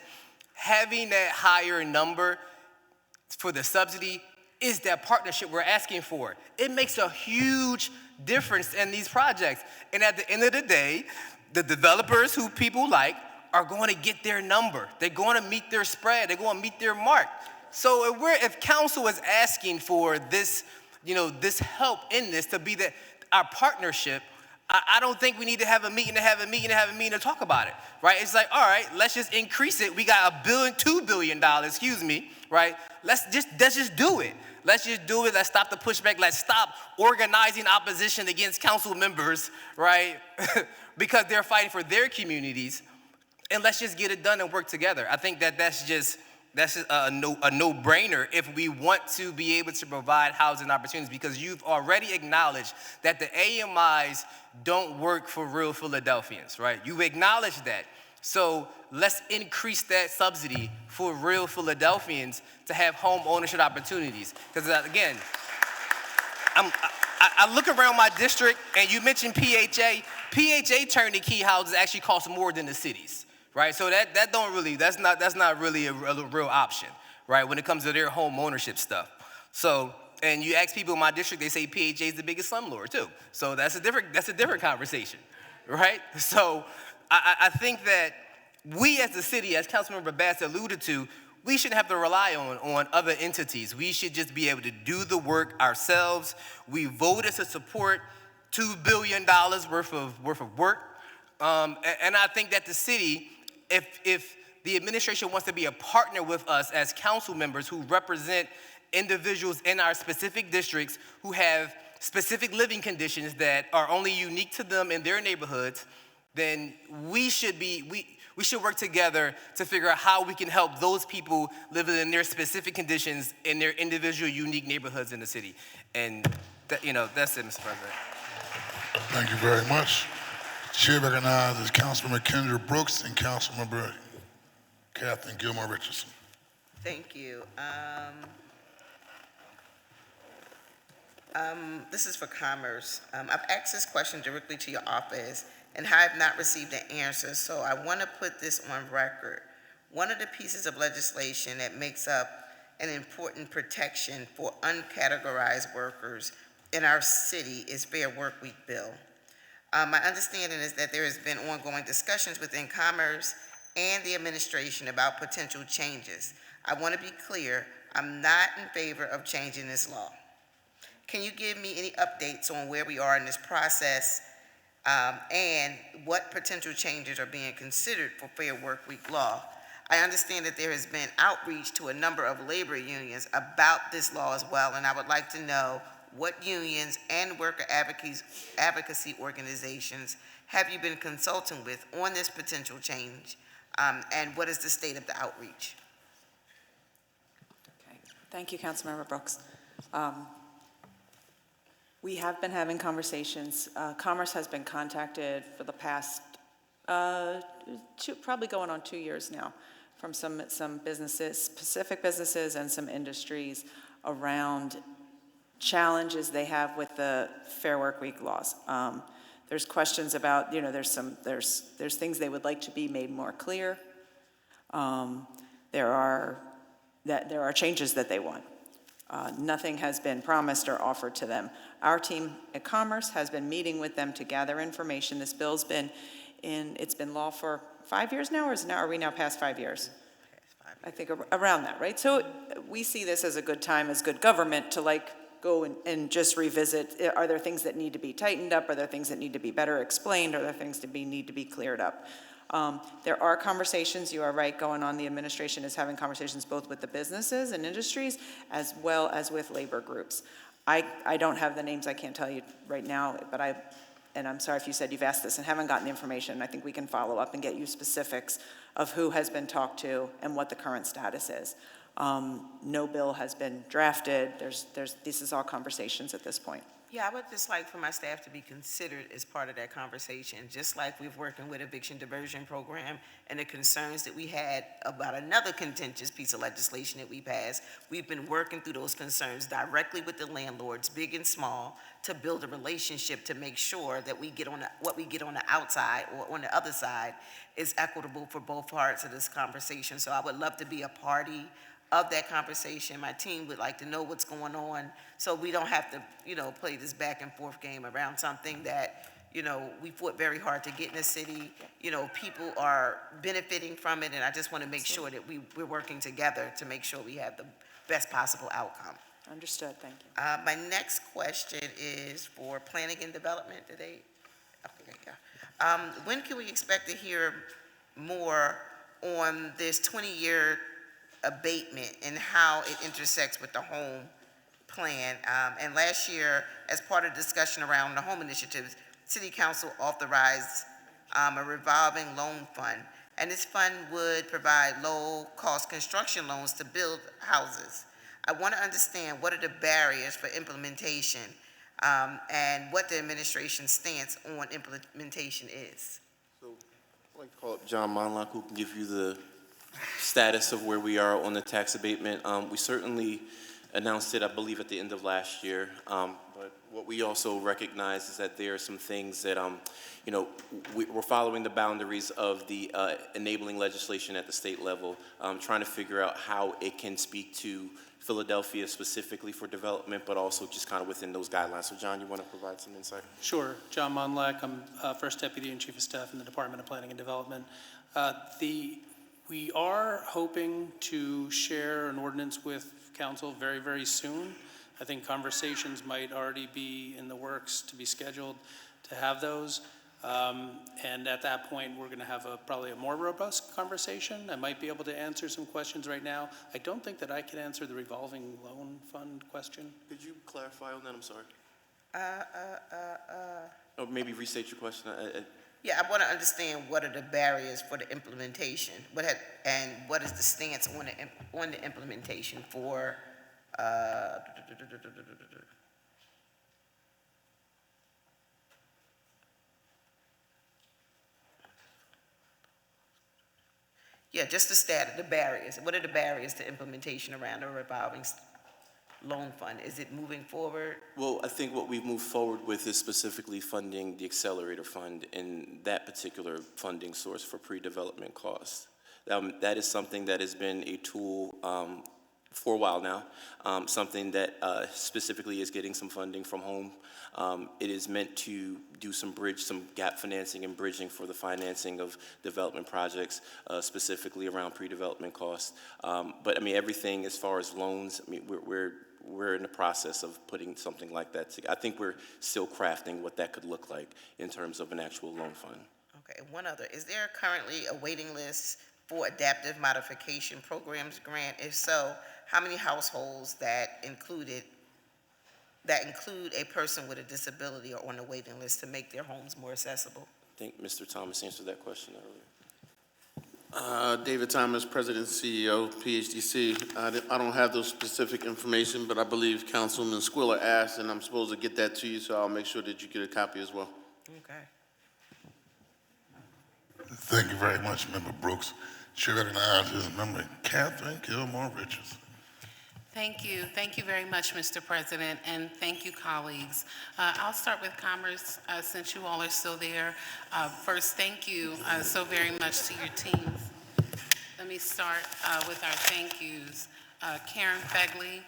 having that higher number for the subsidy is that partnership we're asking for. It makes a huge difference in these projects. And at the end of the day, the developers who people like are going to get their number. They're going to meet their spread. They're going to meet their mark. So if council is asking for this, this help in this to be our partnership, I don't think we need to have a meeting to talk about it, right? It's like, all right, let's just increase it. We got $2 billion, right? Let's just do it. Let's just do it. Let's stop the pushback. Let's stop organizing opposition against council members, right? Because they're fighting for their communities. And let's just get it done and work together. I think that's just a no-brainer if we want to be able to provide housing opportunities, because you've already acknowledged that the AMIs don't work for real Philadelphians, right? You've acknowledged that. So let's increase that subsidy for real Philadelphians to have home ownership opportunities. Because again, I look around my district, and you mentioned PHA. PHA Turn the Key houses actually cost more than the cities, right? So that's not really a real option, right? When it comes to their home ownership stuff. So, and you ask people in my district, they say PHA is the biggest slumlord too. So that's a different conversation, right? So I think that we as the city, as Councilmember Bass alluded to, we shouldn't have to rely on other entities. We should just be able to do the work ourselves. We voted to support $2 billion worth of work. And I think that the city, if the administration wants to be a partner with us as council members who represent individuals in our specific districts who have specific living conditions that are only unique to them in their neighborhoods, then we should work together to figure out how we can help those people living in their specific conditions in their individual unique neighborhoods in the city. And that's it, Mr. President. Thank you very much. Chair recognizes Councilmember Kendra Brooks and Councilmember Kathleen Gilmore Richardson. Thank you. This is for Commerce. I've asked this question directly to your office and I have not received an answer, so I want to put this on record. One of the pieces of legislation that makes up an important protection for uncategorized workers in our city is Fair Work Week bill. My understanding is that there has been ongoing discussions within Commerce and the administration about potential changes. I want to be clear, I'm not in favor of changing this law. Can you give me any updates on where we are in this process and what potential changes are being considered for Fair Work Week law? I understand that there has been outreach to a number of labor unions about this law as well, and I would like to know what unions and worker advocacy organizations have you been consulting with on this potential change, and what is the state of the outreach? Okay. Thank you, Councilmember Brooks. We have been having conversations. Commerce has been contacted for the past, probably going on 2 years now, from some businesses, specific businesses and some industries around challenges they have with the Fair Work Week laws. There's questions about, there's things they would like to be made more clear. There are changes that they want. Nothing has been promised or offered to them. Our team at Commerce has been meeting with them to gather information. This bill's been it's been law for 5 years now, or are we now past 5 years? I think around that, right? So we see this as a good time, as good government, to go and just revisit. Are there things that need to be tightened up? Are there things that need to be better explained? Are there things that need to be cleared up? There are conversations, you are right, going on. The administration is having conversations both with the businesses and industries as well as with labor groups. I don't have the names, I can't tell you right now, but and I'm sorry if you said you've asked this and haven't gotten the information. I think we can follow up and get you specifics of who has been talked to and what the current status is. No bill has been drafted. This is all conversations at this point. Yeah, I would just like for my staff to be considered as part of that conversation, just like we've working with eviction diversion program and the concerns that we had about another contentious piece of legislation that we passed. We've been working through those concerns directly with the landlords, big and small, to build a relationship to make sure that what we get on the outside or on the other side is equitable for both parts of this conversation. So I would love to be a party of that conversation. My team would like to know what's going on so we don't have to, play this back and forth game around something that, we fought very hard to get in the city. People are benefiting from it, and I just want to make sure that we're working together to make sure we have the best possible outcome. Understood, thank you. My next question is for planning and development today. Okay, yeah. When can we expect to hear more on this 20-year abatement and how it intersects with the home plan? And last year, as part of the discussion around the home initiatives, City Council authorized a revolving loan fund. And this fund would provide low-cost construction loans to build houses. I want to understand what are the barriers for implementation and what the administration's stance on implementation is. So I'd like to call up John Monlock, who can give you the status of where we are on the tax abatement. We certainly announced it, I believe, at the end of last year. But what we also recognize is that there are some things that, we're following the boundaries of the enabling legislation at the state level, trying to figure out how it can speak to Philadelphia specifically for development, but also just kind of within those guidelines. So John, you want to provide some insight? Sure. John Monlack, I'm First Deputy and Chief of Staff in the Department of Planning and Development. We are hoping to share an ordinance with council very, very soon. I think conversations might already be in the works to be scheduled to have those. And at that point, we're going to have probably a more robust conversation. I might be able to answer some questions right now. I don't think that I can answer the revolving loan fund question. Could you clarify on that? I'm sorry. Or maybe restate your question. Yeah, I want to understand what are the barriers for the implementation, and what is the stance on the implementation for yeah, just the status, the barriers. What are the barriers to implementation around the revolving? loan fund? Is it moving forward? Well, I think what we've moved forward with is specifically funding the Accelerator Fund and that particular funding source for pre-development costs. That is something that has been a tool for a while now, something that specifically is getting some funding from home. It is meant to do some gap financing and bridging for the financing of development projects, specifically around pre-development costs. But I mean, everything as far as loans, I mean, we're in the process of putting something like that together. I think we're still crafting what that could look like in terms of an actual loan fund. Okay, one other. Is there currently a waiting list for adaptive modification programs grant? If so, how many households that include a person with a disability are on the waiting list to make their homes more accessible? I think Mr. Thomas answered that question earlier. David Thomas, President and CEO, PHDC. I don't have those specific information, but I believe Councilman Squilla asked, and I'm supposed to get that to you, so I'll make sure that you get a copy as well. Okay. Thank you very much, Member Brooks. Chair recognizes Member Catherine Gilmore Richards. Thank you. Thank you very much, Mr. President, and thank you, colleagues. I'll start with Commerce since you all are still there. First, thank you so very much to your teams. Let me start with our thank yous. Karen Fegley,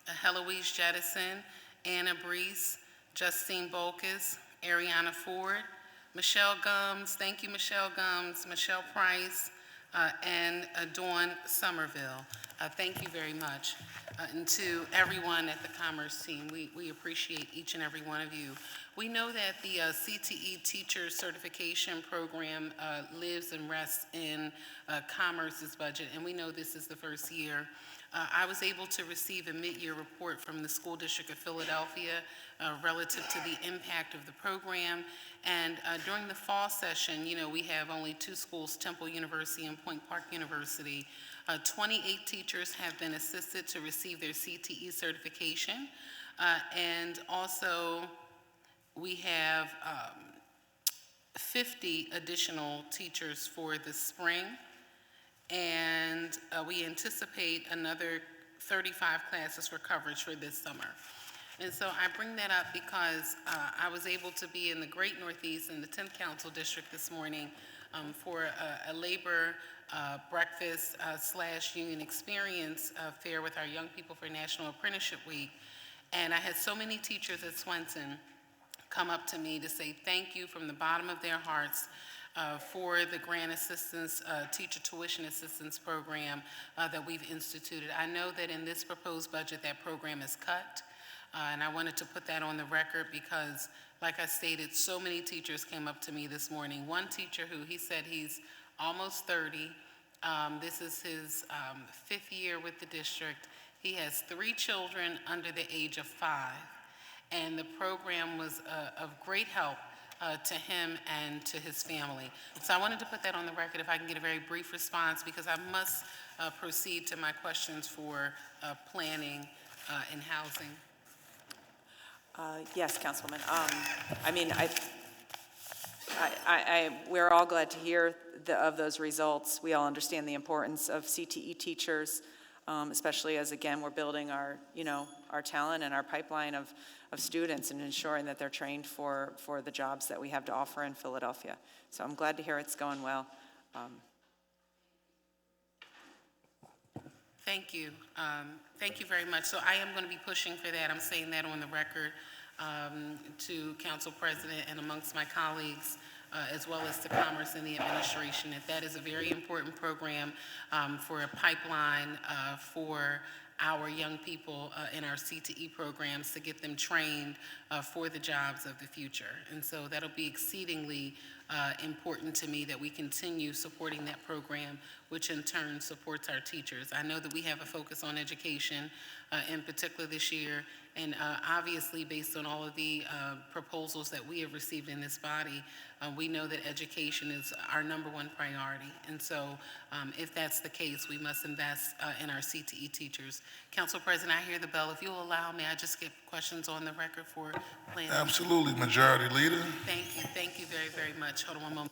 Heloise Jettison, Anna Brees, Justine Bolkus, Ariana Ford, Michelle Gums, thank you, Michelle Gums, Michelle Price, and Dawn Somerville. Thank you very much. And to everyone at the Commerce team, we appreciate each and every one of you. We know that the CTE Teacher Certification Program lives and rests in Commerce's budget, and we know this is the first year. I was able to receive a mid-year report from the School District of Philadelphia relative to the impact of the program. And during the fall session, you know, we have only two schools, Temple University and Point Park University. 28 teachers have been assisted to receive their CTE certification. And also, we have 50 additional teachers for the spring. And we anticipate another 35 classes for coverage for this summer. And so I bring that up because I was able to be in the Great Northeast in the 10th Council District this morning for a labor breakfast / union experience fair with our young people for National Apprenticeship Week. And I had so many teachers at Swenson come up to me to say thank you from the bottom of their hearts for the grant assistance, teacher tuition assistance program that we've instituted. I know that in this proposed budget, that program is cut. And I wanted to put that on the record because, like I stated, so many teachers came up to me this morning. One teacher who he said he's almost 30. This is his 5th year with the district. He has 3 children under the age of 5. And the program was of great help to him and to his family. So I wanted to put that on the record if I can get a very brief response because I must proceed to my questions for planning and housing. Yes, Councilwoman. I mean, we're all glad to hear of those results. We all understand the importance of CTE teachers, especially as, again, we're building our, our talent and our pipeline of students and ensuring that they're trained for the jobs that we have to offer in Philadelphia. So I'm glad to hear it's going well. Thank you. Thank you very much. So I am going to be pushing for that. I'm saying that on the record to Council President and amongst my colleagues, as well as to Commerce and the administration, that is a very important program for a pipeline for our young people in our CTE programs to get them trained for the jobs of the future. And so that'll be exceedingly important to me that we continue supporting that program, which in turn supports our teachers. I know that we have a focus on education in particular this year, and obviously based on all of the proposals that we have received in this body, we know that education is our #1 priority. And so if that's the case, we must invest in our CTE teachers. Council President, I hear the bell. If you'll allow me, I just get questions on the record for planning. Absolutely, Majority Leader. Thank you. Thank you very, very much. Hold on one moment.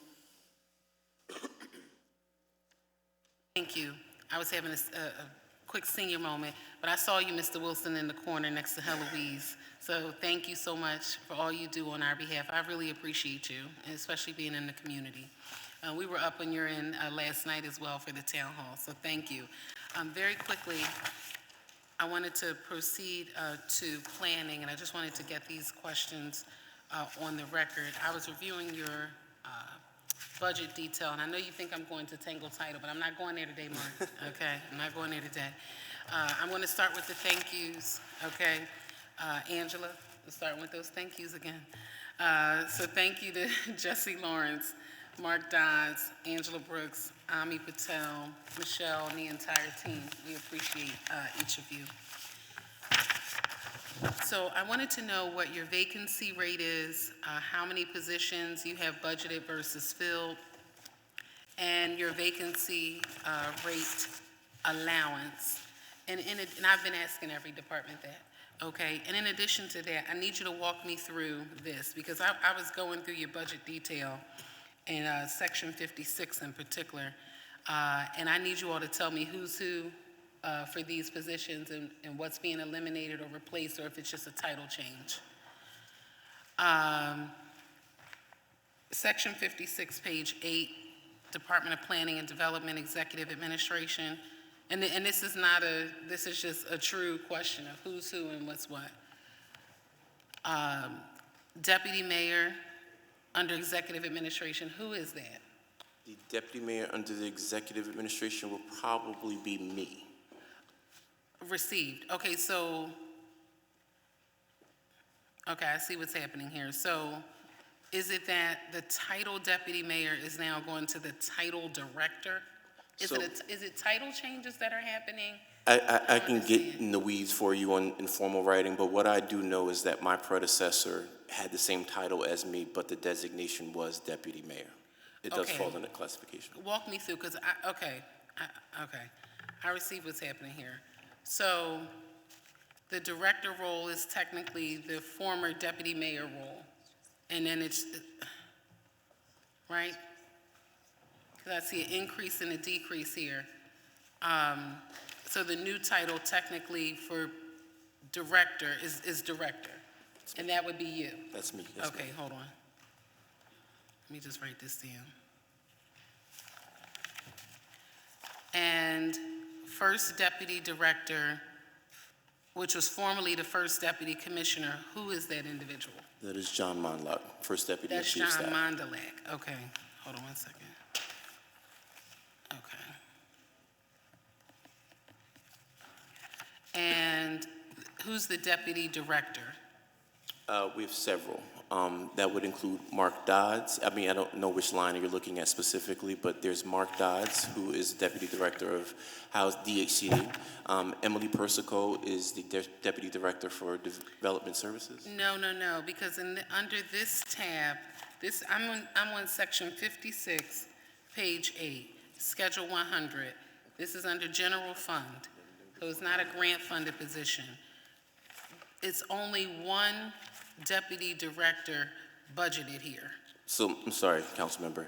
Thank you. I was having a quick senior moment, but I saw you, Mr. Wilson, in the corner next to Heloise. So thank you so much for all you do on our behalf. I really appreciate you, and especially being in the community. We were up on your end last night as well for the town hall, so thank you. Very quickly, I wanted to proceed to planning, and I just wanted to get these questions on the record. I was reviewing your budget detail, and I know you think I'm going to Tangle Title, but I'm not going there today, Mark. Okay, I'm not going there today. I'm going to start with the thank yous, okay? Angela, we'll start with those thank yous again. So thank you to Jesse Lawrence, Mark Dodds, Angela Brooks, Ami Patel, Michelle, and the entire team. We appreciate each of you. So I wanted to know what your vacancy rate is, how many positions you have budgeted versus filled, and your vacancy rate allowance. And I've been asking every department that. Okay, and in addition to that, I need you to walk me through this, because I was going through your budget detail in section 56 in particular, and I need you all to tell me who's who for these positions and what's being eliminated or replaced, or if it's just a title change. Section 56, page 8, Department of Planning and Development, Executive Administration. And this is not this is just a true question of who's who and what's what. Deputy Mayor under Executive Administration, who is that? The Deputy Mayor under the Executive Administration will probably be me. Received. Okay, so, okay, I see what's happening here. So is it that the title Deputy Mayor is now going to the title Director? Is it title changes that are happening? I can get in the weeds for you on informal writing, but what I do know is that my predecessor had the same title as me, but the designation was Deputy Mayor. It does fall in the classification. Walk me through, because I receive what's happening here. So the Director role is technically the former Deputy Mayor role, and then it's, right? Because I see an increase and a decrease here. So the new title technically for Director is Director, and that would be you. That's me. Okay, hold on. Let me just write this down. And First Deputy Director, which was formerly the First Deputy Commissioner, who is that individual? That is John Mondlach, First Deputy That's Chief Staff. John Mondlach. Okay, hold on one second. Okay. And who's the Deputy Director? We have several. That would include Mark Dodds. I mean, I don't know which line you're looking at specifically, but there's Mark Dodds, who is Deputy Director of DHCD. Emily Persico is the Deputy Director for Development Services. No, because under this tab, I'm on section 56, page 8, Schedule 100. This is under General Fund, so it's not a grant-funded position. It's only one Deputy Director budgeted here. So, I'm sorry, Council Member.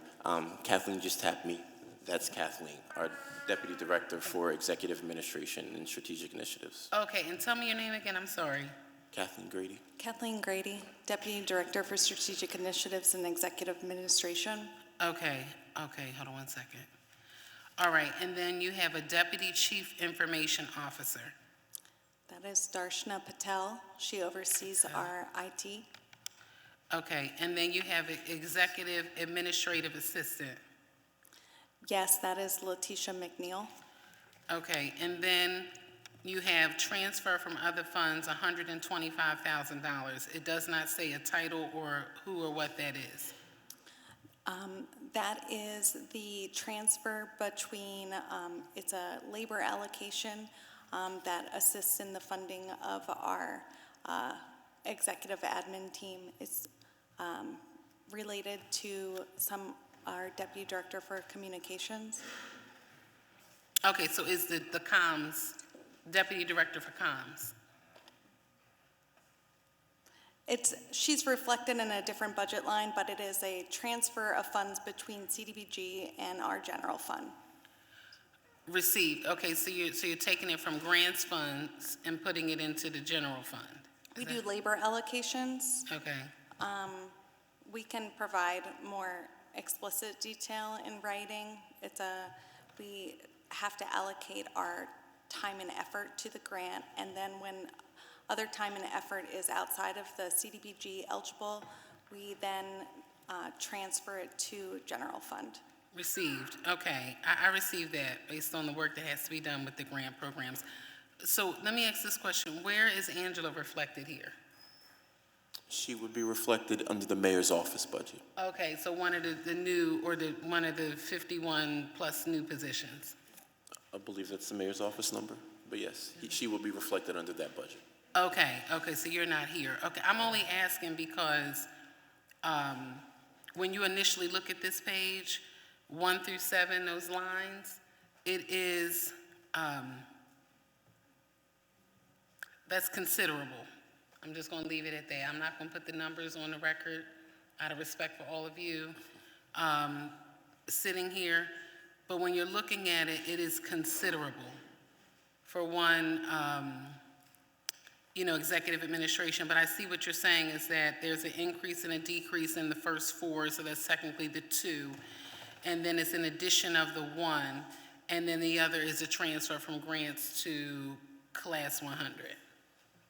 Kathleen just tapped me. That's Kathleen, our Deputy Director for Executive Administration and Strategic Initiatives. Okay, and tell me your name again, I'm sorry. Kathleen Grady. Kathleen Grady, Deputy Director for Strategic Initiatives and Executive Administration. Okay, hold on one second. All right, and then you have a Deputy Chief Information Officer. That is Darshna Patel. She oversees our IT. Okay, and then you have an Executive Administrative Assistant. Yes, that is Letitia McNeil. Okay, and then you have transfer from other funds, $125,000. It does not say a title or who or what that is. That is the transfer between, it's a labor allocation that assists in the funding of our executive admin team. It's related to our Deputy Director for Communications. Okay, so is the comms, Deputy Director for Comms? She's reflected in a different budget line, but it is a transfer of funds between CDBG and our general fund. Received, okay, so you're taking it from grants funds and putting it into the general fund? We do labor allocations. Okay, We can provide more explicit detail in writing. We have to allocate our time and effort to the grant, and then when other time and effort is outside of the CDBG eligible, we then transfer it to general fund. received, okay. I received that based on the work that has to be done with the grant programs. So let me ask this question, where is Angela reflected here? She would be reflected under the mayor's office budget. Okay, so one of the new, or one of the 51 plus new positions? I believe that's the mayor's office number, but yes, she will be reflected under that budget. Okay, so you're not here. Okay, I'm only asking because when you initially look at this page, 1 through 7, those lines, it is, that's considerable. I'm just gonna leave it at that. I'm not gonna put the numbers on the record out of respect for all of you sitting here, but when you're looking at it, it is considerable. For one, executive administration, but I see what you're saying is that there's an increase and a decrease in the first 4, so that's technically the 2, and then it's an addition of the 1, and then the other is a transfer from grants to class 100,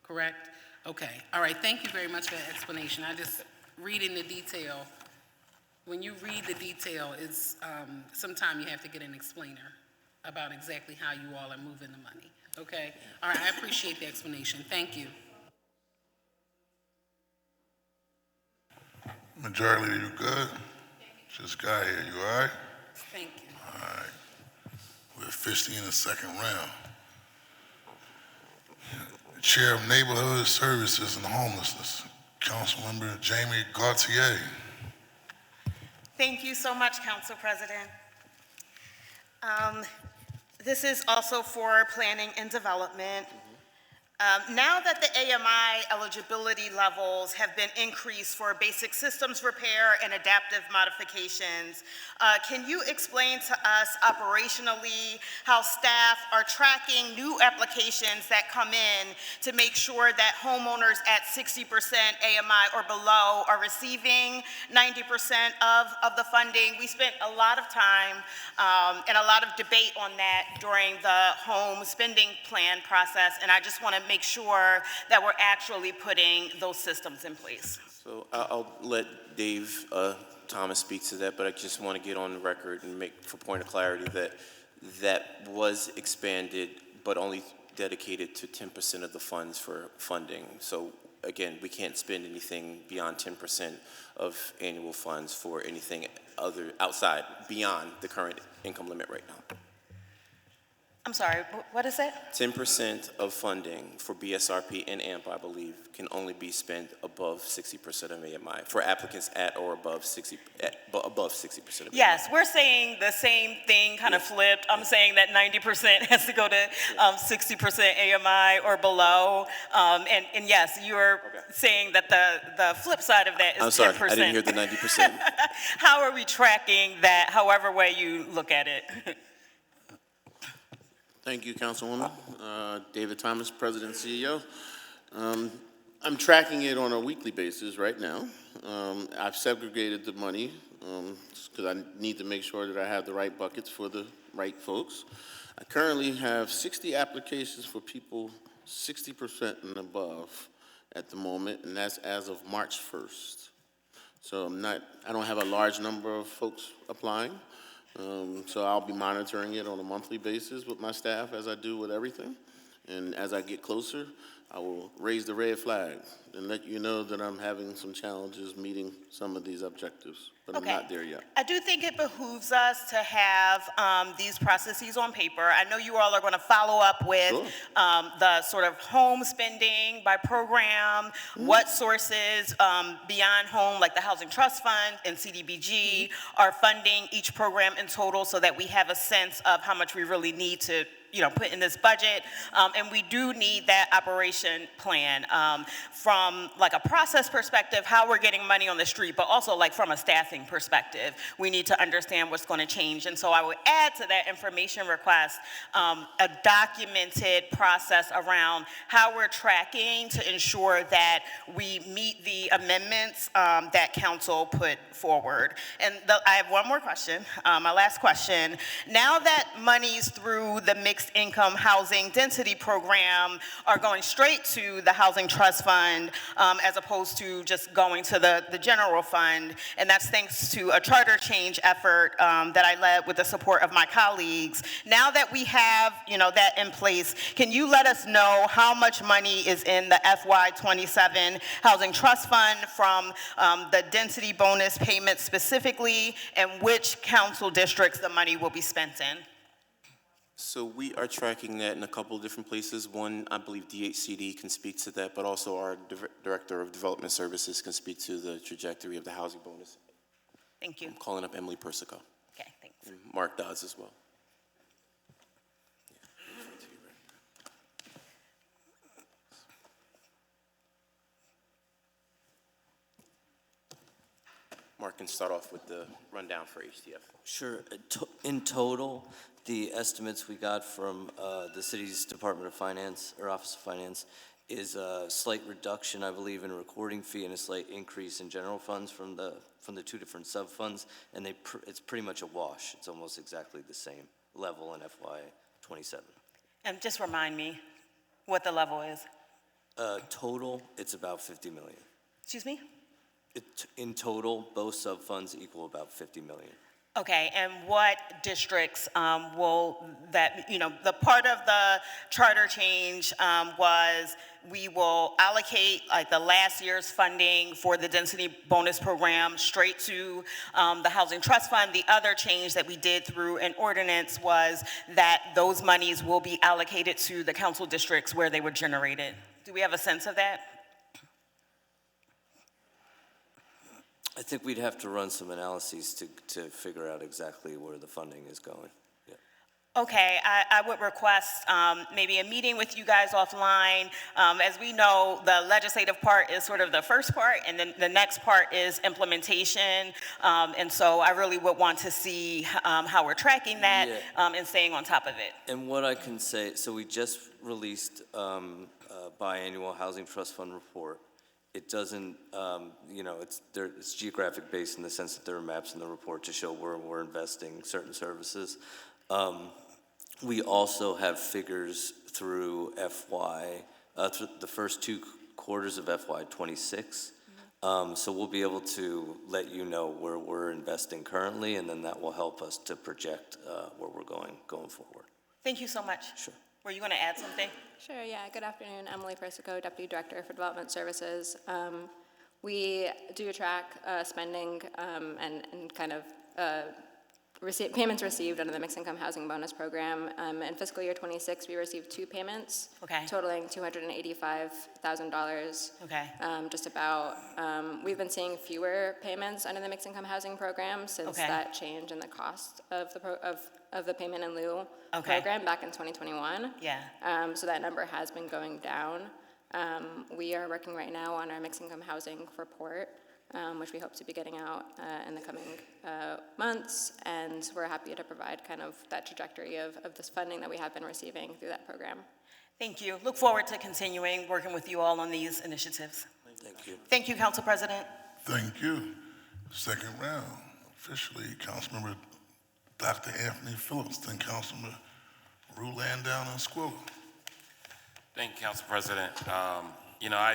correct? Okay, all right, thank you very much for that explanation. I just, reading the detail, when you read the detail, it's, sometimes you have to get an explainer about exactly how you all are moving the money. Okay, all right, I appreciate the explanation. Thank you. Majority Leader, you good? Just got here, you all right? Thank you. All right. We're officially in the second round. Chair of Neighborhood Services and Homelessness, Councilmember Jamie Gautier. Thank you so much, Council President. This is also for planning and development. Now that the AMI eligibility levels have been increased for basic systems repair and adaptive modifications, can you explain to us operationally how staff are tracking new applications that come in to make sure that homeowners at 60% AMI or below are receiving 90% of the funding? We spent a lot of time and a lot of debate on that during the home spending plan process, and I just want to make sure that we're actually putting those systems in place. So I'll let Dave Thomas speak to that, but I just want to get on the record and make, for point of clarity, that that was expanded, but only dedicated to 10% of the funds for funding. So again, we can't spend anything beyond 10% of annual funds for anything other outside, beyond the current income limit right now. I'm sorry, what is it? 10% of funding for BSRP and AMP, I believe, can only be spent above 60% of AMI for applicants at or above 60% of AMI. Yes, we're saying the same thing, kind of flipped. I'm saying that 90% has to go to 60% AMI or below. And yes, you're saying that the flip side of that is 10%. I'm sorry, I didn't hear the 90%. How are we tracking that, however way you look at it? Thank you, Councilwoman. David Thomas, President and CEO. I'm tracking it on a weekly basis right now. I've segregated the money because I need to make sure that I have the right buckets for the right folks. I currently have 60 applications for people 60% and above at the moment, and that's as of March 1st. So I don't have a large number of folks applying. So I'll be monitoring it on a monthly basis with my staff, as I do with everything. And as I get closer, I will raise the red flag and let you know that I'm having some challenges meeting some of these objectives, but I'm not there yet. I do think it behooves us to have these processes on paper. I know you all are going to follow up with the sort of home spending by program, what sources beyond home, like the Housing Trust Fund and CDBG, are funding each program in total, so that we have a sense of how much we really need to put in this budget. And we do need that operation plan from like a process perspective, how we're getting money on the street, but also like from a staffing perspective, we need to understand what's going to change. And so I would add to that information request a documented process around how we're tracking to ensure that we meet the amendments that council put forward. And I have one more question, my last question. Now that monies through the Mixed Income Housing Density Program are going straight to the Housing Trust Fund as opposed to just going to the general fund, and that's thanks to a charter change effort that I led with the support of my colleagues. Now that we have, that in place, can you let us know how much money is in the FY27 Housing Trust Fund from the density bonus payment specifically, and which council districts the money will be spent in? So we are tracking that in a couple of different places. One, I believe DHCD can speak to that, but also our Director of Development Services can speak to the trajectory of the housing bonus. Thank you. I'm calling up Emily Persico. Okay, thanks. And Mark Dodds as well. Mark can start off with the rundown for HDF. Sure. In total, the estimates we got from the city's Department of Finance, or Office of Finance, is a slight reduction, I believe, in recording fee and a slight increase in general funds from the two different sub-funds, and it's pretty much a wash. It's almost exactly the same level in FY27. And just remind me what the level is. Total, it's about 50 million. Excuse me? In total, both sub-funds equal about 50 million. Okay, and what districts will that, the part of the charter change was we will allocate like the last year's funding for the density bonus program straight to the Housing Trust Fund. The other change that we did through an ordinance was that those monies will be allocated to the council districts where they were generated. Do we have a sense of that? I think we'd have to run some analyses to figure out exactly where the funding is going. Yeah. Okay, I would request maybe a meeting with you guys offline. As we know, the legislative part is sort of the first part, and then the next part is implementation. And so I really would want to see how we're tracking that and staying on top of it. And what I can say, so we just released a biannual Housing Trust Fund report. It doesn't, it's geographic based in the sense that there are maps in the report to show where we're investing certain services. We also have figures through through the first 2 quarters of FY26. So we'll be able to let you know where we're investing currently, and then that will help us to project where we're going forward. Thank you so much. Sure. Were you going to add something? Sure, yeah. Good afternoon. Emily Persico, Deputy Director for Development Services. We do track spending and kind of payments received under the Mixed Income Housing Bonus Program. In fiscal year 26, we received 2 payments, totaling $285,000. Okay. Just about. We've been seeing fewer payments under the Mixed Income Housing Program since that change in the cost of the payment in lieu program back in 2021. Yeah. So that number has been going down. We are working right now on our Mixed Income Housing report, which we hope to be getting out in the coming months, and we're happy to provide kind of that trajectory of this funding that we have been receiving through that program. Thank you. Look forward to continuing working with you all on these initiatives. Thank you. Thank you, Council President. Thank you. Second round, officially, Councilmember Dr. Anthony Phillips, then Councilmember Rue Landau and Squilla. Thank you, Council President. I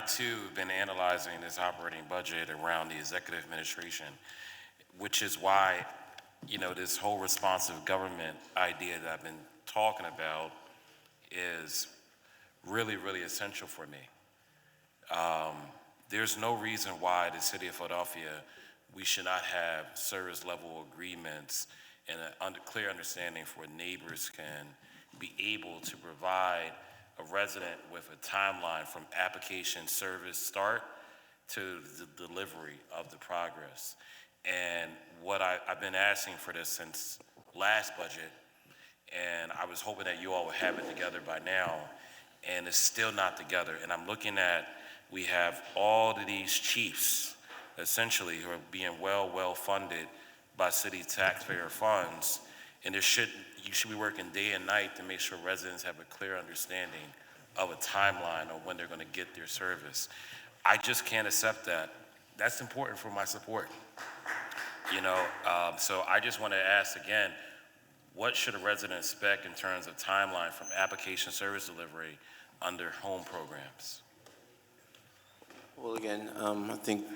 too have been analyzing this operating budget around the executive administration, which is why, this whole responsive government idea that I've been talking about is really, really essential for me. There's no reason why the city of Philadelphia, we should not have service level agreements and a clear understanding for neighbors can be able to provide a resident with a timeline from application service start to the delivery of the progress. And what I've been asking for this since last budget and I was hoping that you all would have it together by now, and it's still not together. And I'm looking at, we have all of these chiefs, essentially, who are being well funded by city taxpayer funds, and you should be working day and night to make sure residents have a clear understanding of a timeline on when they're going to get their service. I just can't accept that. That's important for my support. So I just want to ask again, what should a resident expect in terms of timeline from application service delivery under home programs? Well, again, I think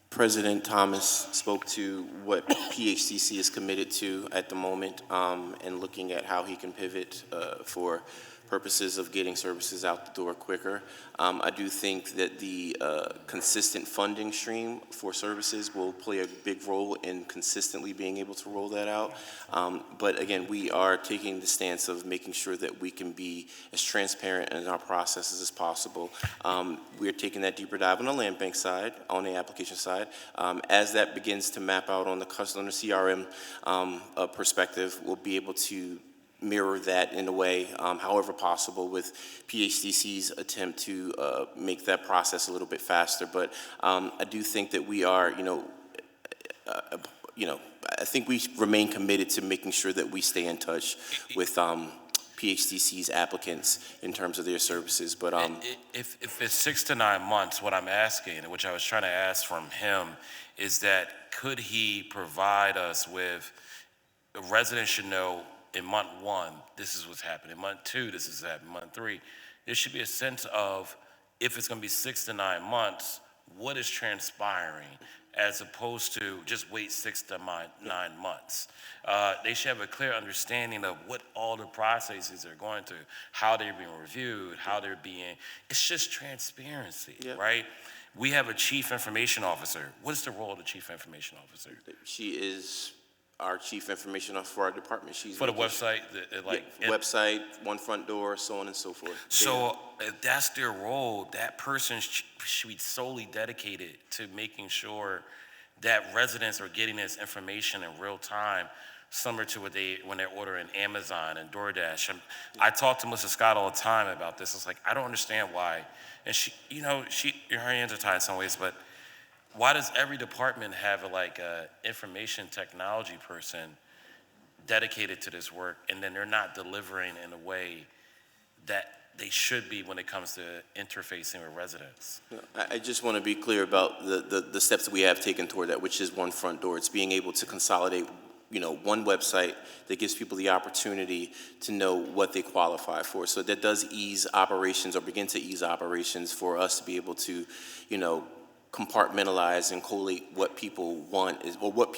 President Thomas spoke to what PHCC is committed to at the moment, and looking at how he can pivot for purposes of getting services out the door quicker. I do think that the consistent funding stream for services will play a big role in consistently being able to roll that out. But again, we are taking the stance of making sure that we can be as transparent in our processes as possible. We're taking that deeper dive on the land bank side, on the application side. As that begins to map out on the customer CRM perspective, we'll be able to mirror that in a way, however possible, with PHDC's attempt to make that process a little bit faster. But I do think that we are, I think we remain committed to making sure that we stay in touch with PHDC's applicants in terms of their services. But if it's 6 to 9 months, what I'm asking, which I was trying to ask from him, is that could he provide us with, the residents should know in month 1, this is what's happening. In month 2, this is happening. Month 3, there should be a sense of, if it's going to be 6 to 9 months, what is transpiring, as opposed to just wait 6 to 9 months. They should have a clear understanding of what all the processes are going through, how they're being reviewed, how they're being, it's just transparency, right? We have a chief information officer. What is the role of the chief information officer? she is our chief information officer for our department. She's For the website, website, one front door, so on and so forth. So if that's their role, that person should be solely dedicated to making sure that residents are getting this information in real time, similar to when they're ordering Amazon and DoorDash. And I talk to Melissa Scott all the time about this. It's like, I don't understand why. And she, her hands are tied in some ways, but why does every department have a information technology person dedicated to this work, and then they're not delivering in a way that they should be when it comes to interfacing with residents? I just want to be clear about the steps that we have taken toward that, which is one front door. It's being able to consolidate one website that gives people the opportunity to know what they qualify for. So that does ease operations, or begin to ease operations, for us to be able to, compartmentalize and collate what people want, or what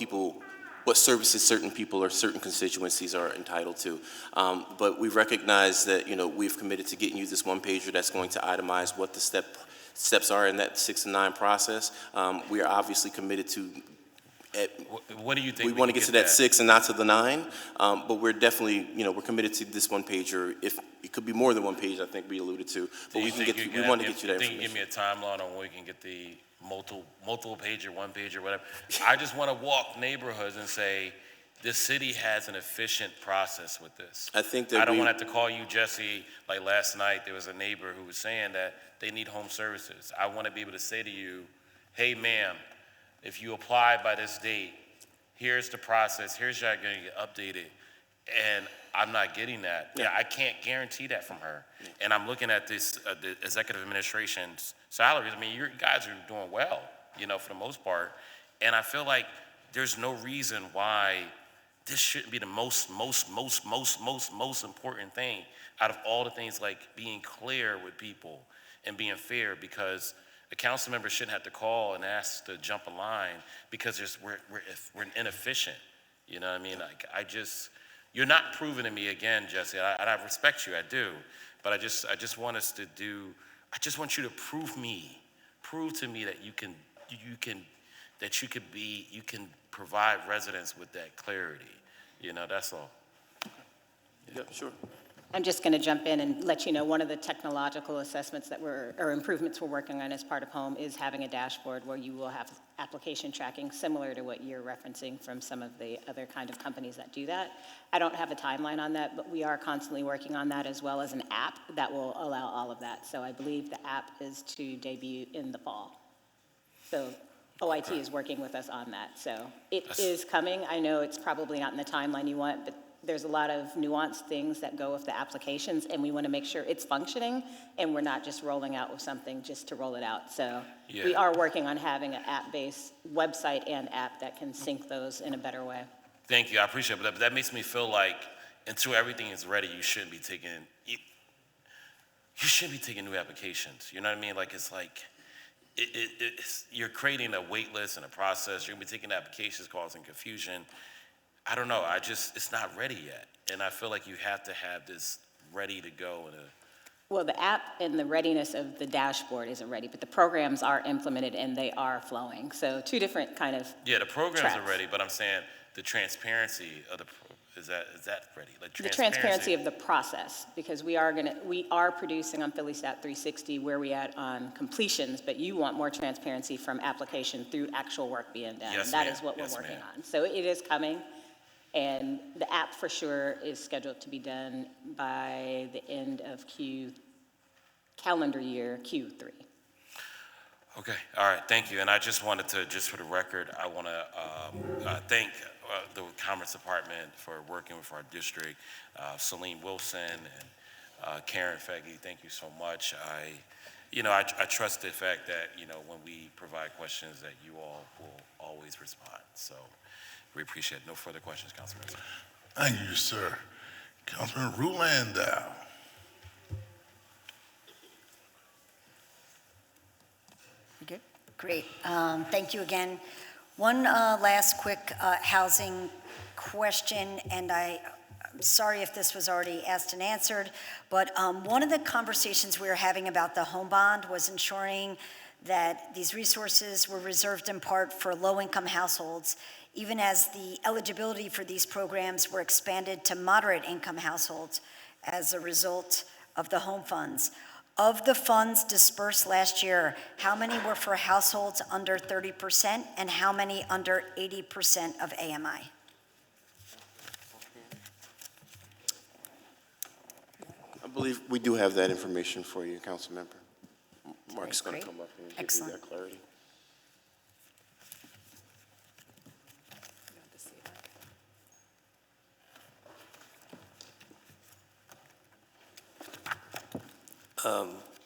services certain people or certain constituencies are entitled to. But we recognize that, we've committed to getting you this one pager that's going to itemize what the steps are in that 6 to 9 process. We are obviously committed to, what do you think? We want to get to that 6 and not to the 9, but we're definitely, we're committed to this one pager. If it could be more than one page, I think we alluded to, but we want to get you that information. Think you give me a timeline on when we can get the multiple pager, one pager, whatever? I just want to walk neighborhoods and say, the city has an efficient process with this. I think that I don't want to have to call you, Jesse. Like last night, there was a neighbor who was saying that they need home services. I want to be able to say to you, hey, ma'am, if you apply by this date, here's the process, here's how you're going to get updated. And I'm not getting that. Yeah, I can't guarantee that from her. And I'm looking at this, the executive administration's salaries. I mean, you guys are doing well, for the most part. And I feel like there's no reason why this shouldn't be the most important thing out of all the things, like being clear with people and being fair, because a council member shouldn't have to call and ask to jump a line because we're inefficient. You know what I mean? You're not proving to me again, Jesse, and I respect you, I do, but I just want us to do, I just want you to prove to me that you can provide residents with that clarity. That's all. Yeah, sure. I'm just going to jump in and let you know one of the technological assessments that or improvements we're working on as part of Home is having a dashboard where you will have application tracking similar to what you're referencing from some of the other kind of companies that do that. I don't have a timeline on that, but we are constantly working on that, as well as an app that will allow all of that. So I believe the app is to debut in the fall. So OIT is working with us on that. So it is coming. I know it's probably not in the timeline you want, but there's a lot of nuanced things that go with the applications, and we want to make sure it's functioning and we're not just rolling out with something just to roll it out. So we are working on having an app-based website and app that can sync those in a better way. Thank you, I appreciate it, but that makes me feel like until everything is ready, you shouldn't be taking new applications. You know what I mean? Like, it's like, you're creating a wait list and a process. You're gonna be taking applications, causing confusion. I don't know, it's not ready yet. And I feel like you have to have this ready to go. Well, the app and the readiness of the dashboard isn't ready, but the programs are implemented and they are flowing. So two different kind of Yeah, the programs tracks. are ready, but I'm saying the transparency of is that ready? Like The transparency of the process, because we are producing on PhillyStat 360 where we at on completions, but you want more transparency from application through actual work being done. Yes, That ma'am. is what we're Yes, working ma'am. on. So it is coming, and the app for sure is scheduled to be done by the end of calendar year Q3. Okay, all right, thank you. And I just wanted to, just for the record, I want to thank the Commerce Department for working with our district, Celine Wilson and Karen Fegley, thank you so much. I trust the fact that, when we provide questions that you all will always respond. So we appreciate it. No further questions, Councilman. Thank you, sir. Councilman Rulandow. Good. Great. Thank you again. One last quick housing question, and I'm sorry if this was already asked and answered, but one of the conversations we were having about the home bond was ensuring that these resources were reserved in part for low-income households, even as the eligibility for these programs were expanded to moderate-income households as a result of the home funds. Of the funds dispersed last year, how many were for households under 30% and how many under 80% of AMI? I believe we do have that information for you, Council Member. Mark's going to Great. come up and give you that clarity.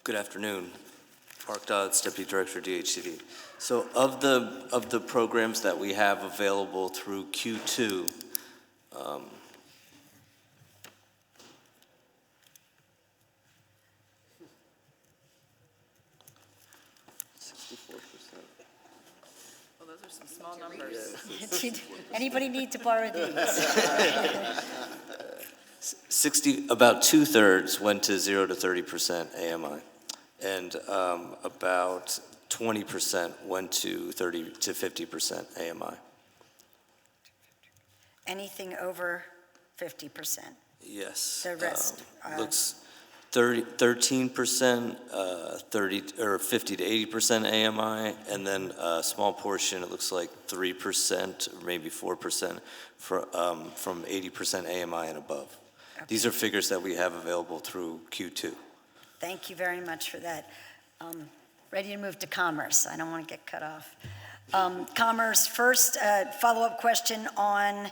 Good afternoon. Mark Dodds, Deputy Director, DHCD. So of the programs that we have available through Q2, Well, those are some small numbers. Anybody need to borrow these? about 2/3 went to 0 to 30% AMI, and about 20% went to 30 to 50% AMI. Anything over 50%? Yes. The rest? Looks 13%, 30 or 50 to 80% AMI, and then a small portion, it looks like 3% or maybe 4% from 80% AMI and above. Okay. These are figures that we have available through Q2. Thank you very much for that. Ready to move to Commerce. I don't want to get cut off. Commerce, first, follow-up question on,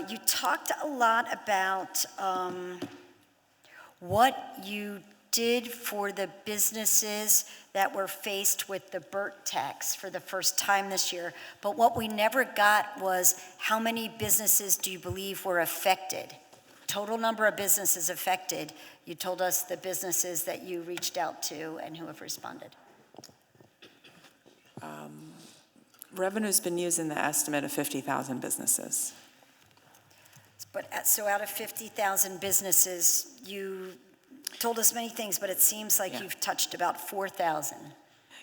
you talked a lot about what you did for the businesses that were faced with the BERT tax for the first time this year, but what we never got was how many businesses do you believe were affected? Total number of businesses affected. You told us the businesses that you reached out to and who have responded. Revenue's been used in the estimate of 50,000 businesses. But so out of 50,000 businesses, you told us many things, but it seems like you've touched about 4,000.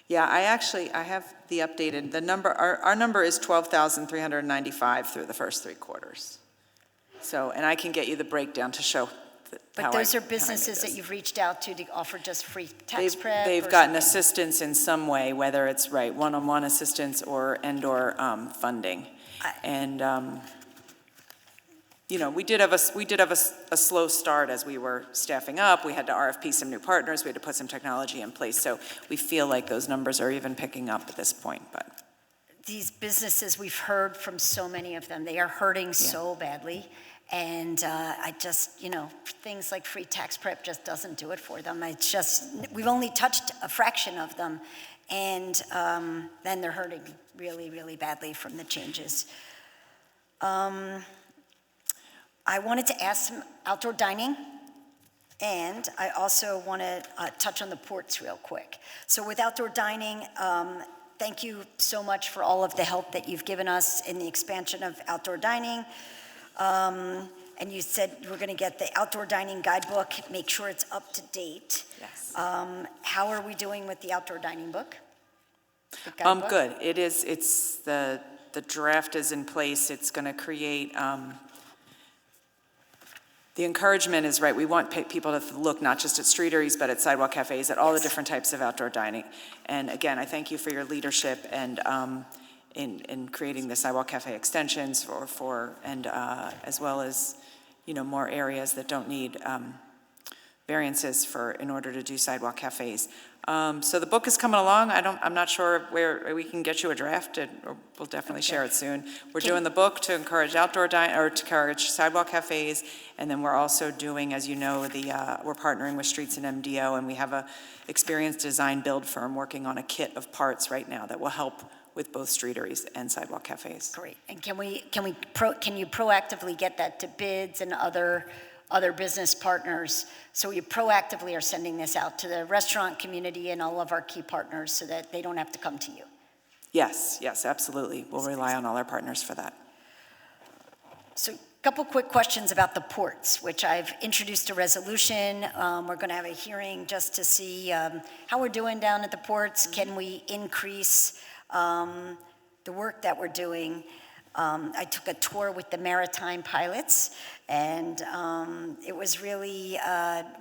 Yeah, I have the updated, the number, our number is 12,395 through the first 3 quarters. So, and I can get you the breakdown to show But those are businesses that you've reached out to offer just free tax prep? They've or gotten something? assistance in some way, whether it's, right, one-on-one assistance or funding. And, you know, we did have a slow start as we were staffing up. We had to RFP some new partners. We had to put some technology in place. So we feel like those numbers are even picking up at this point, but. These businesses, we've heard from so many of them, they are hurting so badly. And I just, you know, things like free tax prep just doesn't do it for them. It's just, we've only touched a fraction of them. And then they're hurting really, really badly from the changes. I wanted to ask some outdoor dining. And I also want to touch on the ports real quick. So with outdoor dining, thank you so much for all of the help that you've given us in the expansion of outdoor dining. And you said you were going to get the outdoor dining guidebook, make sure it's up to date. Yes. How are we doing with the outdoor dining book? The guidebook? Good. It's the draft is in place. It's going to create, the encouragement is right. We want people to look not just at streeteries, but at sidewalk cafes, at all the different types of outdoor dining. And again, I thank you for your leadership and in creating the sidewalk cafe extensions as well as, you know, more areas that don't need variances in order to do sidewalk cafes. So the book is coming along. I'm not sure where we can get you a draft, or we'll definitely share it soon. We're doing the book to encourage outdoor dining, or to encourage sidewalk cafes, and then we're also doing, as you know, we're partnering with Streets and MDO, and we have a experienced design build firm working on a kit of parts right now that will help with both streeteries and sidewalk cafes. Great. And can you proactively get that to bids and other business partners? So you proactively are sending this out to the restaurant community and all of our key partners so that they don't have to come to you? Yes, absolutely. We'll rely on all our partners for that. So a couple quick questions about the ports, which I've introduced a resolution. We're going to have a hearing just to see how we're doing down at the ports. Can we increase the work that we're doing? I took a tour with the maritime pilots, and it was really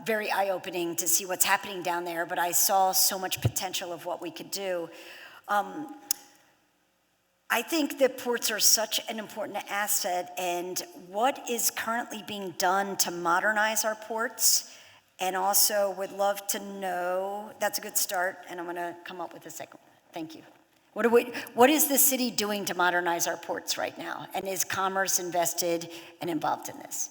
very eye-opening to see what's happening down there, but I saw so much potential of what we could do. I think that ports are such an important asset, and what is currently being done to modernize our ports? And also would love to know, that's a good start, and I'm gonna come up with a second one. Thank you. What is the city doing to modernize our ports right now? And is Commerce invested and involved in this?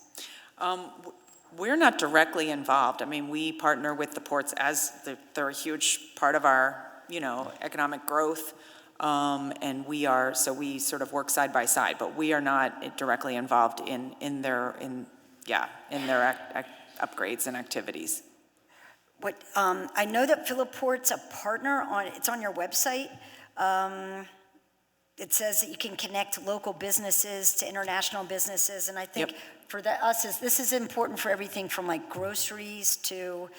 We're not directly involved. I mean, we partner with the ports as they're a huge part of our, you know, economic growth. And we sort of work side by side, but we are not directly involved in their upgrades and activities. I know that Phillip Port's a partner it's on your website. It says that you can connect local businesses to international businesses, and I think for us, this is important for everything from like groceries to,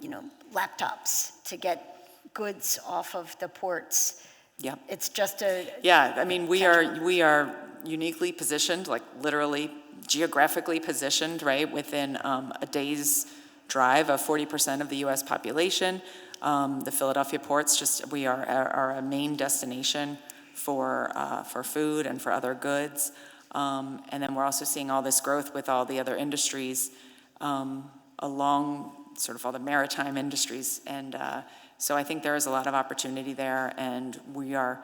you know, laptops to get goods off of the ports. Yeah. It's just a... Yeah, I mean, we are uniquely positioned, like literally geographically positioned, right, within a day's drive of 40% of the U.S. population. The Philadelphia ports, we are a main destination for food and for other goods. And then we're also seeing all this growth with all the other industries along sort of all the maritime industries. And so I think there is a lot of opportunity there, and we are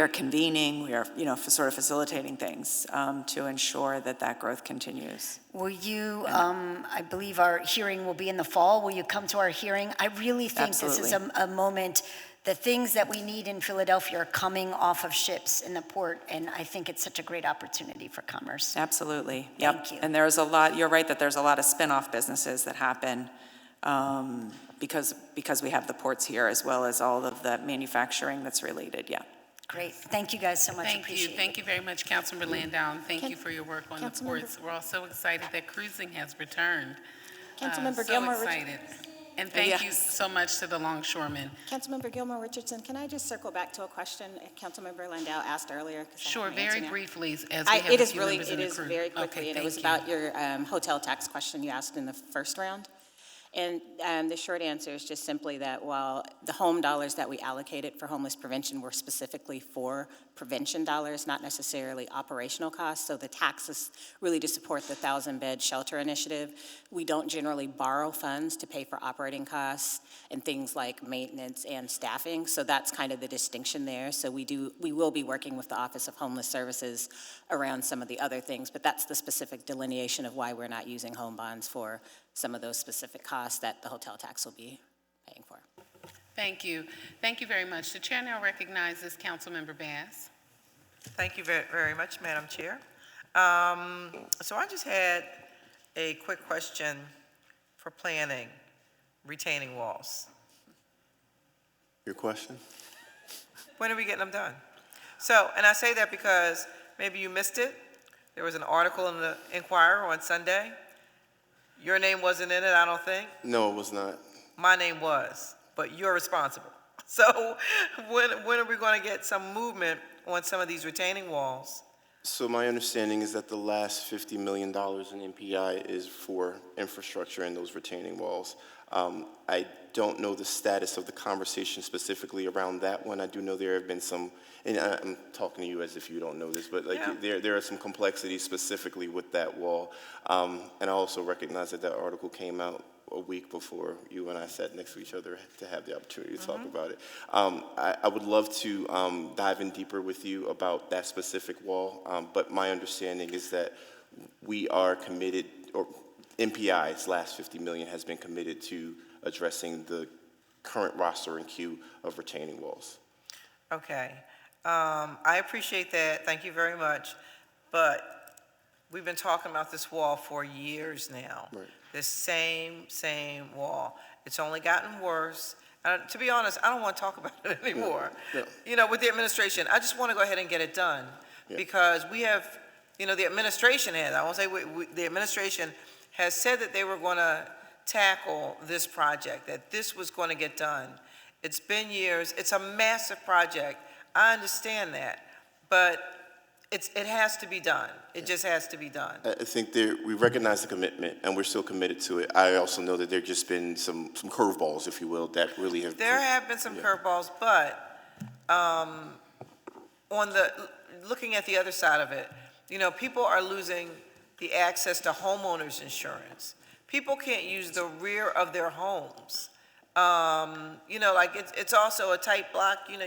convening, we are, you know, sort of facilitating things to ensure that growth continues. Will you, I believe our hearing will be in the fall. Will you come to our hearing? I really think Absolutely. This is a moment, the things that we need in Philadelphia are coming off of ships in the port, and I think it's such a great opportunity for commerce. Absolutely. Thank you. And there's a lot, you're right that there's a lot of spin-off businesses that happen because we have the ports here, as well as all of the manufacturing that's related, Great. Thank you guys so much. Appreciate it. Thank you very much, Councilmember Landau. Thank you for your work on the ports. We're all so excited that cruising has returned. Councilmember so Gilmore. excited. And thank you Yes. so much to the longshoremen. Councilmember Gilmore Richardson, can I just circle back to a question Councilmember Landau asked earlier? 'Cause I Sure, haven't very answered it. briefly, as we have It a is few really, members in it the is crew. very quickly, Okay, and it was thank you. about your hotel tax question you asked in the first round. And the short answer is just simply that while the home dollars that we allocated for homeless prevention were specifically for prevention dollars, not necessarily operational costs, so the taxes really to support the 1,000-bed shelter initiative, we don't generally borrow funds to pay for operating costs and things like maintenance and staffing, so that's kind of the distinction there. So we will be working with the Office of Homeless Services around some of the other things, but that's the specific delineation of why we're not using home bonds for some of those specific costs that the hotel tax will be paying for. Thank you. Thank you very much. The chair now recognizes Councilmember Bass. Thank you very much, Madam Chair. So I just had a quick question for planning, retaining walls. Your question? When are we getting them done? So, and I say that because maybe you missed it. There was an article in the Inquirer on Sunday. Your name wasn't in it, I don't think. No, it was not. My name was, but you're responsible. So when are we going to get some movement on some of these retaining walls? So my understanding is that the last $50 million in MPI is for infrastructure and those retaining walls. I don't know the status of the conversation specifically around that one. I do know there have been some, and I'm talking to you as if you don't know this, but like there are some complexities specifically with that wall. And I also recognize that that article came out a week before you and I sat next to each other to have the opportunity to talk about it. I would love to dive in deeper with you about that specific wall, but my understanding is that we are committed, or MPI's last $50 million has been committed to addressing the current roster and queue of retaining walls. Okay. I appreciate that. Thank you very much. But we've been talking about this wall for years now. Right. This same wall. It's only gotten worse. To be honest, I don't want to talk about it anymore. No. You know, with the administration, I just want to go ahead and get it done because we have, you know, the administration has, I won't say the administration has said that they were going to tackle this project, that this was going to get done. It's been years. It's a massive project. I understand that, but it has to be done. It just has to be done. I think we recognize the commitment, and we're still committed to it. I also know that there have just been some curveballs, if you will, that really have... There have been some curveballs, but looking at the other side of it, you know, people are losing the access to homeowners insurance. People can't use the rear of their homes. You know, like it's also a tight block, you know,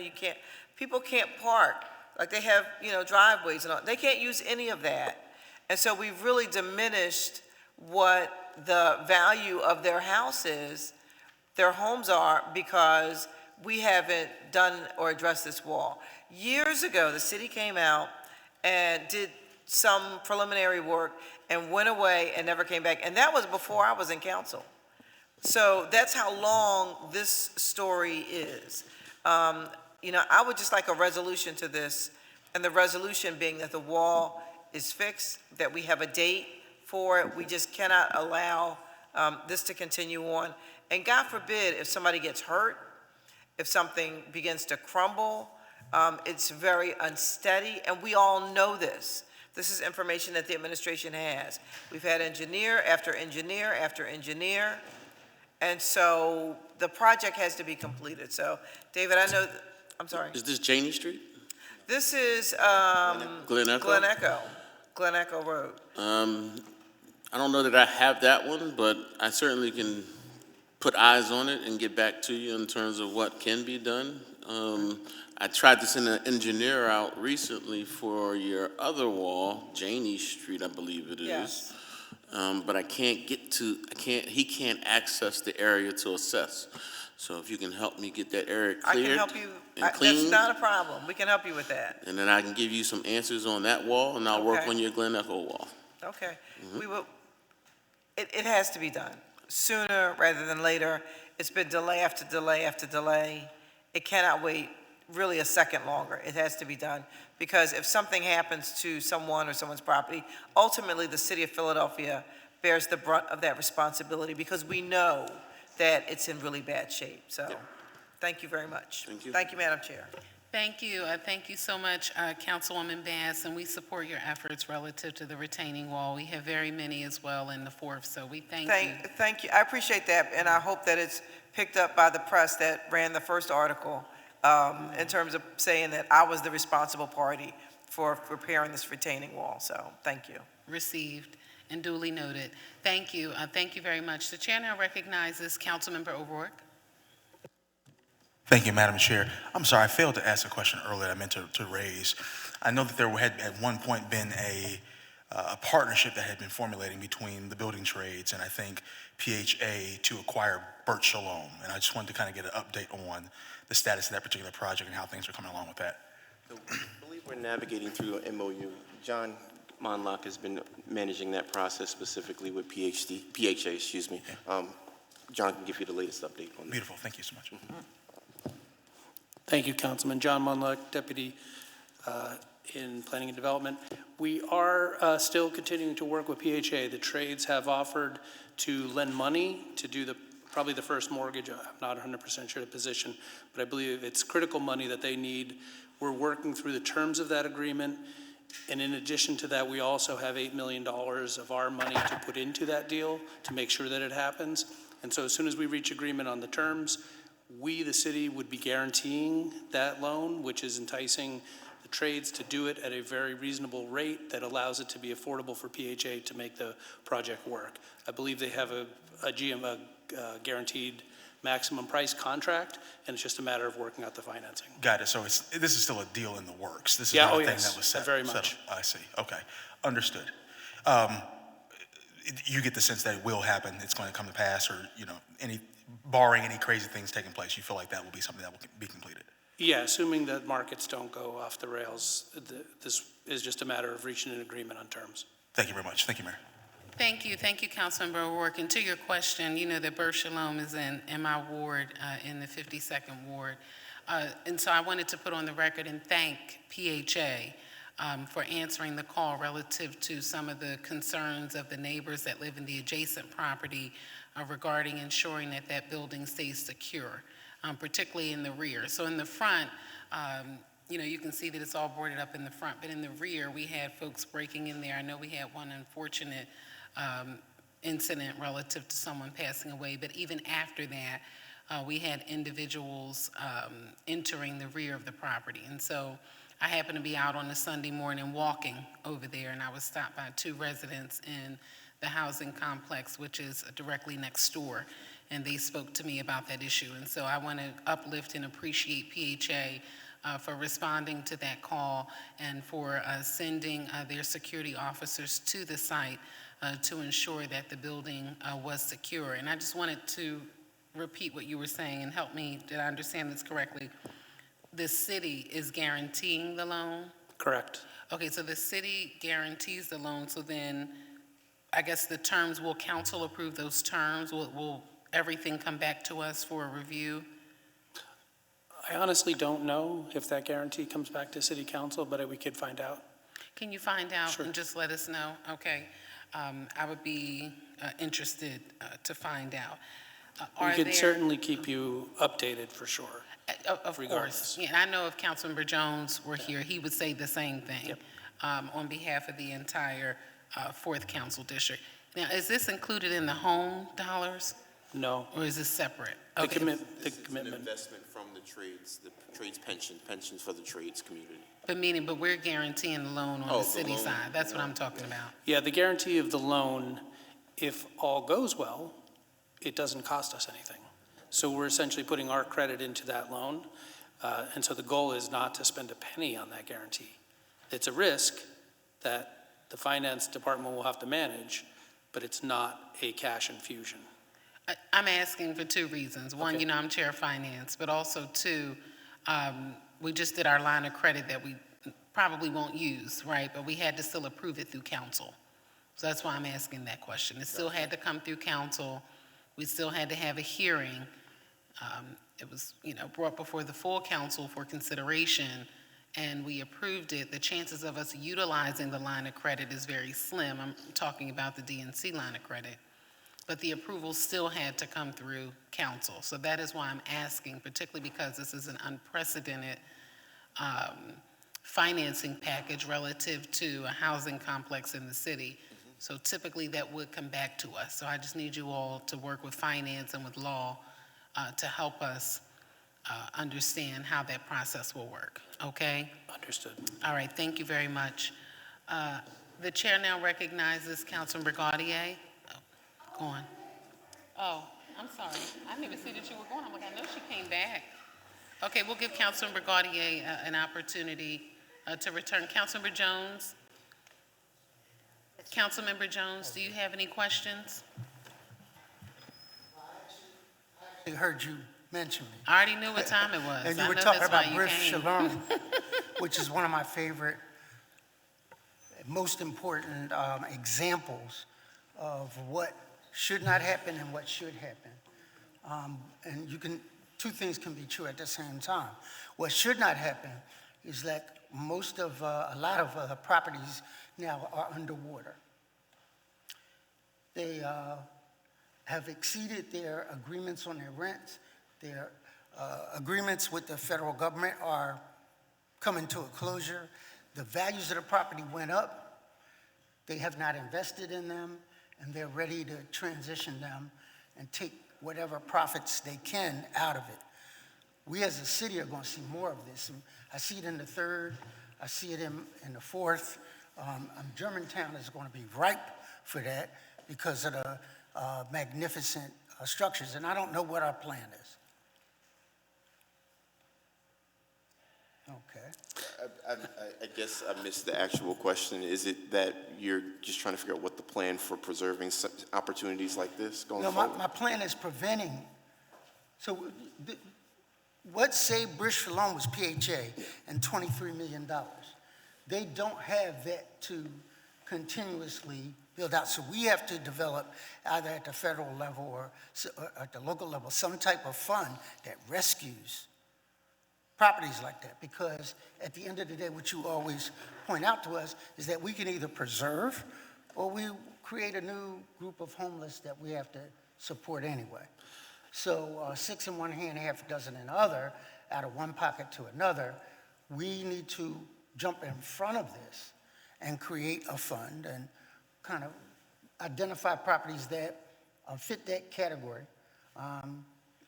people can't park. Like they have, you know, driveways and all. They can't use any of that. And so we've really diminished what the value of their house is, their homes are, because we haven't done or addressed this wall. Years ago, the city came out and did some preliminary work and went away and never came back. And that was before I was in council. So that's how long this story is. You know, I would just like a resolution to this, and the resolution being that the wall is fixed, that we have a date for it. We just cannot allow this to continue on. And God forbid, if somebody gets hurt, if something begins to crumble, it's very unsteady, and we all know this. This is information that the administration has. We've had engineer after engineer after engineer, and so the project has to be completed. So, David, I know, I'm sorry. Is this Janey Street? This is Glen Echo? Glen Echo Road. I don't know that I have that one, but I certainly can put eyes on it and get back to you in terms of what can be done. I tried to send an engineer out recently for your other wall, Janey Street, I believe it is. Yes. But he can't access the area to assess. So if you can help me get that area cleared. I can help you. And cleaned, that's not a problem. We can help you with that. and then I can give you some answers on that wall, and I'll work on your Glen Echo wall. Okay. We will. It has to be done sooner rather than later. It's been delay after delay after delay. It cannot wait really a second longer. It has to be done because if something happens to someone or someone's property, ultimately the city of Philadelphia bears the brunt of that responsibility because we know that it's in really bad shape. So, thank you very much. Thank you. Thank you, Madam Chair. Thank you. Thank you so much, Councilwoman Bass, and we support your efforts relative to the retaining wall. We have very many as well in the fourth, so we thank you. Thank you. I appreciate that, and I hope that it's picked up by the press that ran the first article in terms of saying that I was the responsible party for repairing this retaining wall. So, thank you. Received and duly noted. Thank you. Thank you very much. The chair now recognizes Councilmember O'Rourke. Thank you, Madam Chair. I'm sorry, I failed to ask a question earlier I meant to raise. I know that there had at one point been a partnership that had been formulating between the building trades and I think PHA to acquire Burt Shalom. And I just wanted to kind of get an update on the status of that particular project and how things are coming along with that. So I believe we're navigating through an MOU. John Monlock has been managing that process specifically with PHA, excuse me. John can give you the latest update on that. Beautiful, thank you so much. Thank you, Councilman. John Munluck, Deputy in Planning and Development. We are still continuing to work with PHA. The trades have offered to lend money to do probably the first mortgage. I'm not 100% sure the position, but I believe it's critical money that they need. We're working through the terms of that agreement. And in addition to that, we also have $8 million of our money to put into that deal to make sure that it happens. And so as soon as we reach agreement on the terms, we, the city, would be guaranteeing that loan, which is enticing the trades to do it at a very reasonable rate that allows it to be affordable for PHA to make the project work. I believe they have a guaranteed maximum price contract, and it's just a matter of working out the financing. Got it. So this is still a deal in the works. This is Yeah, not a thing yes, that was set. very much. I see. Okay, understood. You get the sense that it will happen. It's going to come to pass, or barring any crazy things taking place, you feel like that will be something that will be completed. Yeah, assuming that markets don't go off the rails, this is just a matter of reaching an agreement on terms. Thank you very much. Thank you, Mayor. Thank you, Councilmember O'Rourke. And to your question, you know that Burt Shalom is in my ward, in the 52nd Ward. And so I wanted to put on the record and thank PHA for answering the call relative to some of the concerns of the neighbors that live in the adjacent property regarding ensuring that that building stays secure, particularly in the rear. So in the front, you can see that it's all boarded up in the front, but in the rear, we had folks breaking in there. I know we had one unfortunate incident relative to someone passing away, but even after that, we had individuals entering the rear of the property. And so I happened to be out on a Sunday morning walking over there, and I was stopped by two residents in the housing complex, which is directly next door, and they spoke to me about that issue. And so I want to uplift and appreciate PHA for responding to that call and for sending their security officers to the site to ensure that the building was secure. And I just wanted to repeat what you were saying and help me, did I understand this correctly? The city is guaranteeing the loan? Correct. Okay, so the city guarantees the loan, so then I guess the terms, will council approve those terms? Will everything come back to us for a review? I honestly don't know if that guarantee comes back to city council, but we could find out. Can you find out Sure. and just let us know? Okay. I would be interested to find out. We could certainly keep you updated for sure. Of regardless. course. Yeah, and I know if Councilmember Jones were here, he would say the same thing on behalf of the entire 4th Council District. Now, is this included in the home dollars? No. Or is this separate? The Okay. commitment. An investment from the trades pensions for the trades community. But we're guaranteeing the loan on the city side. That's what I'm talking about. Yeah, the guarantee of the loan, if all goes well, it doesn't cost us anything. So we're essentially putting our credit into that loan. And so the goal is not to spend a penny on that guarantee. It's a risk that the finance department will have to manage, but it's not a cash infusion. I'm asking for two reasons. One, Okay. I'm chair of finance, but also two, we just did our line of credit that we probably won't use, right? But we had to still approve it through council. So that's why I'm asking that question. It still had to come through council. We still had to have a hearing. It was, brought before the full council for consideration, and we approved it. The chances of us utilizing the line of credit is very slim. I'm talking about the DNC line of credit. but the approval still had to come through council. So that is why I'm asking, particularly because this is an unprecedented financing package relative to a housing complex in the city. So typically that would come back to us. So I just need you all to work with finance and with law to help us understand how that process will work, okay? Understood. All right, thank you very much. The chair now recognizes Councilman Brigadier. Go on. Oh, I'm sorry. I didn't even see that you were going. I'm like, I know she came back. Okay, we'll give Councilman Brigadier an opportunity to return. Councilmember Jones? Councilmember Jones, do you have any questions? I heard you mention me. I already knew what time it was. And you I were know talking that's why about you Brief came. Shalom, which is one of my favorite, most important examples of what should not happen and what should happen. And two things can be true at the same time. What should not happen is that a lot of the properties now are underwater. They have exceeded their agreements on their rents. Their agreements with the federal government are coming to a closure. The values of the property went up. They have not invested in them, and they're ready to transition them and take whatever profits they can out of it. We as a city are going to see more of this. I see it in the 3rd. I see it in the 4th. Germantown is going to be ripe for that because of the magnificent structures, and I don't know what our plan is. Okay. I guess I missed the actual question. Is it that you're just trying to figure out what the plan for preserving opportunities like this going forward? My plan is preventing. So what saved Brish Shalom was PHA and $23 million. They don't have that to continuously build out. So we have to develop, either at the federal level or at the local level, some type of fund that rescues properties like that. Because at the end of the day, what you always point out to us is that we can either preserve or we create a new group of homeless that we have to support anyway. So 6 in one hand, half a dozen in the other, out of one pocket to another, we need to jump in front of this and create a fund and kind of identify properties that fit that category.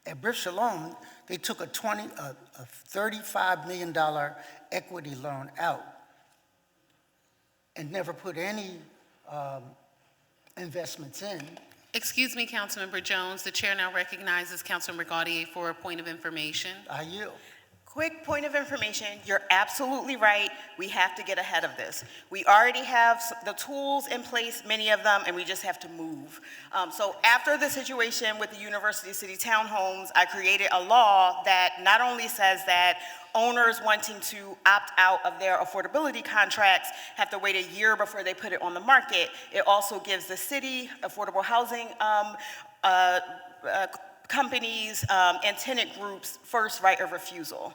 At Brish Shalom, they took a $35 million equity loan out and never put any investments in. Excuse me, Councilmember Jones. The chair now recognizes Councilmember Gaudier for a point of information. I yield. Quick point of information, you're absolutely right. We have to get ahead of this. We already have the tools in place, many of them, and we just have to move. So after the situation with the University City Townhomes, I created a law that not only says that owners wanting to opt out of their affordability contracts have to wait a year before they put it on the market. It also gives the city, affordable housing companies and tenant groups first right of refusal.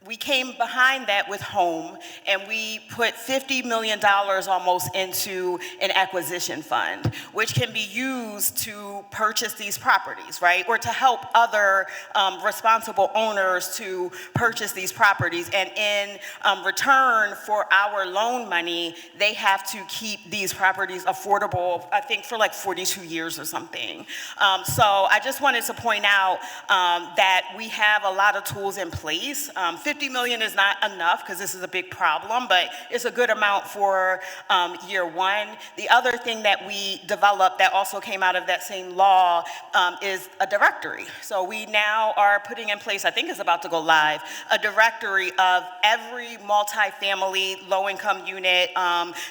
We came behind that with Home, and we put $50 million almost into an acquisition fund, which can be used to purchase these properties, right? Or to help other responsible owners to purchase these properties. And in return for our loan money, they have to keep these properties affordable, I think for like 42 years or something. So I just wanted to point out that we have a lot of tools in place. $50 million is not enough because this is a big problem, but it's a good amount for year one. The other thing that we developed that also came out of that same law is a directory. So we now are putting in place, I think it's about to go live, a directory of every multifamily low-income unit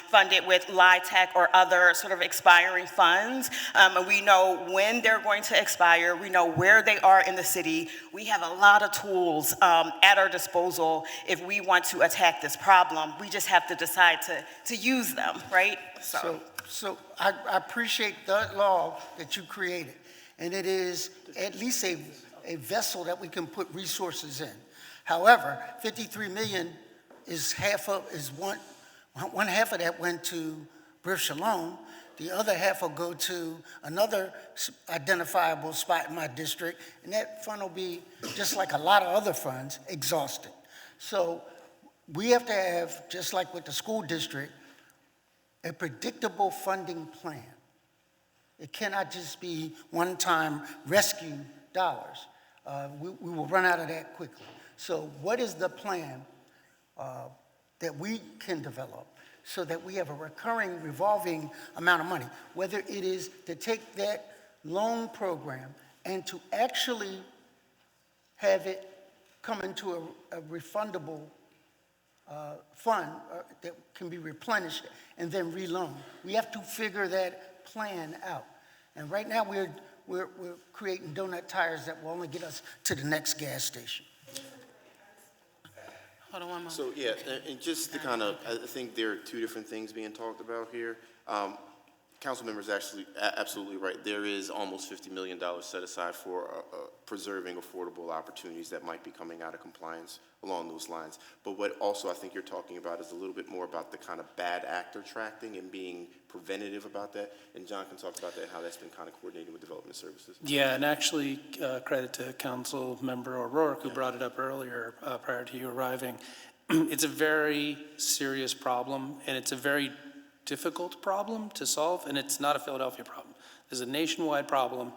funded with LIHTC or other sort of expiring funds. And we know when they're going to expire. We know where they are in the city. We have a lot of tools at our disposal if we want to attack this problem. We just have to decide to use them, right? So I appreciate the law that you created, and it is at least a vessel that we can put resources in. However, 53 million is one half of that went to Brish Shalom. the other half will go to another identifiable spot in my district, and that fund will be, just like a lot of other funds, exhausted. So we have to have, just like with the school district, a predictable funding plan. It cannot just be one-time rescue dollars. We will run out of that quickly. So what is the plan that we can develop so that we have a recurring, revolving amount of money? Whether it is to take that loan program and to actually have it come into a refundable fund that can be replenished and then reloan. We have to figure that plan out. And right now we're creating donut tires that will only get us to the next gas station. Hold on one moment. So, yeah, and just to kind of, I think there are two different things being talked about here. Council members actually absolutely right. There is almost $50 million set aside for preserving affordable opportunities that might be coming out of compliance along those lines. But what also I think you're talking about is a little bit more about the kind of bad actor tracking and being preventative about that. And John can talk about that, how that's been kind of coordinating with development services. Yeah, and actually credit to Council Member O'Rourke who brought it up earlier prior to you arriving. It's a very serious problem, and it's a very difficult problem to solve, and it's not a Philadelphia problem. There's a nationwide problem,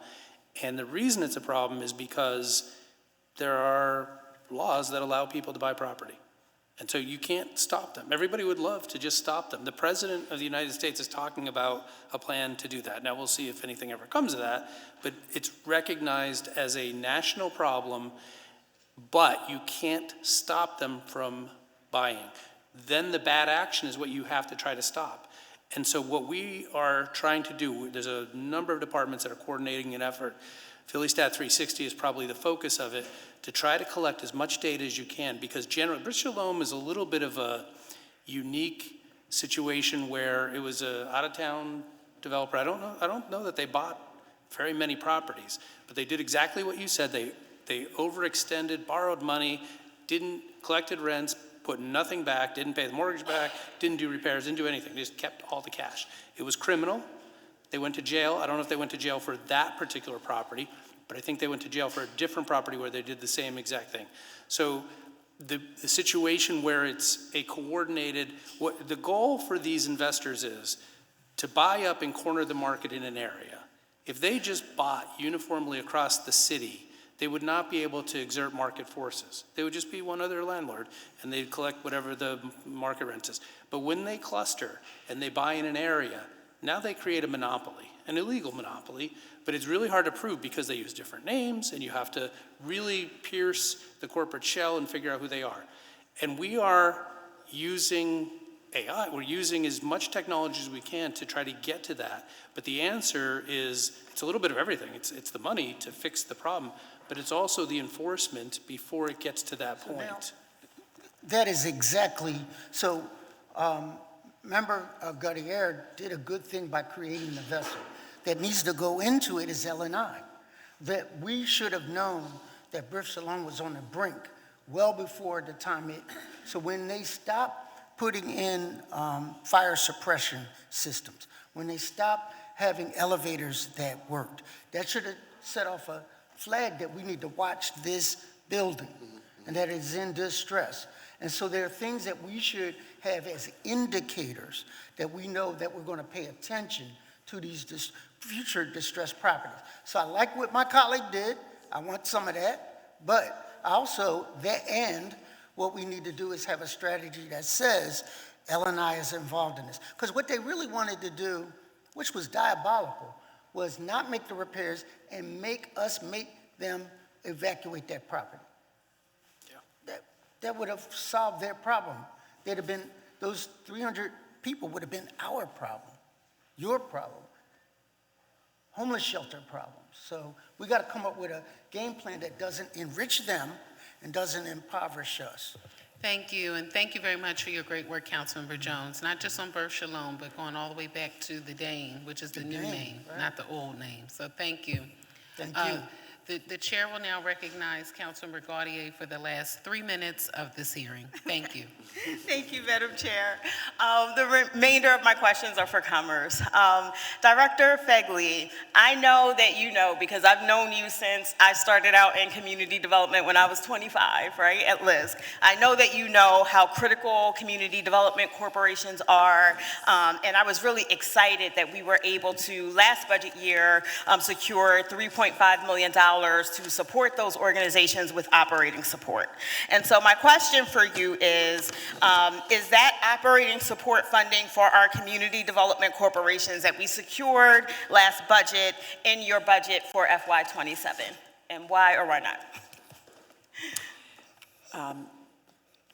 and the reason it's a problem is because there are laws that allow people to buy property. And so you can't stop them. Everybody would love to just stop them. The President of the United States is talking about a plan to do that. Now we'll see if anything ever comes of that, but it's recognized as a national problem, but you can't stop them from buying. Then the bad action is what you have to try to stop. And so what we are trying to do, there's a number of departments that are coordinating an effort. Philly Stat 360 is probably the focus of it, to try to collect as much data as you can, because generally, Bristol-Shalom is a little bit of a unique situation where it was an out-of-town developer. I don't know that they bought very many properties, but they did exactly what you said. They overextended, borrowed money, collected rents, put nothing back, didn't pay the mortgage back, didn't do repairs, didn't do anything. They just kept all the cash. It was criminal. They went to jail. I don't know if they went to jail for that particular property, but I think they went to jail for a different property where they did the same exact thing. So the situation where it's a coordinated, the goal for these investors is to buy up and corner the market in an area. If they just bought uniformly across the city, they would not be able to exert market forces. They would just be one other landlord, and they'd collect whatever the market rent is. But when they cluster and they buy in an area, now they create a monopoly, an illegal monopoly, but it's really hard to prove because they use different names, and you have to really pierce the corporate shell and figure out who they are. And we are using AI. We're using as much technology as we can to try to get to that. But the answer is, it's a little bit of everything. It's the money to fix the problem, but it's also the enforcement before it gets to that point. That is exactly, so Member Gutierrez did a good thing by creating the vessel. That needs to go into it is L&I. That we should have known that Bristol-Shalom was on the brink well before the time so when they stopped putting in fire suppression systems, when they stopped having elevators that worked, that should have set off a flag that we need to watch this building and that it's in distress. And so there are things that we should have as indicators that we know that we're going to pay attention to these future distressed properties. So I like what my colleague did. I want some of that. But also, what we need to do is have a strategy that says L&I is involved in this. Because what they really wanted to do, which was diabolical, was not make the repairs and make them evacuate that property. That would have solved their problem. They'd have been, those 300 people would have been our problem, your problem, homeless shelter problems. So we got to come up with a game plan that doesn't enrich them and doesn't impoverish us. Thank you, and thank you very much for your great work, Councilmember Jones, not just on Bristol-Shalom, but going all the way back to the Dane, which is the new name, right? Not the old name. So thank you. Thank you. The chair will now recognize Councilmember Gaudier for the last 3 minutes of this hearing. Thank you. Thank you, Madam Chair. The remainder of my questions are for Commerce. Director Fegley, I know that you know, because I've known you since I started out in community development when I was 25, right, at LISC. I know that you know how critical community development corporations are, and I was really excited that we were able to, last budget year, secure $3.5 million to support those organizations with operating support. And so my question for you is that operating support funding for our community development corporations that we secured last budget in your budget for FY27? And why or why not?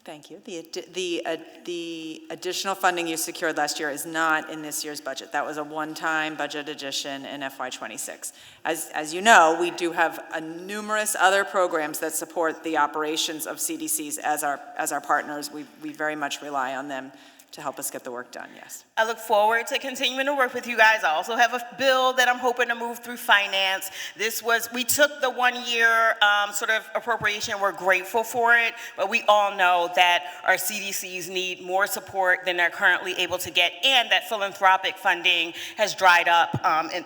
Thank you. The additional funding you secured last year is not in this year's budget. That was a one-time budget addition in FY26. As you know, we do have numerous other programs that support the operations of CDCs as our partners. We very much rely on them to help us get the work done, yes. I look forward to continuing to work with you guys. I also have a bill that I'm hoping to move through finance. We took the 1 year sort of appropriation. We're grateful for it, but we all know that our CDCs need more support than they're currently able to get, and that philanthropic funding has dried up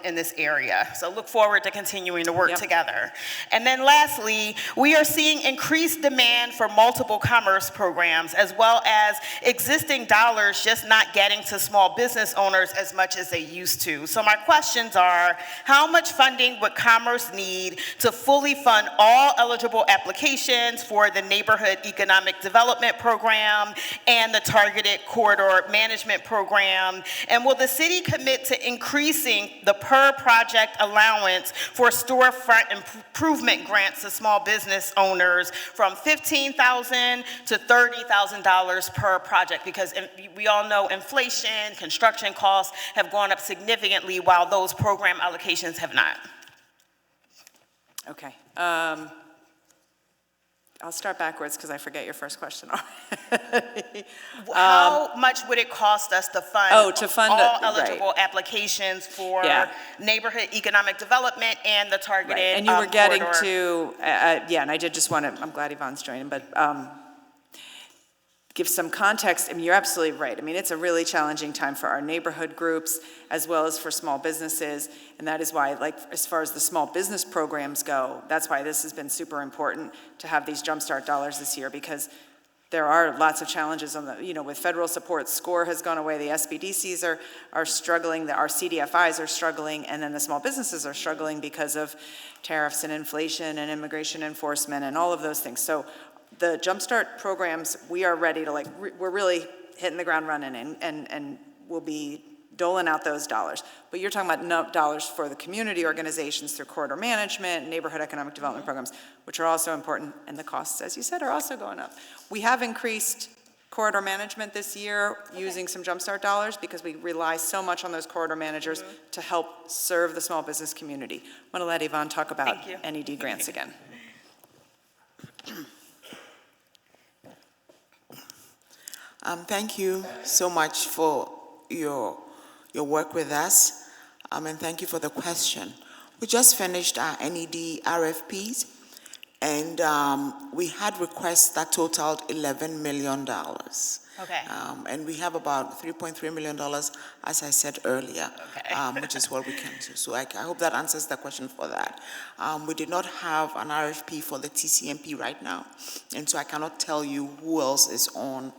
in this area. So look forward to continuing to work together. And then lastly, we are seeing increased demand for multiple commerce programs, as well as existing dollars just not getting to small business owners as much as they used to. So my questions are, how much funding would Commerce need to fully fund all eligible applications for the Neighborhood Economic Development Program and the Targeted Corridor Management Program? And will the city commit to increasing the per project allowance for storefront improvement grants to small business owners from $15,000 to $30,000 per project? Because we all know inflation, construction costs have gone up significantly while those program allocations have not. Okay. I'll start backwards because I forget your first question. How much would it cost us to fund, all eligible applications for neighborhood economic development and the targeted And you were getting corridor? to, and I did just want to, I'm glad Yvonne's joining, but give some context. I mean, you're absolutely right. I mean, it's a really challenging time for our neighborhood groups as well as for small businesses. And that is why, like, as far as the small business programs go, that's why this has been super important to have these Jumpstart dollars this year, because there are lots of challenges on the, with federal support. SCORE has gone away. The SBDCs are struggling. Our CDFIs are struggling. And then the small businesses are struggling because of tariffs and inflation and immigration enforcement and all of those things. So the Jumpstart programs, we are ready to, we're really hitting the ground running, and we'll be doling out those dollars. But you're talking about dollars for the community organizations through corridor management, neighborhood economic development programs, which are also important, and the costs, as you said, are also going up. We have increased corridor management this year using some Jumpstart dollars because we rely so much on those corridor managers to help serve the small business community. I'm going to let Yvonne talk about NED grants again. Thank you so much for your work with us, and thank you for the question. We just finished our NED RFPs, and we had requests that totaled $11 million. Okay. And we have about $3.3 million, as I said earlier, which is what we can do. So I hope that answers the question for that. We did not have an RFP for the TCMP right now, and so I cannot tell you who else is on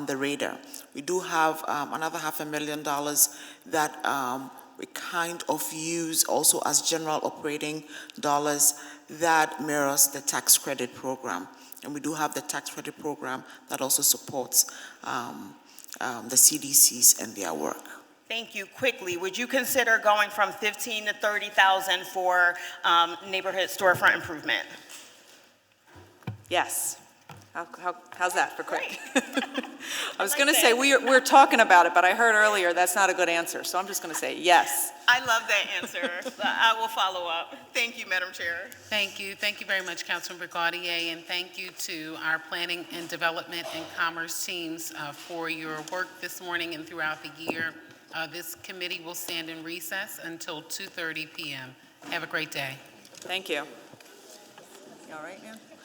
the radar. We do have another $500,000 that we kind of use also as general operating dollars that mirrors the tax credit program. And we do have the tax credit program that also supports the CDCs and their work. Thank you. Quickly, would you consider going from $15,000 to $30,000 for neighborhood storefront improvement? Yes. How's that for quick? I was going to say we're talking about it, but I heard earlier that's not a good answer, so I'm just going to say yes. I love that answer. I will follow up. Thank you, Madam Chair. Thank you. Thank you very much, Councilmember Gaudier, and thank you to our Planning and Development and Commerce teams for your work this morning and throughout the year. This committee will stand in recess until 2:30 p.m. Have a great day. Thank you. You all right now?